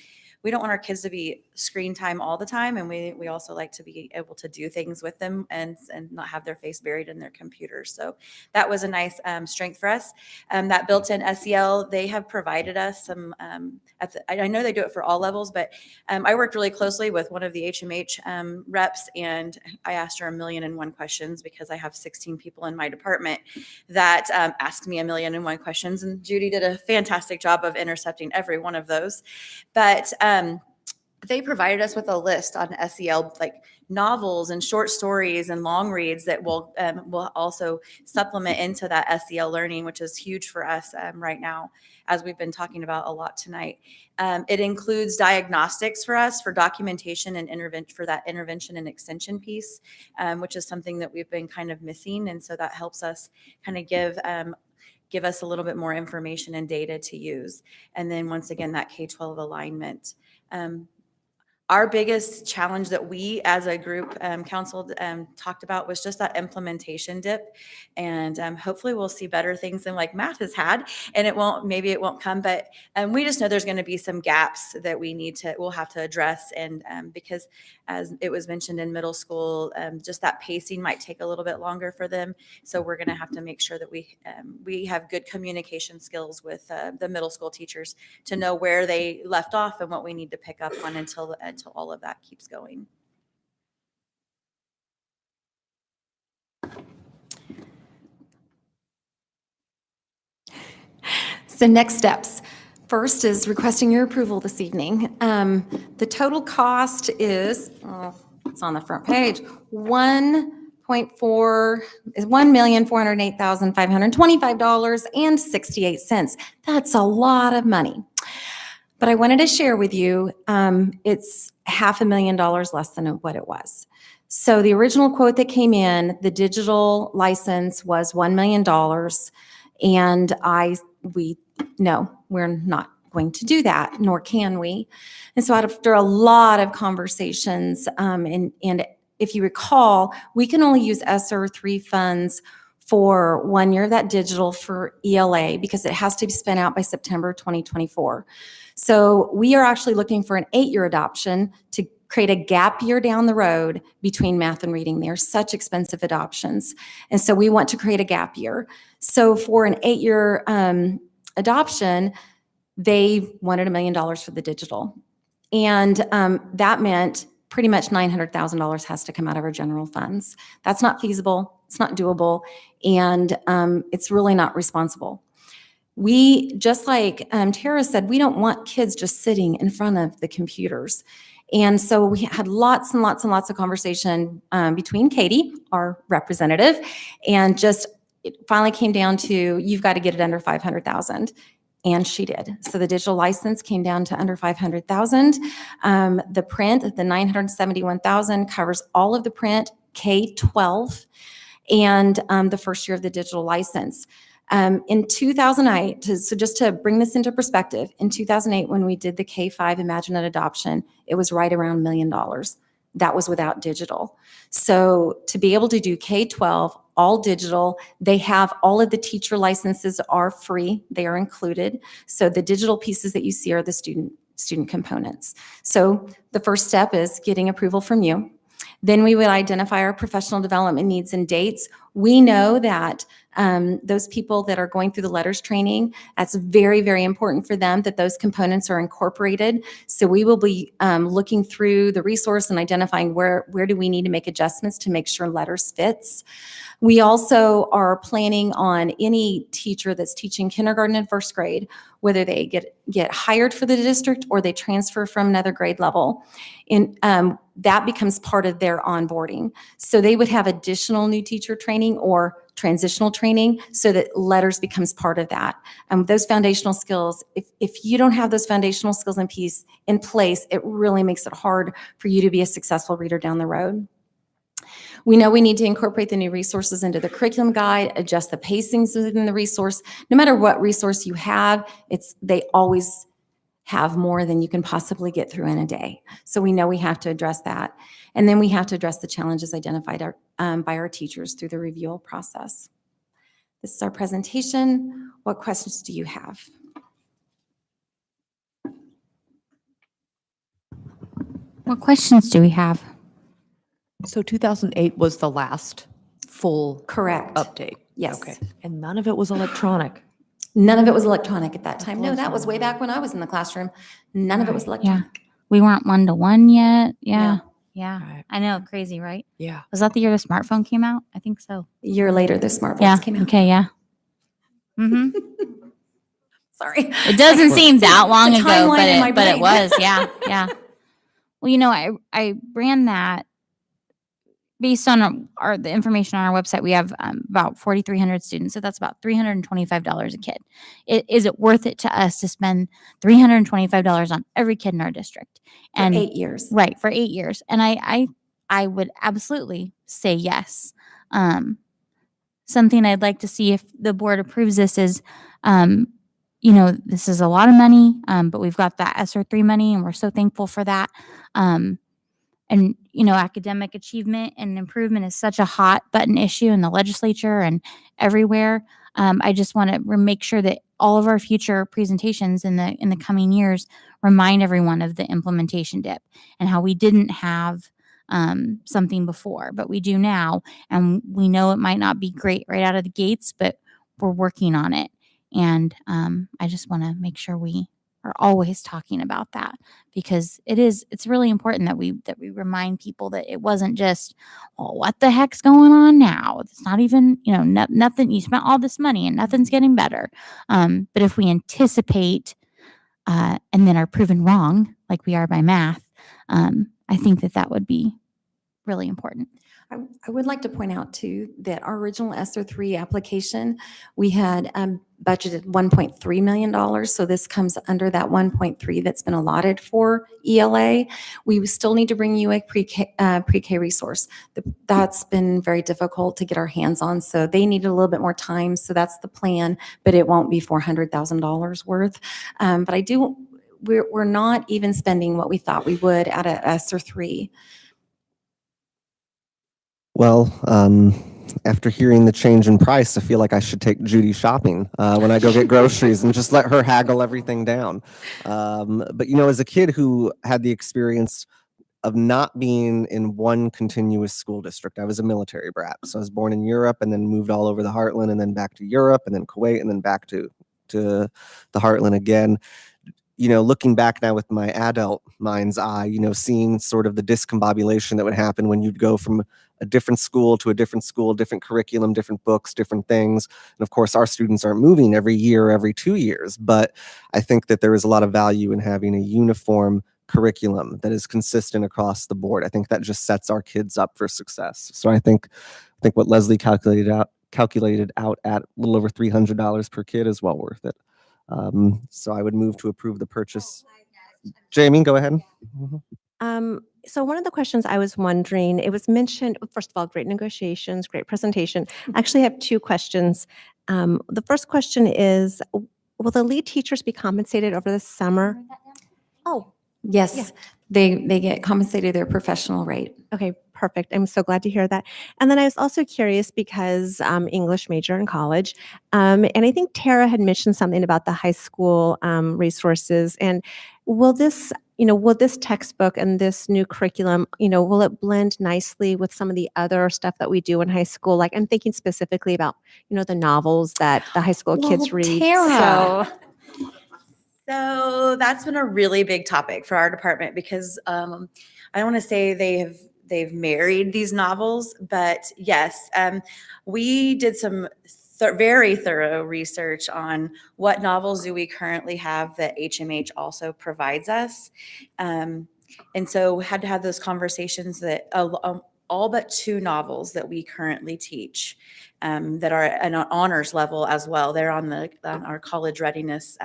we don't want our kids to be screen time all the time, and we also like to be able to do things with them and not have their face buried in their computers. So that was a nice strength for us. That built-in SEL, they have provided us some. I know they do it for all levels, but I worked really closely with one of the HMH reps, and I asked her 1,000,001 questions because I have 16 people in my department that asked me 1,000,001 questions, and Judy did a fantastic job of intercepting every one of those. But they provided us with a list on SEL, like novels and short stories and long reads that will also supplement into that SEL learning, which is huge for us right now, as we've been talking about a lot tonight. It includes diagnostics for us for documentation and for that intervention and extension piece, which is something that we've been kind of missing. And so that helps us kind of give us a little bit more information and data to use. And then once again, that K-12 alignment. Our biggest challenge that we as a group council talked about was just that implementation dip. And hopefully we'll see better things than like math has had, and maybe it won't come, but we just know there's going to be some gaps that we'll have to address. And because as it was mentioned in middle school, just that pacing might take a little bit longer for them. So we're going to have to make sure that we have good communication skills with the middle school teachers to know where they left off and what we need to pick up on until all of that keeps going. So next steps. First is requesting your approval this evening. The total cost is, it's on the front page, $1,408,525.68. That's a lot of money. But I wanted to share with you, it's $500,000 less than what it was. So the original quote that came in, the digital license was $1 million. And no, we're not going to do that, nor can we. And so after a lot of conversations, and if you recall, we can only use ESSER 3 funds for 1 year of that digital for ELA because it has to be spent out by September 2024. So we are actually looking for an 8-year adoption to create a gap year down the road between math and reading. They're such expensive adoptions. And so we want to create a gap year. So for an 8-year adoption, they wanted $1 million for the digital. And that meant pretty much $900,000 has to come out of our general funds. That's not feasible. It's not doable. And it's really not responsible. We, just like Tara said, we don't want kids just sitting in front of the computers. And so we had lots and lots and lots of conversation between Katie, our representative, and just it finally came down to, you've got to get it under 500,000. And she did. So the digital license came down to under 500,000. The print, the 971,000 covers all of the print, K-12, and the first year of the digital license. In 2008, so just to bring this into perspective, in 2008, when we did the K-5 Imaginate Adoption, it was right around $1 million. That was without digital. So to be able to do K-12, all digital, they have all of the teacher licenses are free. They are included. So the digital pieces that you see are the student components. So the first step is getting approval from you. Then we would identify our professional development needs and dates. We know that those people that are going through the letters training, that's very, very important for them that those components are incorporated. So we will be looking through the resource and identifying where do we need to make adjustments to make sure letters fits. We also are planning on any teacher that's teaching kindergarten and first grade, whether they get hired for the district or they transfer from another grade level. And that becomes part of their onboarding. So they would have additional new teacher training or transitional training so that letters becomes part of that. Those foundational skills, if you don't have those foundational skills in place, it really makes it hard for you to be a successful reader down the road. We know we need to incorporate the new resources into the curriculum guide, adjust the pacings within the resource. No matter what resource you have, they always have more than you can possibly get through in a day. So we know we have to address that. And then we have to address the challenges identified by our teachers through the review process. This is our presentation. What questions do you have? What questions do we have? So 2008 was the last full Correct. update? Yes. Okay. And none of it was electronic? None of it was electronic at that time. No, that was way back when I was in the classroom. None of it was electronic. Yeah. We weren't 1-to-1 yet. Yeah. No. Yeah. Right. I know. Crazy, right? Yeah. Was that the year the smartphone came out? I think so. A year later, the smartphones Yeah. came out. Okay. Yeah. Mm-hmm. Sorry. It doesn't seem that long The ago, timeline in my but it brain. was. Yeah. Yeah. Well, I ran that based on the information on our website. We have about 4,300 students, so that's about $325 a kid. Is it worth it to us to spend $325 on every kid in our district? For 8 years. Right, for 8 years. And I would absolutely say yes. Something I'd like to see if the board approves this is, this is a lot of money, but we've got that ESSER 3 money, and we're so thankful for that. And academic achievement and improvement is such a hot button issue in the legislature and everywhere. I just want to make sure that all of our future presentations in the coming years remind everyone of the implementation dip and how we didn't have something before, but we do now. And we know it might not be great right out of the gates, but we're working on it. And I just want to make sure we are always talking about that, because it's really important that we remind people that it wasn't just, well, what the heck's going on now? It's not even, nothing, you spent all this money and nothing's getting better. But if we anticipate and then are proven wrong, like we are by math, I think that would be really important. I would like to point out too that our original ESSER 3 application, we had budgeted $1.3 million. So this comes under that 1.3 that's been allotted for ELA. We still need to bring you a pre-K resource. That's been very difficult to get our hands on. So they needed a little bit more time. So that's the plan, but it won't be $400,000 worth. But we're not even spending what we thought we would at a ESSER 3. Well, after hearing the change in price, I feel like I should take Judy shopping when I go get groceries and just let her haggle everything down. But, as a kid who had the experience of not being in one continuous school district, I was a military brat. So I was born in Europe and then moved all over the heartland and then back to Europe and then Kuwait and then back to the heartland again. Looking back now with my adult mind's eye, seeing sort of the discombobulation that would happen when you'd go from a different school to a different school, different curriculum, different books, different things. And of course, our students aren't moving every year, every 2 years, but I think that there is a lot of value in having a uniform curriculum that is consistent across the board. I think that just sets our kids up for success. So I think what Leslie calculated out at a little over $300 per kid is well worth it. So I would move to approve the purchase. Jamie, go ahead. So one of the questions I was wondering, it was mentioned, first of all, great negotiations, great presentation. I actually have two questions. The first question is, will the lead teachers be compensated over the summer? Oh, Yes, yeah. they get compensated their professional rate. Okay, perfect. I'm so glad to hear that. And then I was also curious because English major in college, and I think Tara had mentioned something about the high school resources. And will this, will this textbook and this new curriculum, will it blend nicely with some of the other stuff that we do in high school? Like I'm thinking specifically about, the novels that the high school kids Well, read. Tara. So that's been a really big topic for our department because I don't want to say they've married these novels, but yes, we did some very thorough research on what novels do we currently have that HMH also provides us. And so we had to have those conversations that all but 2 novels that we currently teach that are at an honors level as well. They're on our college readiness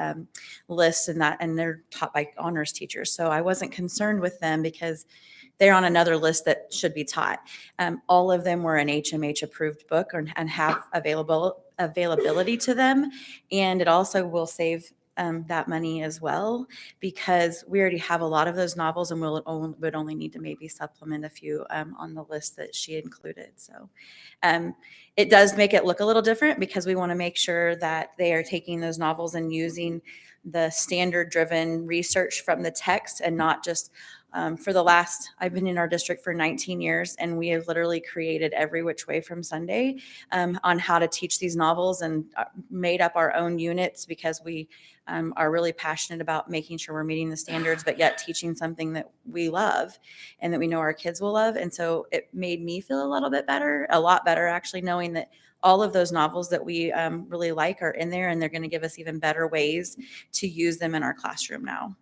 list and they're taught by honors teachers. So I wasn't concerned with them because they're on another list that should be taught. All of them were an HMH approved book and have availability to them. And it also will save that money as well because we already have a lot of those novels and would only need to maybe supplement a few on the list that she included. So it does make it look a little different because we want to make sure that they are taking those novels and using the standard driven research from the text and not just I've been in our district for 19 years and we have literally created every which way from Sunday on how to teach these novels and made up our own units because we are really passionate about making sure we're meeting the standards, but yet teaching something that we love and that we know our kids will love. And so it made me feel a lot better actually, knowing that all of those novels that we really like are in there and they're going to give us even better ways to use them in our classroom now.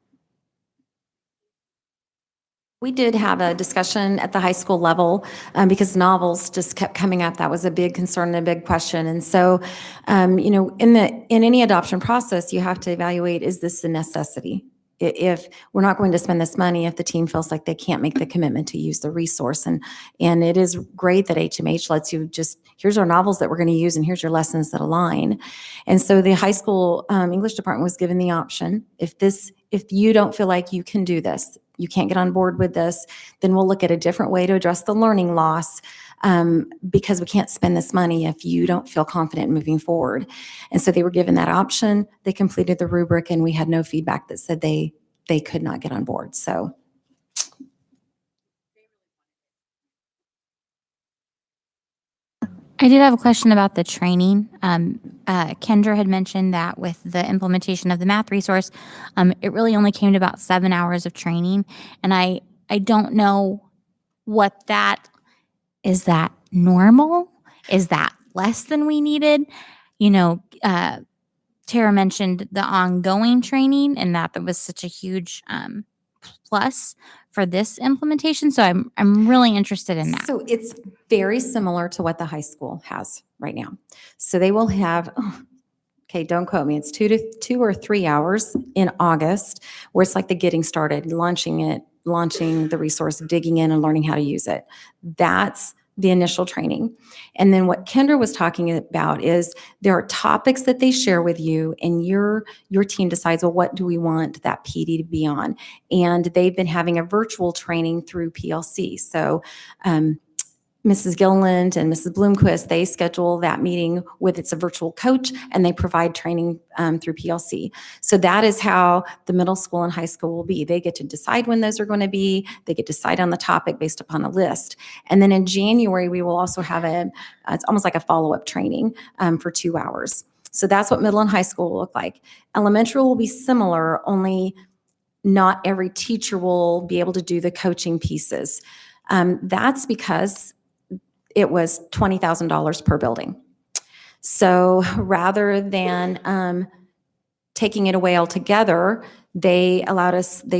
We did have a discussion at the high school level because novels just kept coming up. That was a big concern and a big question. And so, in any adoption process, you have to evaluate, is this a necessity? If we're not going to spend this money, if the team feels like they can't make the commitment to use the resource. And it is great that HMH lets you here's our novels that we're going to use and here's your lessons that align. And so the high school English department was given the option, if you don't feel like you can do this, you can't get on board with this, then we'll look at a different way to address the learning loss because we can't spend this money if you don't feel confident moving forward. And so they were given that option. They completed the rubric and we had no feedback that said they could not get on board. So I did have a question about the training. Kendra had mentioned that with the implementation of the math resource, it really only came to about 7 hours of training. And I don't know what is that normal? Is that less than we needed? Tara mentioned the ongoing training and that was such a huge plus for this implementation. So I'm really interested in that. So it's very similar to what the high school has right now. So they will have, okay, don't quote me, it's 2 or 3 hours in August where it's like the getting started, launching the resource, digging in and learning how to use it. That's the initial training. And then what Kendra was talking about is there are topics that they share with you and your team decides, well, what do we want that PD to be on? And they've been having a virtual training through PLC. So Mrs. Gilliland and Mrs. Bloomquist, they schedule that meeting it's a virtual coach and they provide training through PLC. So that is how the middle school and high school will be. They get to decide when those are going to be. They get to decide on the topic based upon a list. And then in January, we will also have it's almost like a follow-up training for 2 hours. So that's what middle and high school will look like. Elementary will be similar, only not every teacher will be able to do the coaching pieces. That's because it was $20,000 per building. So rather than taking it away altogether, they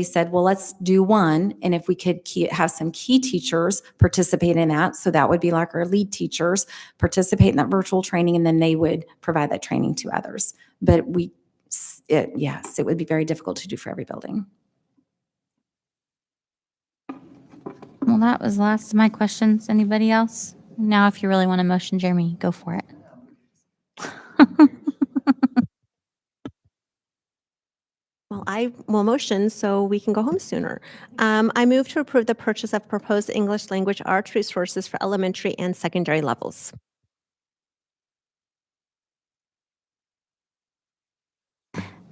said, well, let's do one. And if we could have some key teachers participate in that, so that would be like our lead teachers participate in that virtual training, and then they would provide that training to others. But yes, it would be very difficult to do for every building. Well, that was the last of my questions. Anybody else? Now, if you really want a motion, Jeremy, go for it. Well, I will motion so we can go home sooner. I move to approve the purchase of proposed English language arts resources for elementary and secondary levels.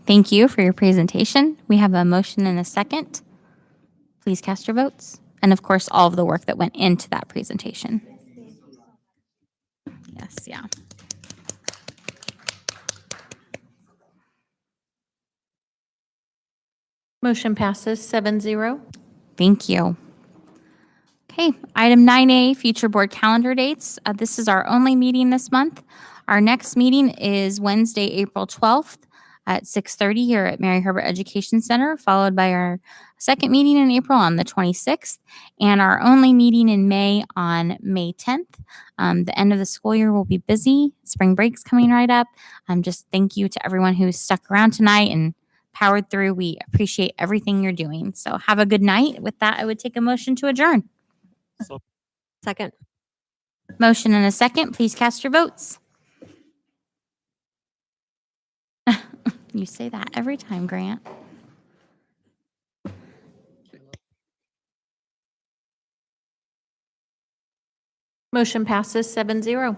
Thank you for your presentation. We have a motion and a second. Please cast your votes. And of course, all of the work that went into that presentation. Yes, yeah. Motion passes 7-0. Thank you. Okay, item 9A, future board calendar dates. This is our only meeting this month. Our next meeting is Wednesday, April 12th at 6:30 here at Mary Herbert Education Center, followed by our second meeting in April on the 26th, and our only meeting in May on May 10th. The end of the school year will be busy. Spring break's coming right up. Just thank you to everyone who stuck around tonight and powered through. We appreciate everything you're doing. So have a good night. With that, I would take a motion to adjourn. Second. Motion and a second. Please cast your votes. You say that every time, Grant. Motion passes 7-0.